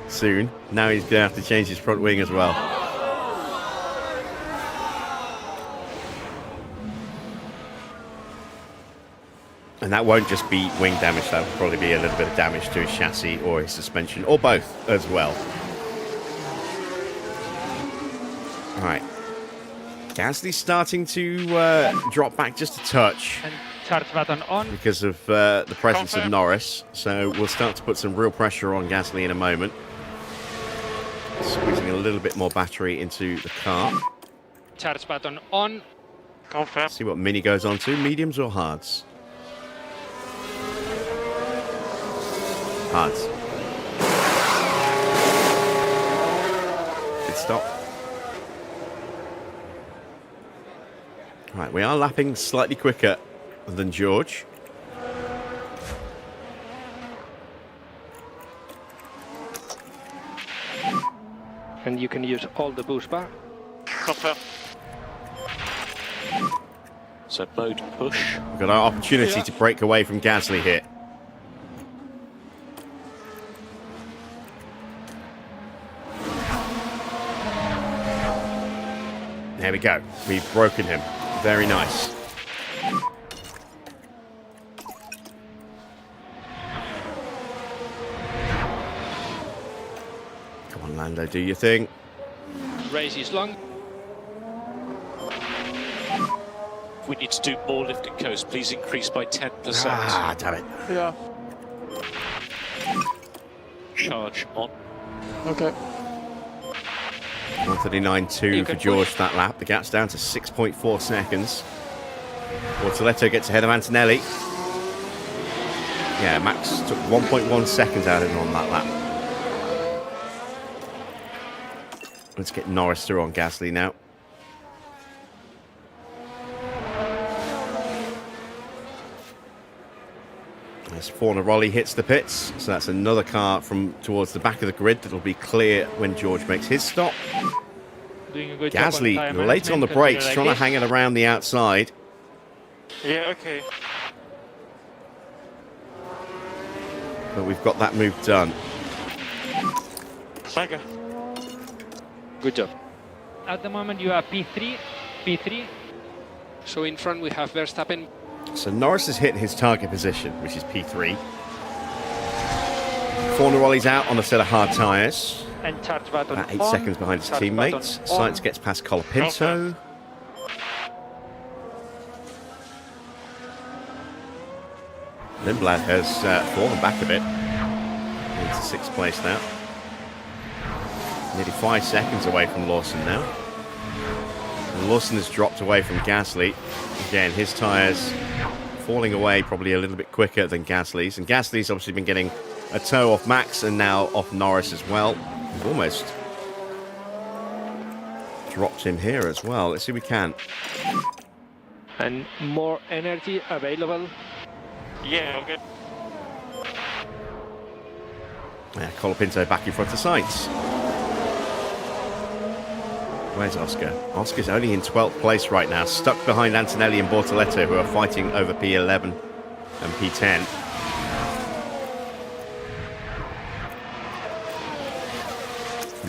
soon. Now he's going to have to change his front wing as well. And that won't just be wing damage, that will probably be a little bit of damage to his chassis or his suspension, or both as well. Alright. Gasly's starting to drop back just a touch And charge button on. because of the presence of Confirm. Norris. So we'll start to put some real pressure on Gasly in a moment. Squeezing a little bit more battery into the car. Charge button on. Confirm. See what Mini goes on to, mediums or hards? Hards. Good stop. Right, we are lapping slightly quicker than George. And you can use all the boost bar. Confirm. So mode push. We've got our opportunity to break away from Gasly here. There we go. We've broken him. Very nice. Come on, Lando, do your thing. Race is long. If we need to do more lift and coast, please increase by 10%. Ah, damn it. Yeah. Charge on. Okay. 139.2 You for can George push. that lap. The gap's down to 6.4 seconds. Bortoletto gets ahead of Antonelli. Yeah, Max took 1.1 seconds out of him on that lap. Let's get Norris through on Gasly now. As Fornaroli hits the pits, so that's another car from towards the back of the grid that'll be clear when George makes his stop. Doing a good job on Gasly tire late on the management, brakes, consider trying to like hang it around the outside. Yeah, okay. But we've got that move done. Mega. this. Good job. At the moment you are P3. P3. So in front we have Verstappen. So Norris has hit his target position, which is P3. Fornaroli's out on a set of hard tyres. And charge button About 8 on. seconds behind his Charge teammates. button on. Sainz gets past Colapinto. Lindblad has fallen back a bit. Into 6th place now. Nearly 5 seconds away from Lawson now. And Lawson has dropped away from Gasly. Again, his tyres falling away probably a little bit quicker than Gasly's. And Gasly's obviously been getting a toe off Max and now off Norris as well. We've almost dropped him here as well. Let's see if we can. And more energy available. Yeah, okay. Yeah, Colapinto back in front of Sainz. Where's Oscar? Oscar's only in 12th place right now, stuck behind Antonelli and Bortoletto, who are fighting over P11 and P10.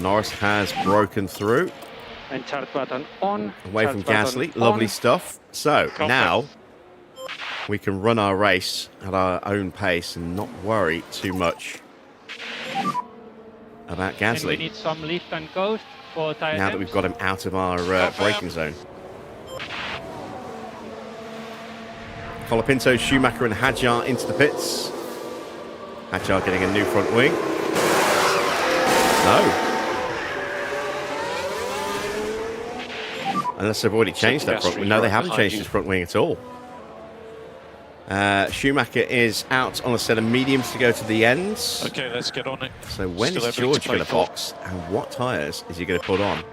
Norris has broken through, And charge button on. away charge from button Gasly. Lovely on. stuff. So Confirm. now we can run our race at our own pace and not worry too much about And we Gasly. need some lift and coast for tire Now that temps. we've got him out of our braking zone. Colapinto, Schumacher and Hadjar into the pits. Hadjar getting a new front wing. No. Unless they've already changed that front wing. No, they haven't changed his front wing at all. Schumacher is out on a set of mediums to go to the ends. Okay, let's get on it. So when Still is everything George to going to play for. box? And what tyres is he going to put on?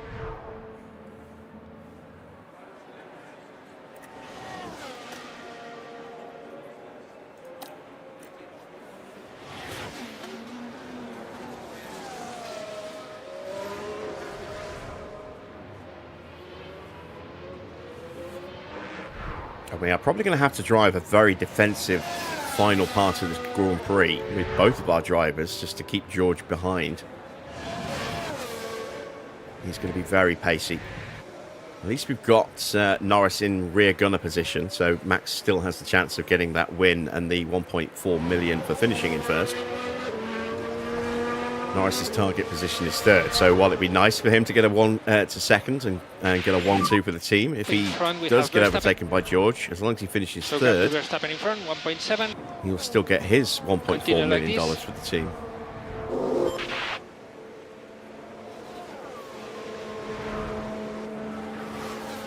And we are probably going to have to drive a very defensive final part of this Grand Prix with both of our drivers just to keep George behind. He's going to be very pacey. At least we've got Norris in rear gunner position, so Max still has the chance of getting that win and the 1.4 million for finishing in first. Norris's target position is third, so while it'd be nice for him to get a one to second and get a 1-2 for the team, if he does get overtaken by George, as long as he finishes third, Verstappen in front, 1.7. he'll still get his $1.4 million for the team.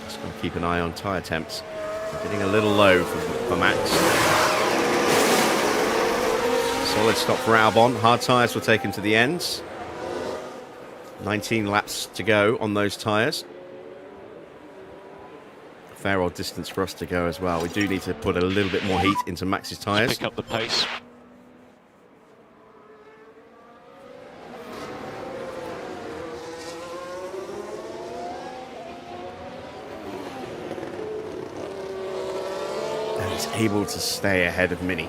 Just going to keep an eye on tyre temps. They're getting a little low for Max. Solid stop for Albon. Hard tyres were taken to the ends. 19 laps to go on those tyres. Fair old distance for us to go as well. We do need to put a little bit more heat into Max's tyres. Pick up the pace. And he's able to stay ahead of Mini.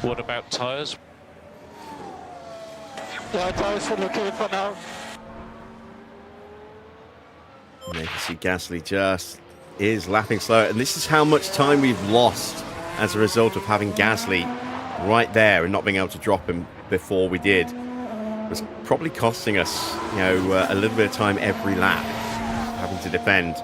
What about tyres? Yeah, tires are okay for now. And you can see Gasly just is lapping slower. And this is how much time we've lost as a result of having Gasly right there and not being able to drop him before we did. It was probably costing us, you know, a little bit of time every lap, having to defend.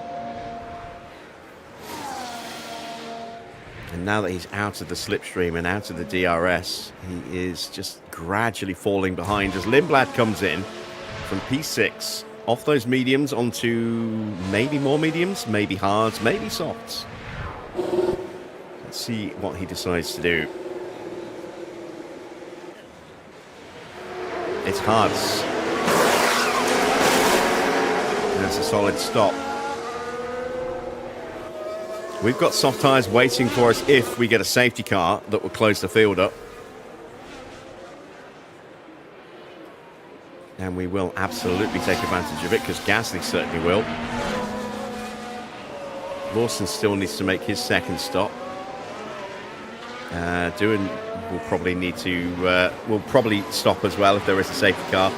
And now that he's out of the slipstream and out of the DRS, he is just gradually falling behind as Lindblad comes in from P6, off those mediums onto maybe more mediums, maybe hards, maybe softs. Let's see what he decides to do. It's hards. That's a solid stop. We've got soft tyres waiting for us if we get a safety car that will close the field up. And we will absolutely take advantage of it, because Gasly certainly will. Lawson still needs to make his second stop. Doohan will probably need to, will probably stop as well if there is a safety car.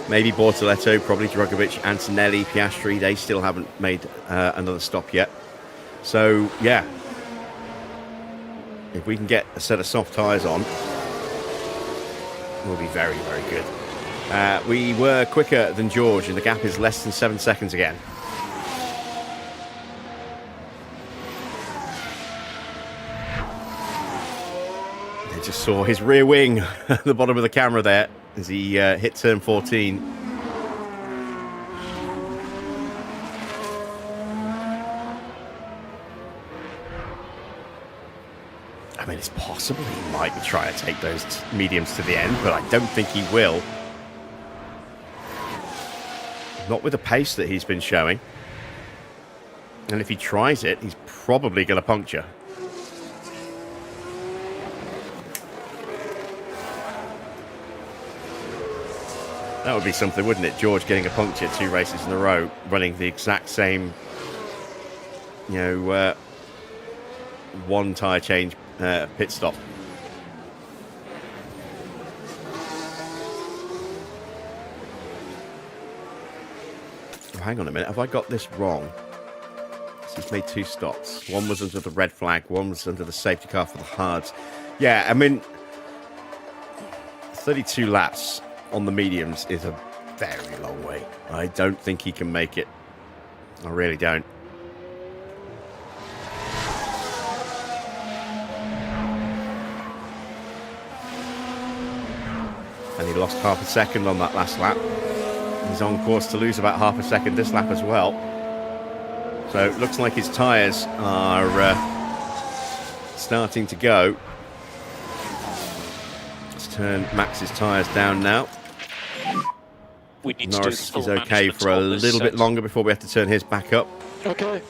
Maybe Bortoletto, probably Drugovich, Antonelli, Piastri, they still haven't made another stop yet. So, yeah, if we can get a set of soft tyres on, we'll be very, very good. We were quicker than George, and the gap is less than 7 seconds again. I just saw his rear wing at the bottom of the camera there as he hit turn 14. I mean, it's possible he might be trying to take those mediums to the end, but I don't think he will. Not with the pace that he's been showing. And if he tries it, he's probably going to puncture. That would be something, wouldn't it? George getting a puncture 2 races in a row, running the exact same, you know, one tyre change pit stop. Oh, hang on a minute, have I got this wrong? So he's made 2 stops. One was under the red flag, one was under the safety car for the hards. Yeah, I mean, 32 laps on the mediums is a very long way. I don't think he can make it. I really don't. And he lost half a second on that last lap. He's on course to lose about half a second this lap as well. So it looks like his tyres are starting to go. Let's turn Max's tyres down now. We need Norris to do is okay for a little bit longer before we have to turn his back up. Okay.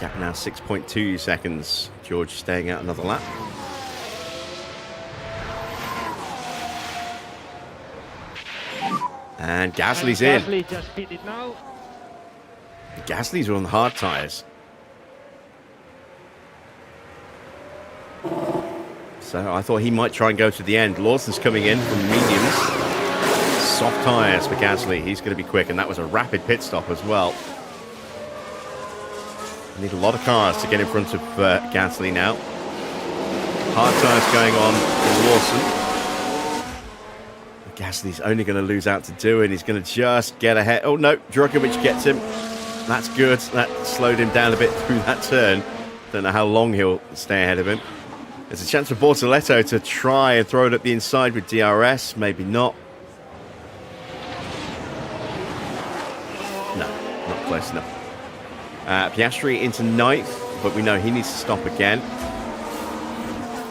Gap now 6.2 seconds. George staying out another lap. And Gasly's in. Gasly just pitted now. Gasly's on the hard tyres. So I thought he might try and go to the end. Lawson's coming in from mediums. Soft tyres for Gasly. He's going to be quick, and that was a rapid pit stop as well. Need a lot of cars to get in front of Gasly now. Hard tyres going on for Lawson. Gasly's only going to lose out to Doohan. He's going to just get ahead. Oh no, Drugovich gets him. That's good. That slowed him down a bit through that turn. Don't know how long he'll stay ahead of him. There's a chance for Bortoletto to try and throw it up the inside with DRS. Maybe not. No, not close enough. Piastri into 9th, but we know he needs to stop again.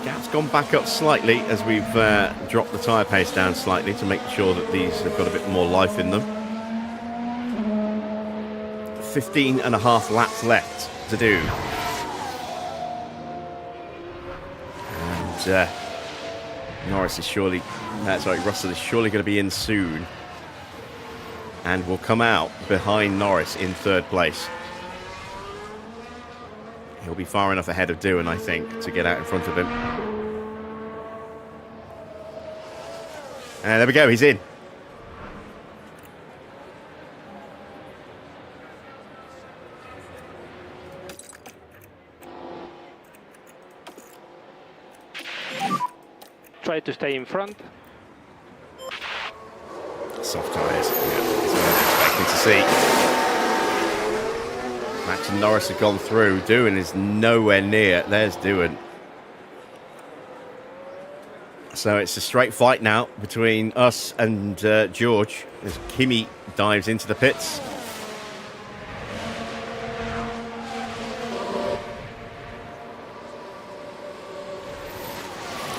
Gap's gone back up slightly as we've dropped the tyre pace down slightly to make sure that these have got a bit more life in them. 15 and a half laps left to do. And Norris is surely, Russell is surely going to be in soon. And will come out behind Norris in 3rd place. He'll be far enough ahead of Doohan, I think, to get out in front of him. And there we go, he's in. Try to stay in front. Soft tyres, yeah, that's what I'm expecting to see. Max and Norris have gone through. Doohan is nowhere near. There's Doohan. So it's a straight fight now between us and George as Kimi dives into the pits.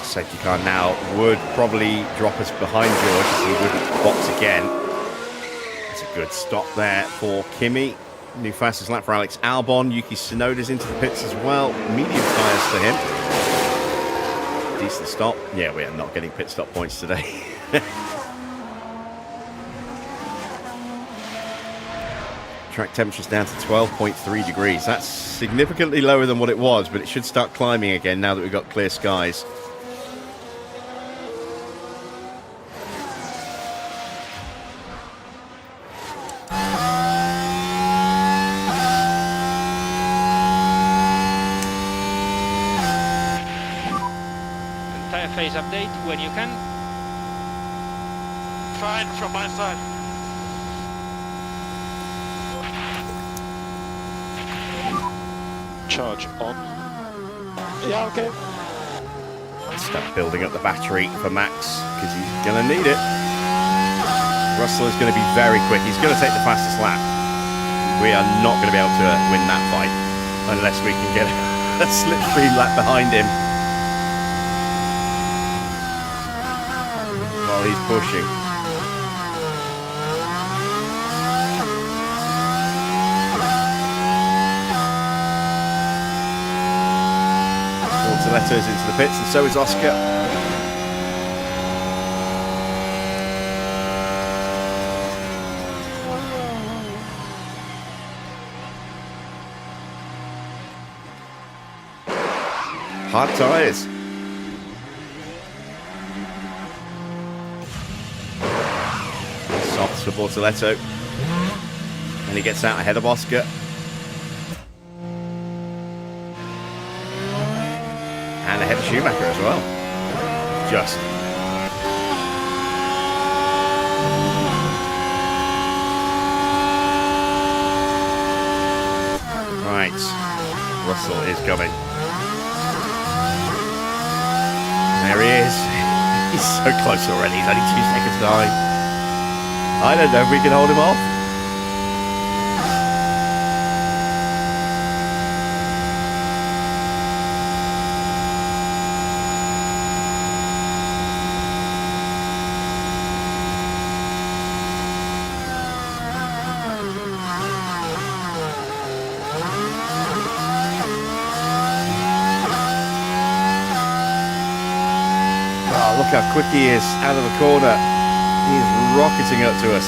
Safety car now would probably drop us behind George as he wouldn't box again. That's a good stop there for Kimi. New fastest lap for Alex Albon. Yuki Tsunoda's into the pits as well. Medium tyres for him. Decent stop. Yeah, we are not getting pit stop points today. Track temperature's down to 12.3 degrees. That's significantly lower than what it was, but it should start climbing again now that we've got clear skies. Phase update when you can. Fine from my side. Charge on. Yeah, okay. Start building up the battery for Max because he's going to need it. Russell is going to be very quick. He's going to take the fastest lap. We are not going to be able to win that fight unless we can get a slipstream lap behind him. While he's pushing. Bortoletto's into the pits and so is Oscar. Hard tyres. Softs for Bortoletto. And he gets out ahead of Oscar. And ahead of Schumacher as well. Just. Right. Russell is coming. There he is. He's so close already. He's only 2 seconds behind. I don't know if we can hold him off. how quick he is out of the corner. He is rocketing up to us.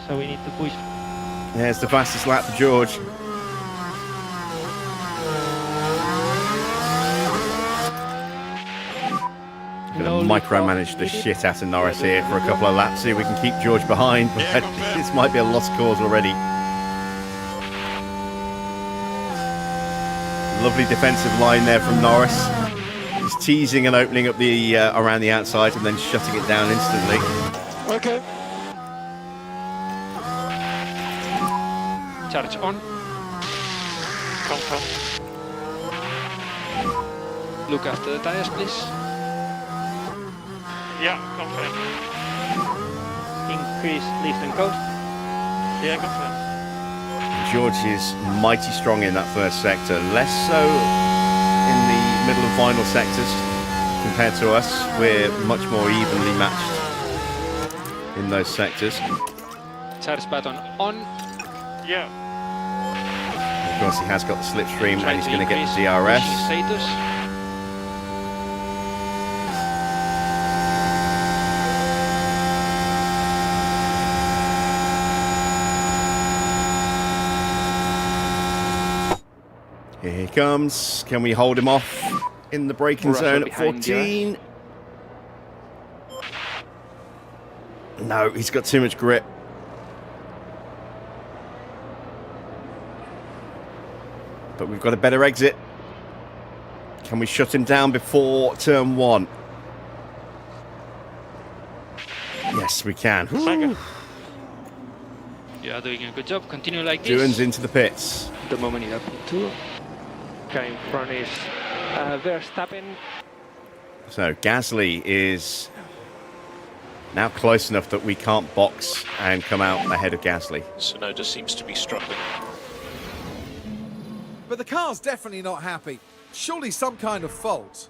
So we need to push. There's the fastest lap for George. Going to micromanage the shit out of Norris here for a couple of laps. See if we can keep George behind. But this might be a lost cause already. Lovely defensive line there from Norris. He's teasing and opening up the around the outside and then shutting it down instantly. Okay. Charge on. Confirm. Look after the tires, please. Yeah, confirm. Increase lift and coast. Yeah, confirm. George is mighty strong in that first sector, less so in the middle and final sectors compared to us. We're much more evenly matched in those sectors. Charge button on. Yeah. Of course, he has got the slipstream Try and he's to going to get increase the DRS. pushing status. Here he comes. Can we hold him off in the braking Russell zone at behind 14? No, he's got too much grip. But we've got a better exit. Can we shut him down before turn 1? Yes, we can. Woo. You are doing a good job. Continue like this. Doohan's into the pits. The moment you have two. Okay, in front is Verstappen. So Gasly is now close enough that we can't box and come out ahead of Gasly. Sonoda seems to be struggling. But the car's definitely not happy. Surely some kind of fault.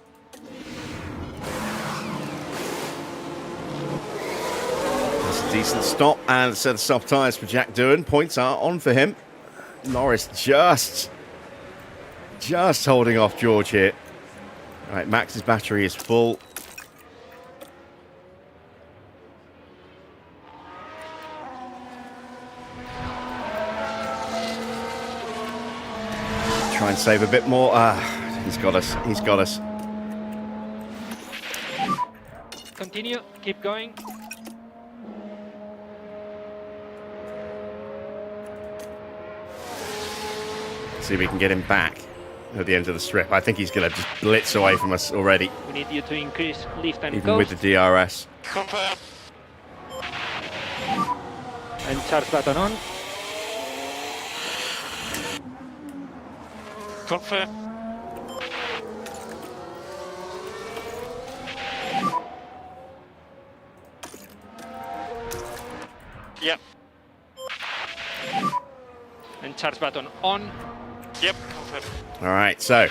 That's a decent stop and a set of soft tyres for Jack Doohan. Points are on for him. Norris just holding off George here. All right, Max's battery is full. Try and save a bit more. He's got us. He's got us. Continue, keep going. See if we can get him back at the end of the strip. I think he's going to just blitz away from us already, We need you to increase lift and even coast. with the DRS. Confirm. And charge button on. Confirm. Yep. And charge button on. Yep, confirm. All right, so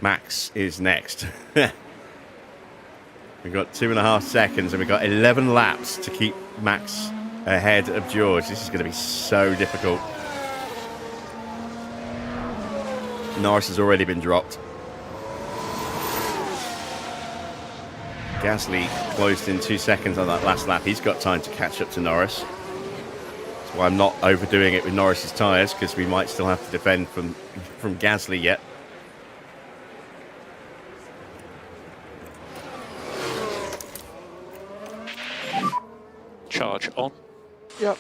Max is next. We've got 2.5 seconds and we've got 11 laps to keep Max ahead of George. This is going to be so difficult. Norris has already been dropped. Gasly closed in 2 seconds on that last lap. He's got time to catch up to Norris. That's why I'm not overdoing it with Norris's tyres, because we might still have to defend from Gasly yet. Charge on. Yep.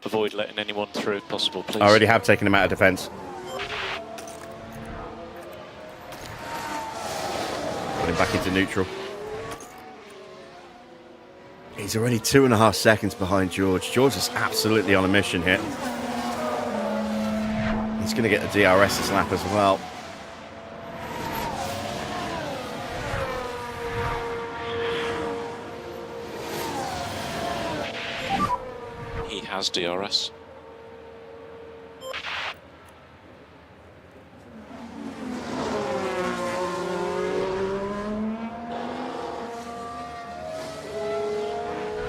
Avoid letting anyone through if possible, please. I already have taken him out of defence. Put him back into neutral. He's already 2.5 seconds behind George. George is absolutely on a mission here. He's going to get the DRS this lap as well. He has DRS.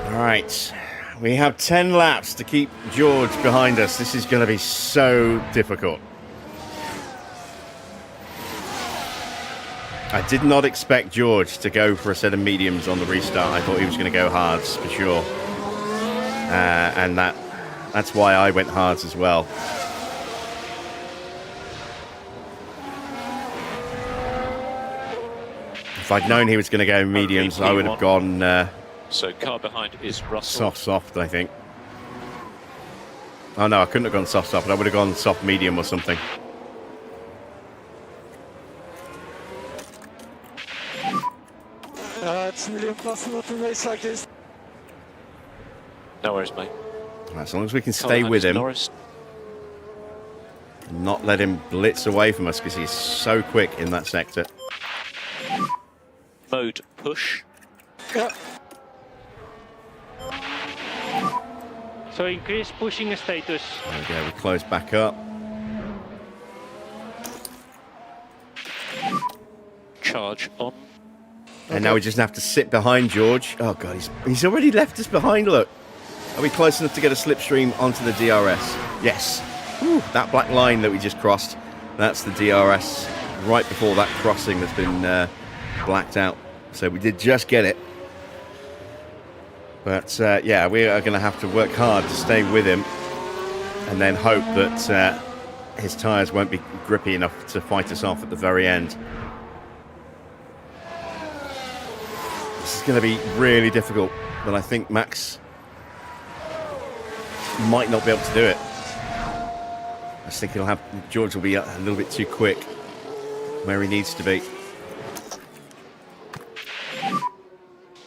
All right, We have 10 laps to keep George behind us. This is going to be so difficult. I did not expect George to go for a set of mediums on the restart. I thought he was going to go hards for sure. And that's why I went hards as well. If I'd known he was going to go mediums, I would have gone so car behind is Russell. soft, I think. Oh no, I couldn't have gone soft, but I would have gone soft medium or something. It's nearly impossible to race like this. No worries, mate. As long as we can Car stay behind with is him, Norris. and not let him blitz away from us because he's so quick in that sector. Mode push. Yeah. So increase pushing status. There we go, we close back up. Charge on. And now we just have to sit behind George. Oh god, he's already left us behind, look. Are we close enough to get a slipstream onto the DRS? Yes. Whew, that black line that we just crossed, that's the DRS right before that crossing that's been blacked out. So we did just get it. But yeah, we are going to have to work hard to stay with him and then hope that his tyres won't be grippy enough to fight us off at the very end. This is going to be really difficult, but I think Max might not be able to do it. I just think George will be a little bit too quick where he needs to be.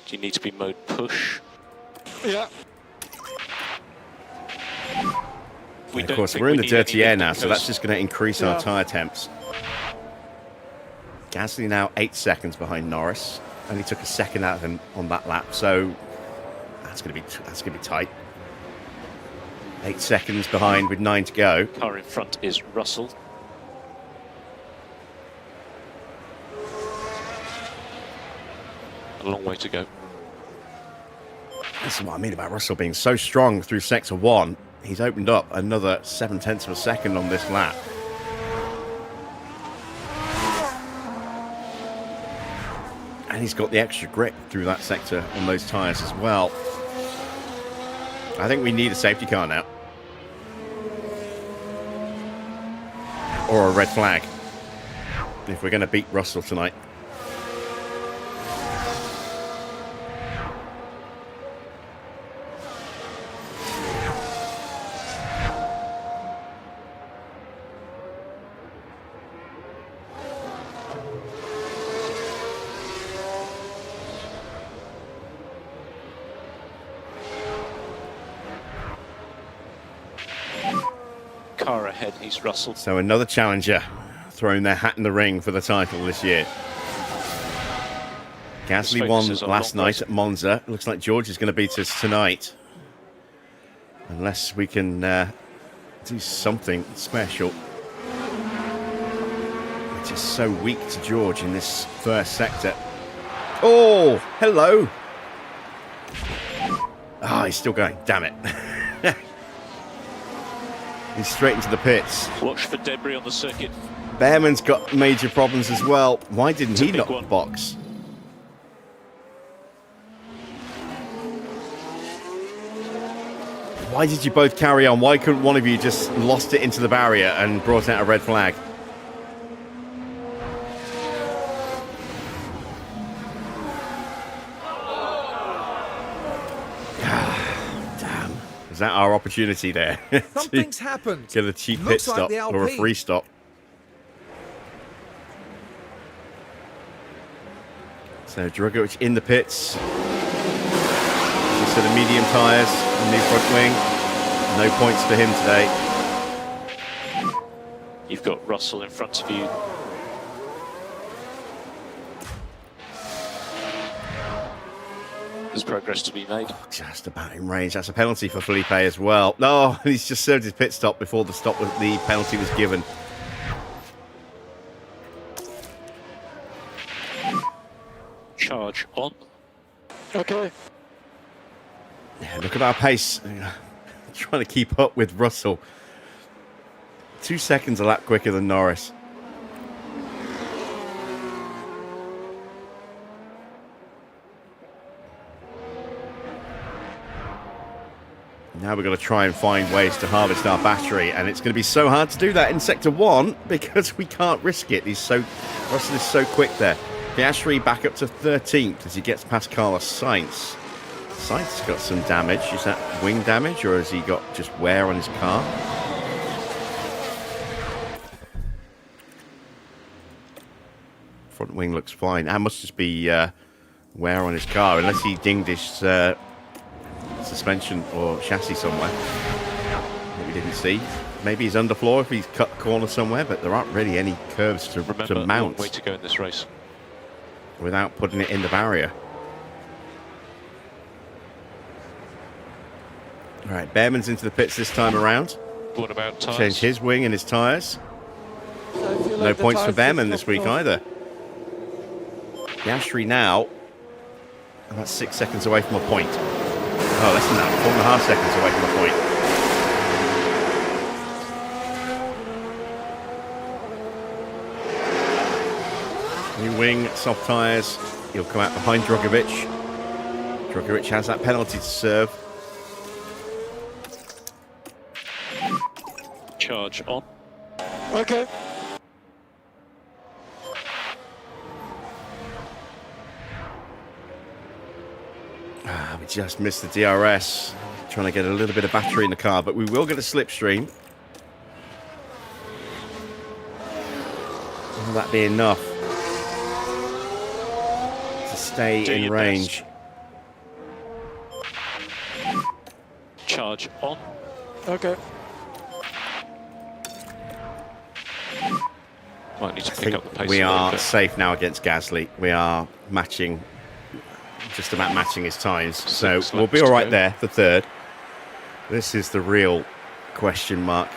Do you need to be mode push? Yeah. Of course, we're in the dirty air now, so that's just going to increase our tyre temps. Gasly now 8 seconds behind Norris. Only took a second out of him on that lap, so that's going to be tight. 8 seconds behind with 9 to go. Car in front is Russell. A long way to go. This is what I mean about Russell being so strong through sector 1. He's opened up another 0.7 of a second on this lap. And he's got the extra grip through that sector on those tyres as well. I think we need a safety car now. Or a red flag. If we're going to beat Russell tonight. Car ahead, he's Russell. So another challenger throwing their hat in the ring for the title this year. Gasly won last night at Monza. Looks like George is going to beat us tonight. Unless we can do something special. Which is so weak to George in this first sector. Oh, hello. Ah, he's still going. Damn it. He's straight into the pits. Watch for debris on the circuit. Bearman's got major problems as well. Why didn't he not box? Why did you both carry on? Why couldn't one of you just lost it into the barrier and brought out a red flag? Damn. Is that our opportunity there? Something's happened. Get a cheap pit Looks like stop the or a Alpine. free stop. So Drogovic in the pits. Set of medium tyres, new front wing. No points for him today. You've got Russell in front of you. There's progress to be made. Just about in range. That's a penalty for Felipe as well. No, he's just served his pit stop before the penalty was given. Charge on. Okay. Yeah, look at our pace. Trying to keep up with Russell. 2 seconds a lap quicker than Norris. Now we're going to try and find ways to harvest our battery, and it's going to be so hard to do that in Sector 1 because we can't risk it. Russell is so quick there. Piastri back up to 13th as he gets past Carlos Sainz. Sainz has got some damage. Is that wing damage, or has he got just wear on his car? Front wing looks fine. That must just be wear on his car, unless he dinged his suspension or chassis somewhere that we didn't see. Maybe he's underfloor if he's cut corner somewhere, but there aren't really any curves to mount. Way to go in this race Without putting it in the barrier. All right, Bearman's into the pits this time around. What about tyres? Changed his wing and his tyres. I feel No like the points for tyres Bearman is this week not- either. Piastri now, about 6 seconds away from a point. Oh, less than that, 4.5 seconds away from a point. New wing, soft tyres. He'll come out behind Drogovic. Drogovic has that penalty to serve. Charge on. Okay. We just missed the DRS. Trying to get a little bit of battery in the car, but we will get a slipstream. Will that be enough to stay Do in your range? Charge on. Okay. Might need to I pick think up the pace. we a little are bit. safe now against Gasly. We are matching, just about matching his times. So 6 we'll be laps all to right go. there, the third. This is the real question mark.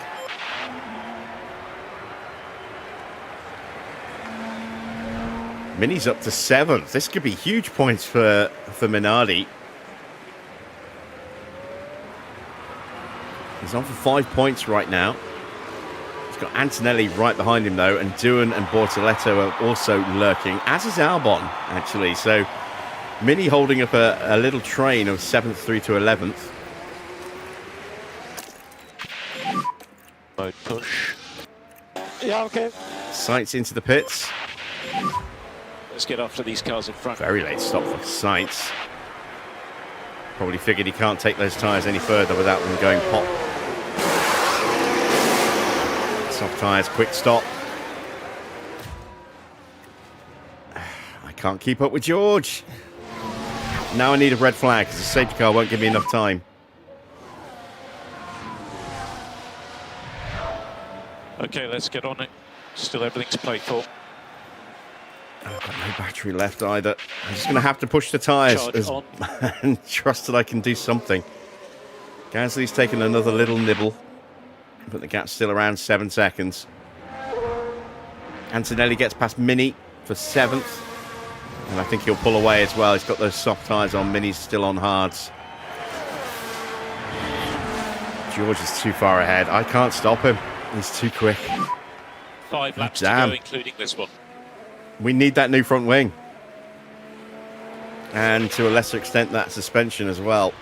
Mini's up to 7th. This could be huge points for Minardi. He's on for 5 points right now. He's got Antonelli right behind him, though, and Doohan and Bortoletto are also lurking, as is Albon, actually. So Mini holding up a little train of 7th through to 11th. Mode push. Yeah, okay. Sainz into the pits. Let's get after these cars in front. Very late stop for Sainz. Probably figured he can't take those tyres any further without them going pop. Soft tyres, quick stop. I can't keep up with George. Now I need a red flag because the safety car won't give me enough time. Okay, let's get on it. Still everything to play for. I've got no battery left either. I'm just going to have to push the tyres Charge on. and trust that I can do something. Gasly's taken another little nibble, but the gap's still around 7 seconds. Antonelli gets past Mini for 7th, and I think he'll pull away as well. He's got those soft tyres on. Mini's still on hards. George is too far ahead. I can't stop him. He's too quick. 5 laps to Damn. go, including this one. We need that new front wing. And to a lesser extent, that suspension as well.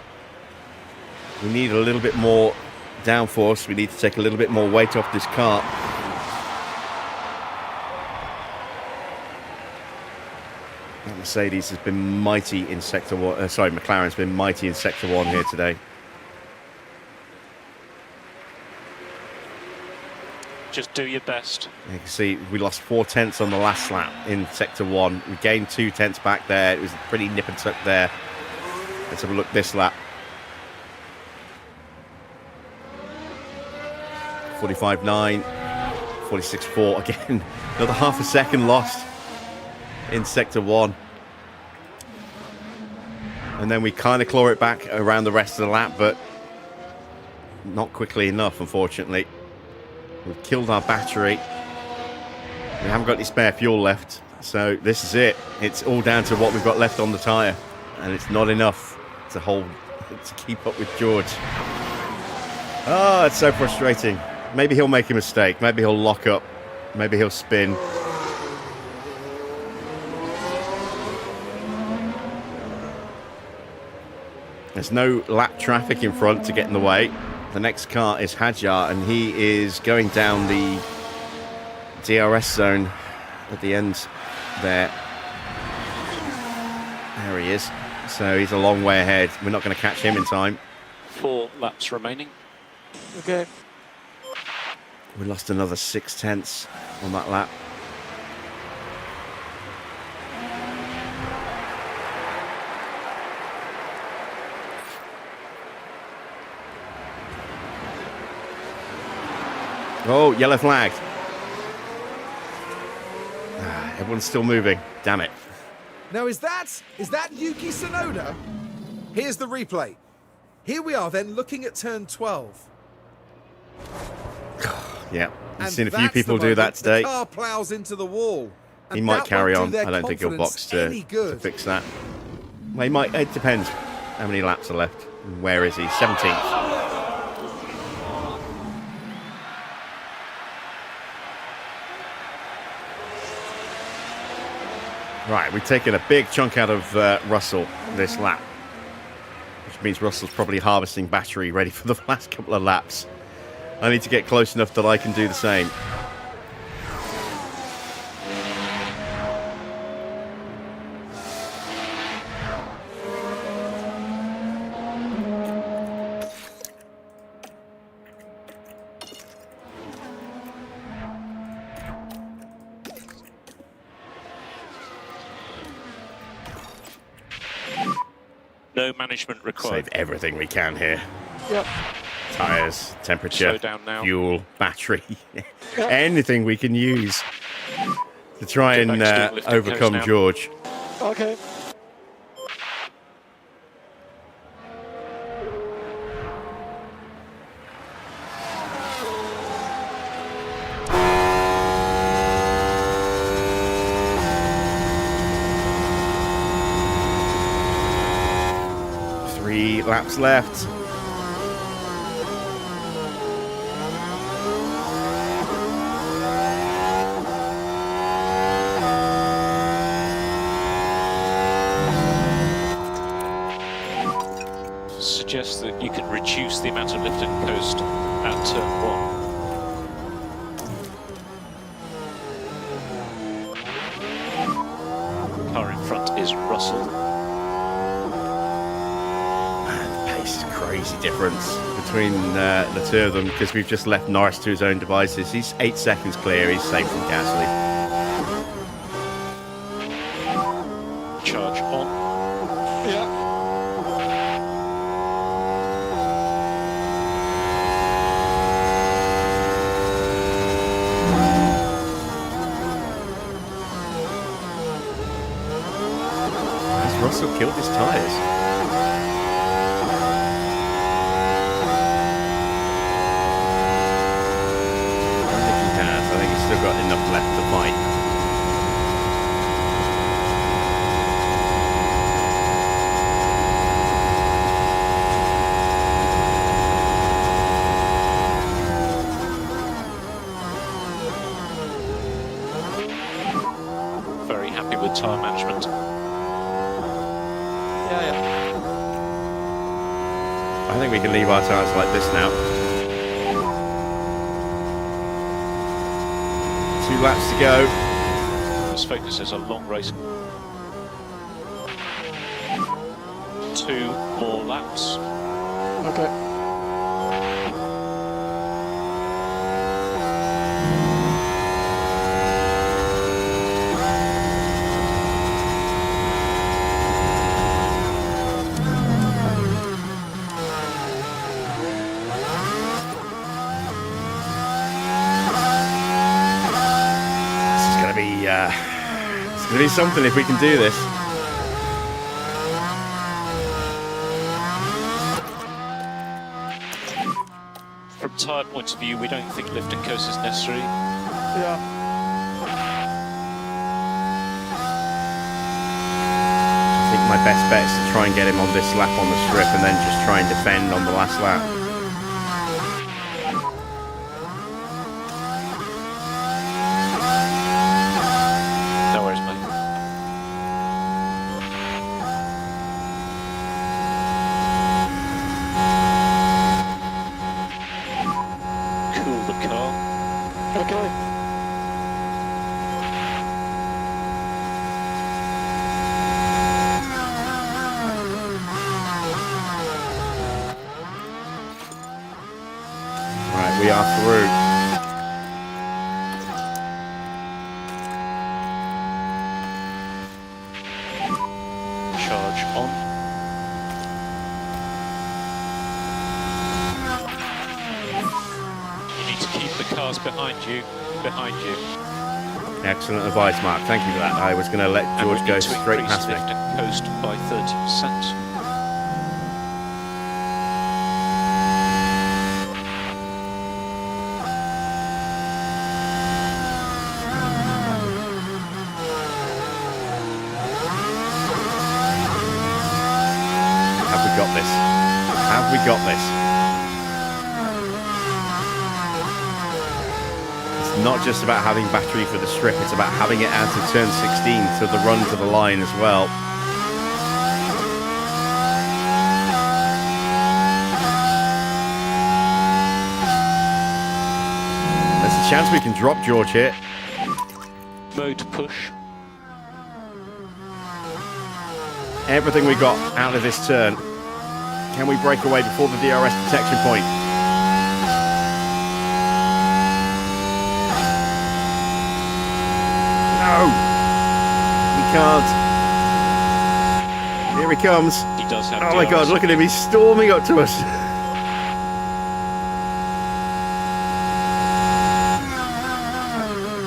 We need a little bit more downforce. We need to take a little bit more weight off this car. That Mercedes has been mighty in Sector 1. McLaren's been mighty in Sector 1 here today. Just do your best. You can see we lost 4 tenths on the last lap in Sector 1. We gained 2 tenths back there. It was pretty nip and tuck there. Let's have a look this lap. 45.9, 46.4 again. Another half a second lost in Sector 1. And then we kind of claw it back around the rest of the lap, but not quickly enough, unfortunately. We've killed our battery. We haven't got any spare fuel left. So this is it. It's all down to what we've got left on the tyre. And it's not enough to hold to keep up with George. Oh, it's so frustrating. Maybe he'll make a mistake. Maybe he'll lock up. Maybe he'll spin. There's no lap traffic in front to get in the way. The next car is Hadjar, and he is going down the DRS zone at the end there. There he is. So he's a long way ahead. We're not going to catch him in time. 4 laps remaining. Okay. We lost another 0.6 on that lap. Oh, yellow flag. Everyone's still moving. Damn it. Now is that Yuki Tsunoda? Here's the replay. Here we are then looking at turn 12. Yeah, I've And seen a few that's people the do that moment today. The car plows into the wall. He And might that carry won't on. do their I don't think he'll box confidence to any good. fix that. Well, he might. It depends how many laps are left. Where is he? 17th. Right, we've taken a big chunk out of Russell this lap, which means Russell's probably harvesting battery ready for the last couple of laps. I need to get close enough that I can do the same. No management required. Save everything we can here. Yep. Tires, temperature, Slow down now. fuel, battery, anything we can use to try Get and back to doing lift and coast overcome now. George. Okay. Three laps left. Suggests that you can reduce the amount of lift and coast at turn 1. Car in front is Russell. Pace is crazy difference between the two of them because we've just left Norris to his own devices. He's 8 seconds clear. He's safe from Gasly. Charge on. Yeah. Russell killed his tyres. I don't think he has. I think he's still got enough left to fight. Very happy with tyre management. Yeah. I think we can leave our tyres like this now. 2 laps to go. This focuses a long race. 2 more laps. Okay. It's going to be something if we can do this. From tyre point of view, we don't think lift and coast is necessary. Yeah. I think my best bet is to try and get him on this lap on the strip and then just try and defend on the last lap. No worries, mate. Cool the car. Okay. Right, we are through. Charge on. You need to keep the cars behind you. Excellent advice, Mark. Thank you for that. I was going to let And we George need go to straight increase past me. lift and coast by 30%. Have we got this? Have we got this? It's not just about having battery for the strip, it's about having it out of turn 16 to the run to the line as well. There's a chance we can drop George here. Mode push. Everything we got out of this turn. Can we break away before the DRS detection point? No! We can't. Here he comes. He does have Oh my DRS. god, look at him, he's storming up to us.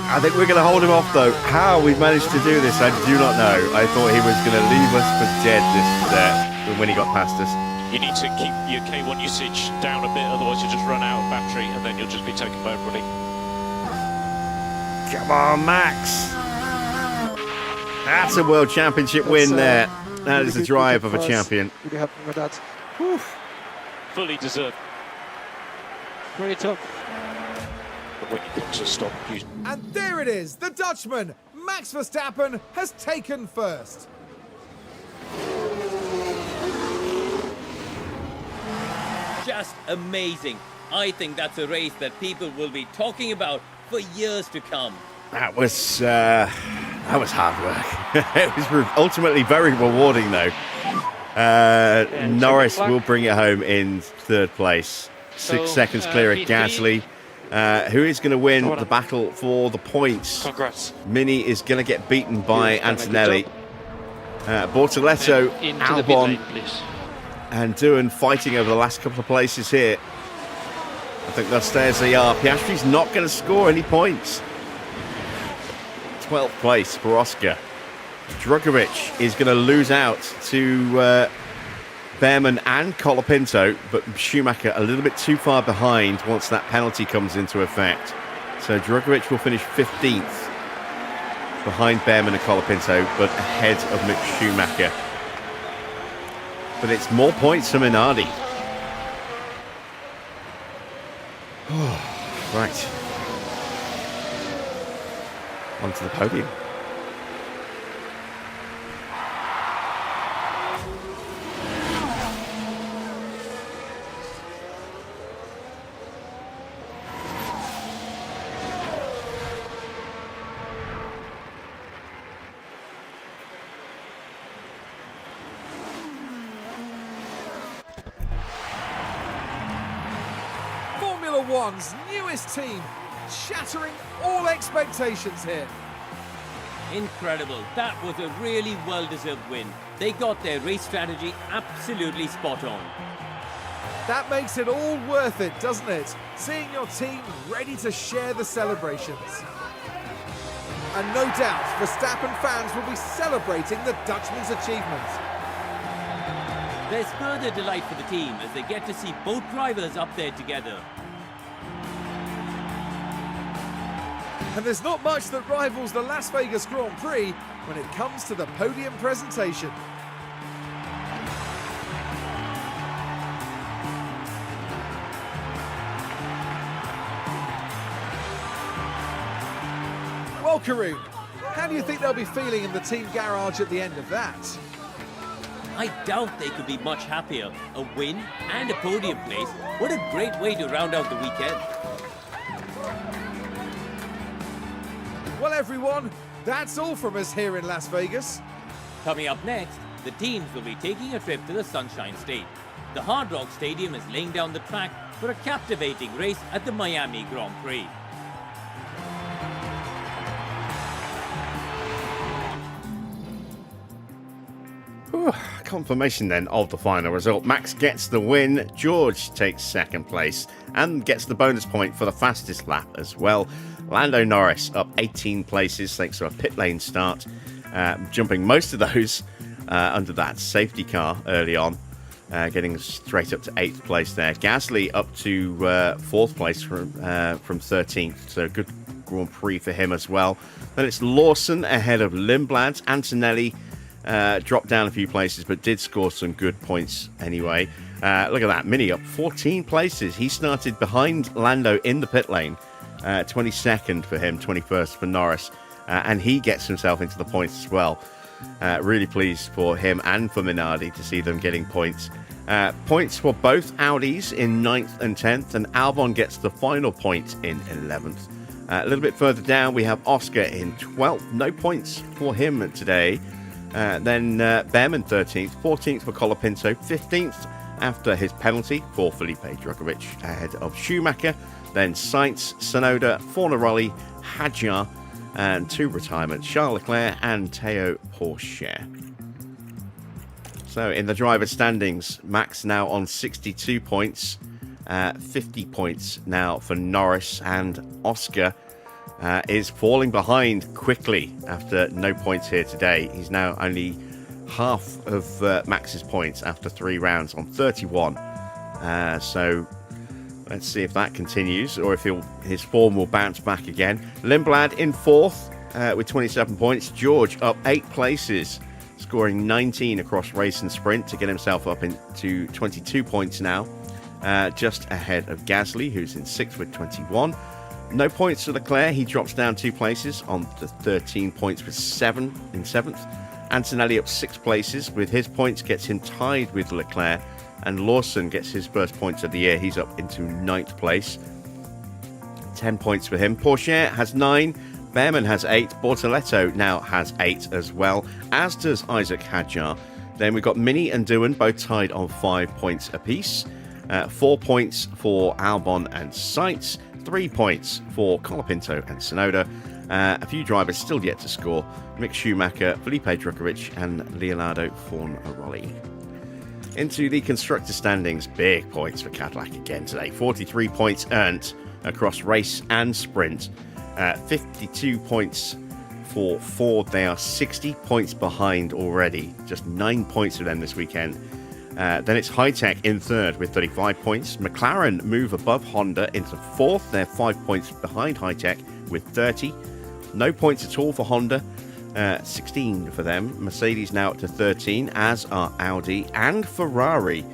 I think we're going to hold him off though. How we've managed to do this, I do not know. I thought he was going to leave us for dead when he got past us. You need to keep your K1 usage down a bit, otherwise you'll just run out of battery and then you'll just be taken by everybody. Come on, Max. That's a World Championship win there. That is the drive of a champion. Really happy with that. Fully deserved. Great job. But when you come to stop, you And there it is, the Dutchman, Max Verstappen, has taken first. Just amazing. I think that's a race that people will be talking about for years to come. That was hard work. It was ultimately very rewarding, though. Norris will bring it home in third place, 6 seconds clear of Gasly. Who is going to win the battle for the points? Congrats. Mini is going to get beaten by Antonelli. Bortoletto, Into the pit Albon, lane, please. and Doohan fighting over the last couple of places here. I think they'll stay as they are. Piastri's not going to score any points. 12th place for Oscar. Drugovich is going to lose out to Bearman and Colapinto, but Schumacher a little bit too far behind once that penalty comes into effect. So Drugovich will finish 15th behind Bearman and Colapinto, but ahead of Mick Schumacher. But it's more points for Minardi. Right. Onto the podium. Formula One's newest team, shattering all expectations here. Incredible. That was a really well-deserved win. They got their race strategy absolutely spot on. That makes it all worth it, doesn't it? Seeing your team ready to share the celebrations. And no doubt, Verstappen fans will be celebrating the Dutchman's achievement. There's further delight for the team as they get to see both drivers up there together. And there's not much that rivals the Las Vegas Grand Prix when it comes to the podium presentation. Karun, how do you think they'll be feeling in the team garage at the end of that? I doubt they could be much happier. A win and a podium place. What a great way to round out the weekend. Well, everyone, that's all from us here in Las Vegas. Coming up next, the teams will be taking a trip to the Sunshine State. The Hard Rock Stadium is laying down the track for a captivating race at the Miami Grand Prix. Confirmation then of the final result. Max gets the win, George takes second place and gets the bonus point for the fastest lap as well. Lando Norris up 18 places thanks to a pit lane start, jumping most of those under that safety car early on, getting straight up to 8th place there. Gasly up to 4th place from 13th, so good Grand Prix for him as well. Then it's Lawson ahead of Lindblad. Antonelli dropped down a few places, but did score some good points anyway. Look at that, Mini up 14 places. He started behind Lando in the pit lane. 22nd for him, 21st for Norris. And he gets himself into the points as well. Really pleased for him and for Minardi to see them getting points. Points for both Audis in 9th and 10th, and Albon gets the final point in 11th. A little bit further down, we have Oscar in 12th. No points for him today. Then Bearman 13th, 14th for Colapinto, 15th after his penalty for Felipe Drugovich ahead of Schumacher. Then Sainz, Tsunoda, Fornaroli, Hadjar, and 2 retirements, Charles Leclerc and Théo Pourchaire. So in the driver's standings, Max now on 62 points, 50 points now for Norris, and Oscar is falling behind quickly after no points here today. He's now only half of Max's points after 3 rounds on 31. So let's see if that continues or if his form will bounce back again. Lindblad in 4th with 27 points. George up 8 places, scoring 19 across race and sprint to get himself up into 22 points now, just ahead of Gasly, who's in 6th with 21. No points for Leclerc. He drops down 2 places on to 13 points with 7 in 7th. Antonelli up 6 places with his points, gets him tied with Leclerc. And Lawson gets his first points of the year. He's up into 9th place. 10 points for him. Pourchaire has 9. Bearman has 8. Bortoletto now has 8 as well, as does Isaac Hadjar. Then we've got Mini and Doohan both tied on 5 points apiece. 4 points for Albon and Sainz. 3 points for Colapinto and Tsunoda. A few drivers still yet to score. Mick Schumacher, Felipe Drugovich and Leonardo Fornaroli. Into the constructor standings, big points for Cadillac again today. 43 points earned across race and sprint. 52 points for Ford. They are 60 points behind already. Just 9 points for them this weekend. Then it's HiTech in 3rd with 35 points. McLaren move above Honda into 4th. They're 5 points behind HiTech with 30. No points at all for Honda. 16 for them. Mercedes now up to 13, as are Audi and Ferrari.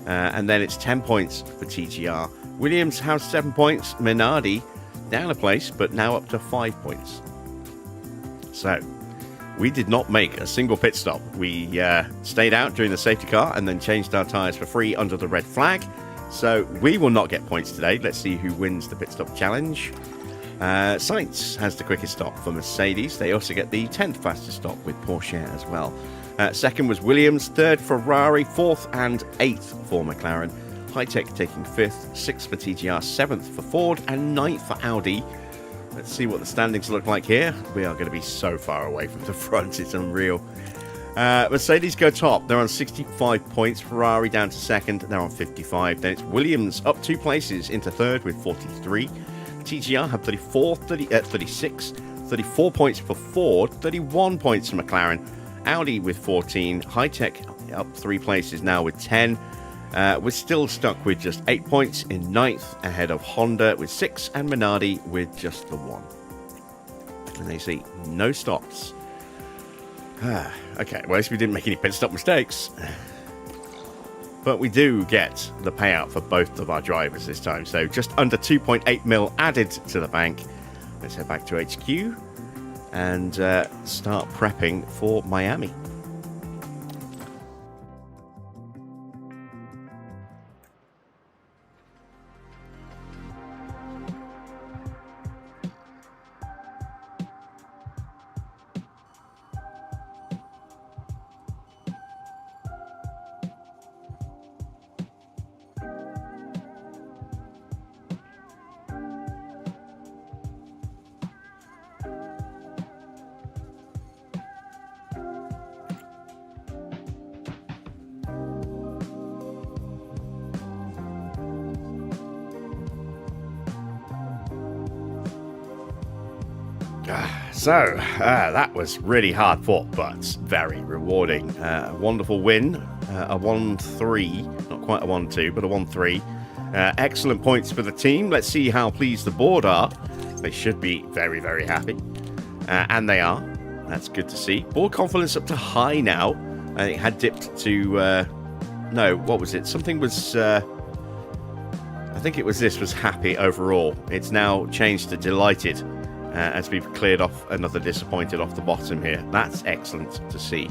And then it's 10 points for TGR. Williams has 7 points. Minardi down a place, but now up to 5 points. So we did not make a single pit stop. We stayed out during the safety car and then changed our tyres for free under the red flag. So we will not get points today. Let's see who wins the pit stop challenge. Sainz has the quickest stop for Mercedes. They also get the 10th fastest stop with Pourchaire as well. Second was Williams, 3rd Ferrari, 4th and 8th for McLaren. HiTech taking 5th, 6th for TGR, 7th for Ford and 9th for Audi. Let's see what the standings look like here. We are going to be so far away from the front, it's unreal. Mercedes go top. They're on 65 points. Ferrari down to 2nd. They're on 55. Then it's Williams up 2 places into 3rd with 43. TGR have 34, 36, 34 points for Ford, 31 points for McLaren. Audi with 14. HiTech up 3 places now with 10. We're still stuck with just 8 points in 9th, ahead of Honda with 6 and Minardi with just the 1. And they see no stops. Okay, well, at least we didn't make any pit stop mistakes. But we do get the payout for both of our drivers this time. So just under 2.8 mil added to the bank. Let's head back to HQ and start prepping for Miami. So, that was really hard fought, but very rewarding. Wonderful win. A 1-3. Not quite a 1-2, but a 1-3. Excellent points for the team. Let's see how pleased the board are. They should be very, very happy. And they are. That's good to see. Board confidence up to high now. It had dipped to... no, what was it? Something was... I think it was this was happy overall. It's now changed to delighted. As we've cleared off another disappointed off the bottom here. That's excellent to see.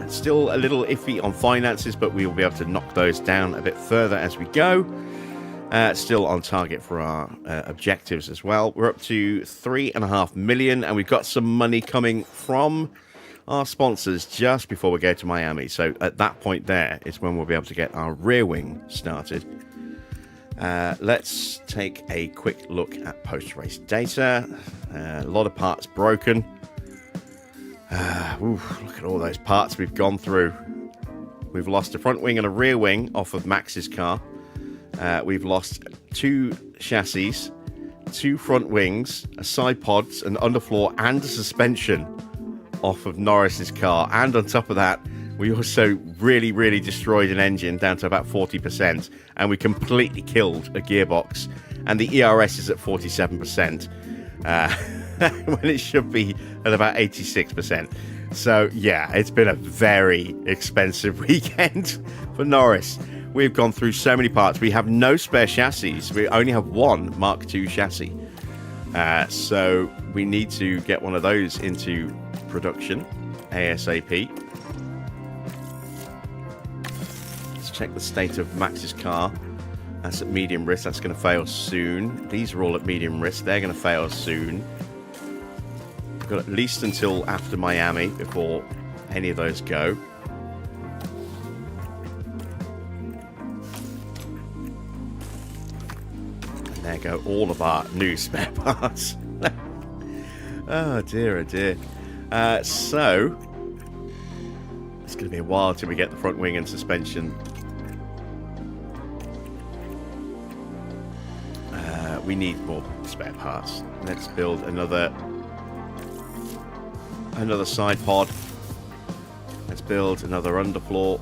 Still a little iffy on finances, but we will be able to knock those down a bit further as we go. Still on target for our objectives as well. We're up to 3.5 million, and we've got some money coming from our sponsors just before we go to Miami. So at that point there is when we'll be able to get our rear wing started. Let's take a quick look at post-race data. A lot of parts broken. Look at all those parts we've gone through. We've lost a front wing and a rear wing off of Max's car. We've lost 2 chassis, 2 front wings, a side pods, an underfloor, and a suspension off of Norris's car. And on top of that, we also really, really destroyed an engine down to about 40%, and we completely killed a gearbox. And the ERS is at 47%, when it should be at about 86%. So, yeah, it's been a very expensive weekend for Norris. We've gone through so many parts. We have no spare chassis. We only have one Mark II chassis. So we need to get one of those into production ASAP. Check the state of Max's car. That's at medium risk. That's going to fail soon. These are all at medium risk. They're going to fail soon. We've got at least until after Miami before any of those go. And there go all of our new spare parts. Oh dear, oh dear. So it's going to be a while till we get the front wing and suspension. We need more spare parts. Let's build another side pod. Let's build another underfloor.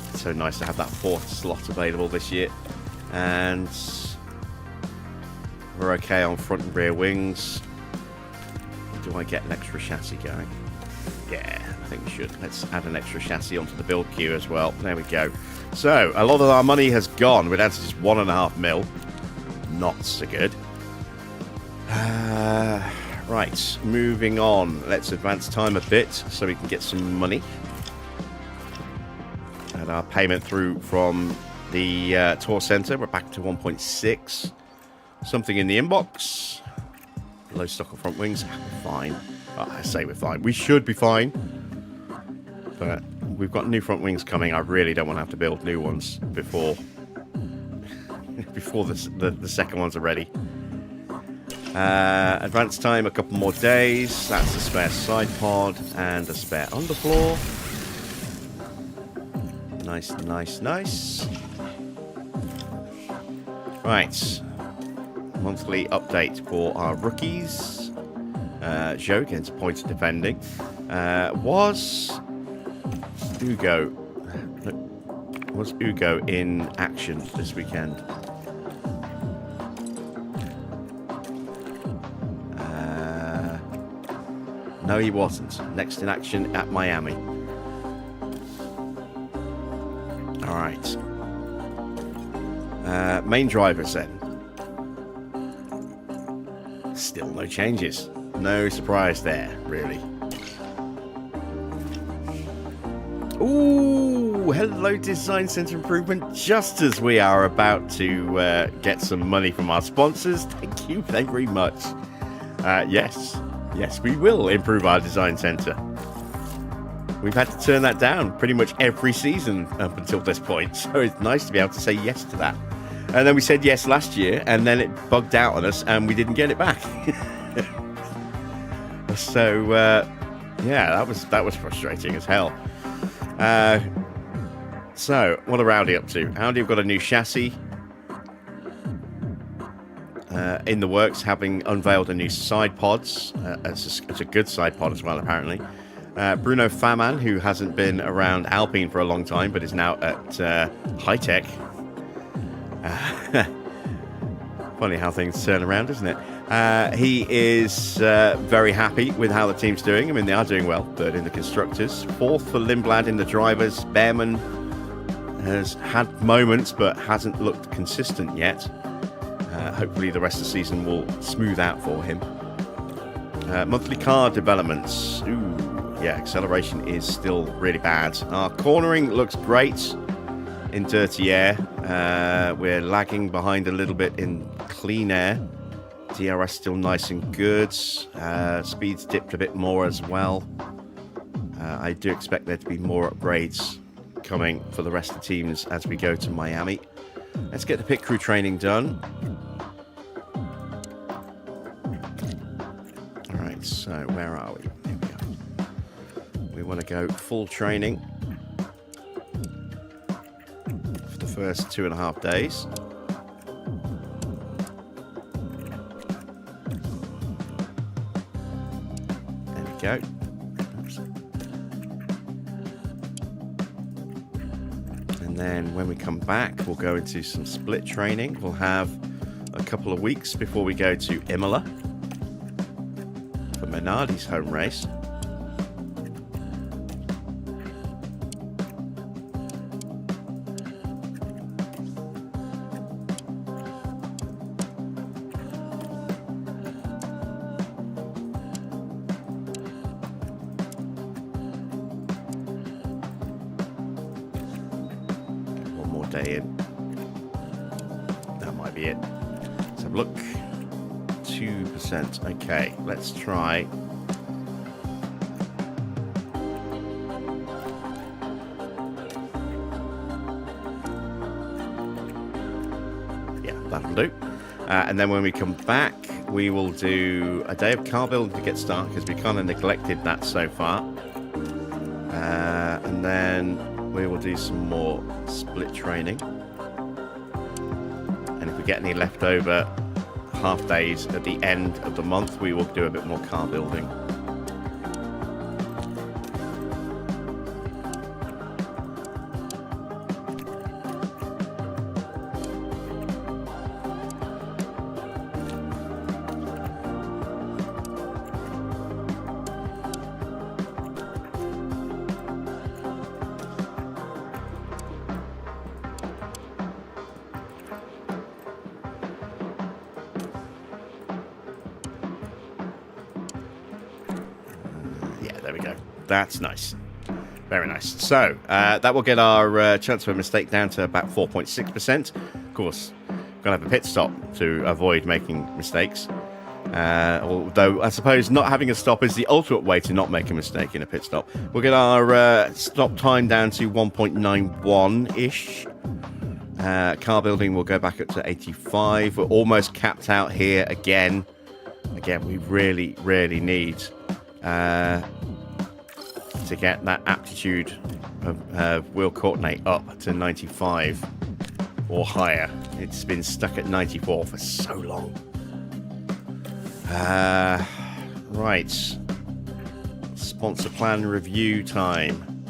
It's so nice to have that 4th slot available this year. And we're okay on front and rear wings. Do I get an extra chassis going? Yeah, I think we should. Let's add an extra chassis onto the build queue as well. There we go. So, a lot of our money has gone. We're down to just 1.5 mil. Not so good. Right, moving on. Let's advance time a bit so we can get some money. And our payment through from the tour centre. We're back to 1.6. Something in the inbox. Low stock of front wings. We're fine. Oh, I say we're fine. We should be fine. But we've got new front wings coming. I really don't want to have to build new ones before the second ones are ready. Advance time, a couple more days. That's a spare side pod and a spare underfloor. Nice, nice, nice. Right. Monthly update for our rookies. Joe gets a point of defending. Was Ugo in action this weekend? No, he wasn't. Next in action at Miami. All right. Main drivers then. still no changes. No surprise there, really. Ooh, hello Design Centre Improvement. Just as we are about to get some money from our sponsors, thank you very much. Yes, we will improve our Design Centre. We've had to turn that down pretty much every season up until this point, so it's nice to be able to say yes to that. And then we said yes last year, and then it bugged out on us, and we didn't get it back. So, yeah, that was frustrating as hell. So, what are Audi up to? Audi have got a new chassis in the works, having unveiled a new side pods. It's a good side pod as well, apparently. Bruno Faman, who hasn't been around Alpine for a long time, but is now at HiTech. Funny how things turn around, isn't it? He is very happy with how the team's doing. I mean, they are doing well. Third in the constructors. Fourth for Lindblad in the drivers. Bearman has had moments, but hasn't looked consistent yet. Hopefully the rest of the season will smooth out for him. Monthly car developments. Ooh, yeah, acceleration is still really bad. Our cornering looks great in dirty air. We're lagging behind a little bit in clean air. DRS still nice and good. Speed's dipped a bit more as well. I do expect there to be more upgrades coming for the rest of the teams as we go to Miami. Let's get the pit crew training done. Alright, so where are we? Here we go. We want to go full training for the first 2.5 days. There we go. Oops. And then when we come back, we'll go into some split training. We'll have a couple of weeks before we go to Imola for Minardi's home race. Day in. That might be it. Let's have a look. 2%. Okay, let's try. Yeah, that'll do. And then when we come back, we will do a day of car building to get started because we kind of neglected that so far. And then we will do some more split training, and if we get any leftover half days at the end of the month, we will do a bit more car building. There we go. That's nice. Very nice. So, that will get our chance of a mistake down to about 4.6%. Of course, we're going to have a pit stop to avoid making mistakes. Although, I suppose not having a stop is the ultimate way to not make a mistake in a pit stop. We'll get our stop time down to 1.91-ish. Car building will go back up to 85. We're almost capped out here again. Again, we really, really need to get that aptitude of wheel coordinate up to 95 or higher. It's been stuck at 94 for so long. Right. Sponsor plan review time.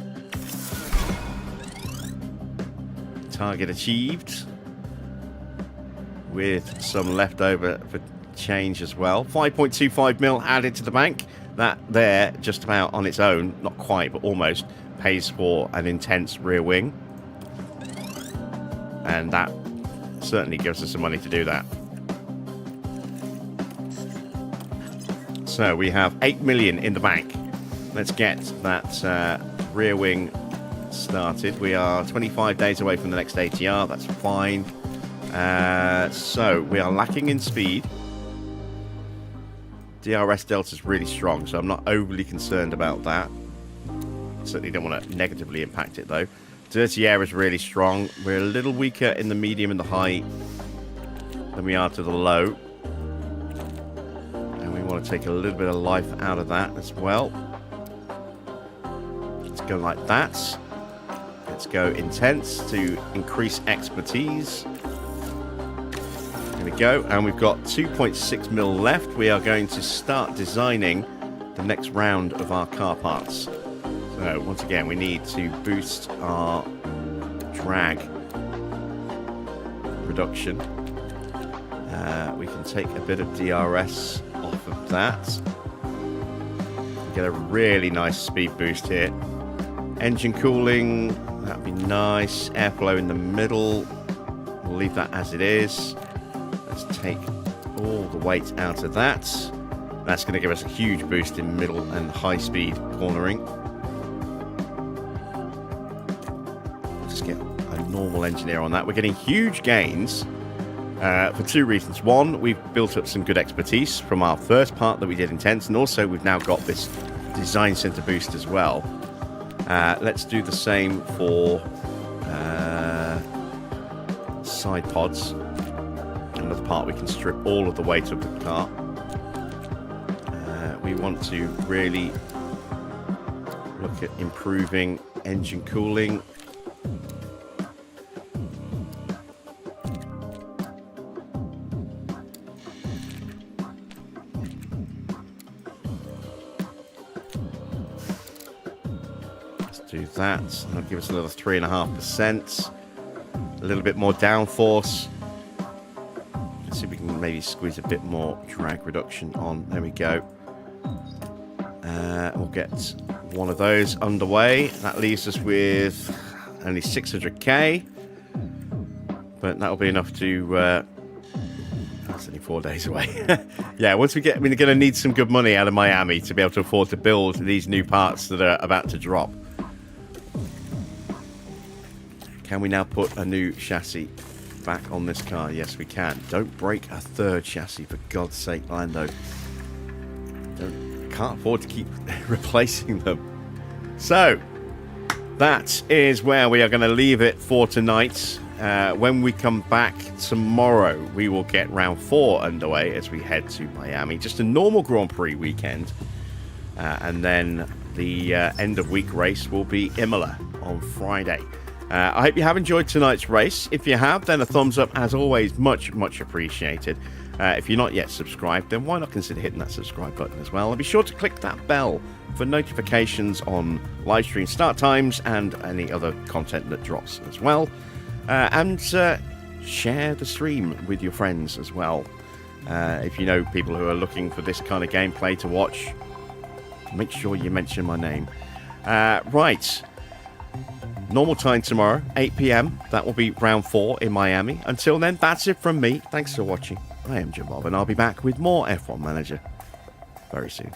Target achieved. With some leftover for change as well. 5.25 mil added to the bank. That there, just about on its own, not quite, but almost, pays for an intense rear wing. And that certainly gives us some money to do that. So we have 8 million in the bank. Let's get that rear wing started. We are 25 days away from the next ATR. That's fine. So we are lacking in speed. DRS delta is really strong, so I'm not overly concerned about that. Certainly don't want to negatively impact it though. Dirty air is really strong. We're a little weaker in the medium and the high than we are to the low. And we want to take a little bit of life out of that as well. Let's go like that. Let's go intense to increase expertise. There we go. And we've got 2.6 mil left. We are going to start designing the next round of our car parts. So once again, we need to boost our drag reduction. We can take a bit of DRS off of that. Get a really nice speed boost here. Engine cooling, that'd be nice. Airflow in the middle. We'll leave that as it is. Let's take all the weight out of that. That's going to give us a huge boost in middle and high speed cornering. Just get a normal engineer on that. We're getting huge gains for two reasons. One, we've built up some good expertise from our first part that we did intense, and also we've now got this design center boost as well. Let's do the same for side pods. Another part we can strip all of the weight of the car. We want to really look at improving engine cooling. Do that. That'll give us another 3.5%. A little bit more downforce. Let's see if we can maybe squeeze a bit more drag reduction on. There we go. We'll get one of those underway. That leaves us with only 600k. But that'll be enough to... that's only 4 days away. Yeah, once we get... we're going to need some good money out of Miami to be able to afford to build these new parts that are about to drop. Can we now put a new chassis back on this car? Yes, we can. Don't break a third chassis, for God's sake, Lando. Can't afford to keep replacing them. So, that is where we are going to leave it for tonight. When we come back tomorrow, we will get round 4 underway as we head to Miami. Just a normal Grand Prix weekend. And then the end of week race will be Imola on Friday. I hope you have enjoyed tonight's race. If you have, then a thumbs up, as always, much appreciated. If you're not yet subscribed, then why not consider hitting that subscribe button as well? And be sure to click that bell for notifications on live stream start times and any other content that drops as well. And share the stream with your friends as well. If you know people who are looking for this kind of gameplay to watch, make sure you mention my name. Right. Normal time tomorrow, 8 p.m. That will be round 4 in Miami. Until then, that's it from me. Thanks for watching. I am Jim Bob, and I'll be back with more F1 Manager very soon.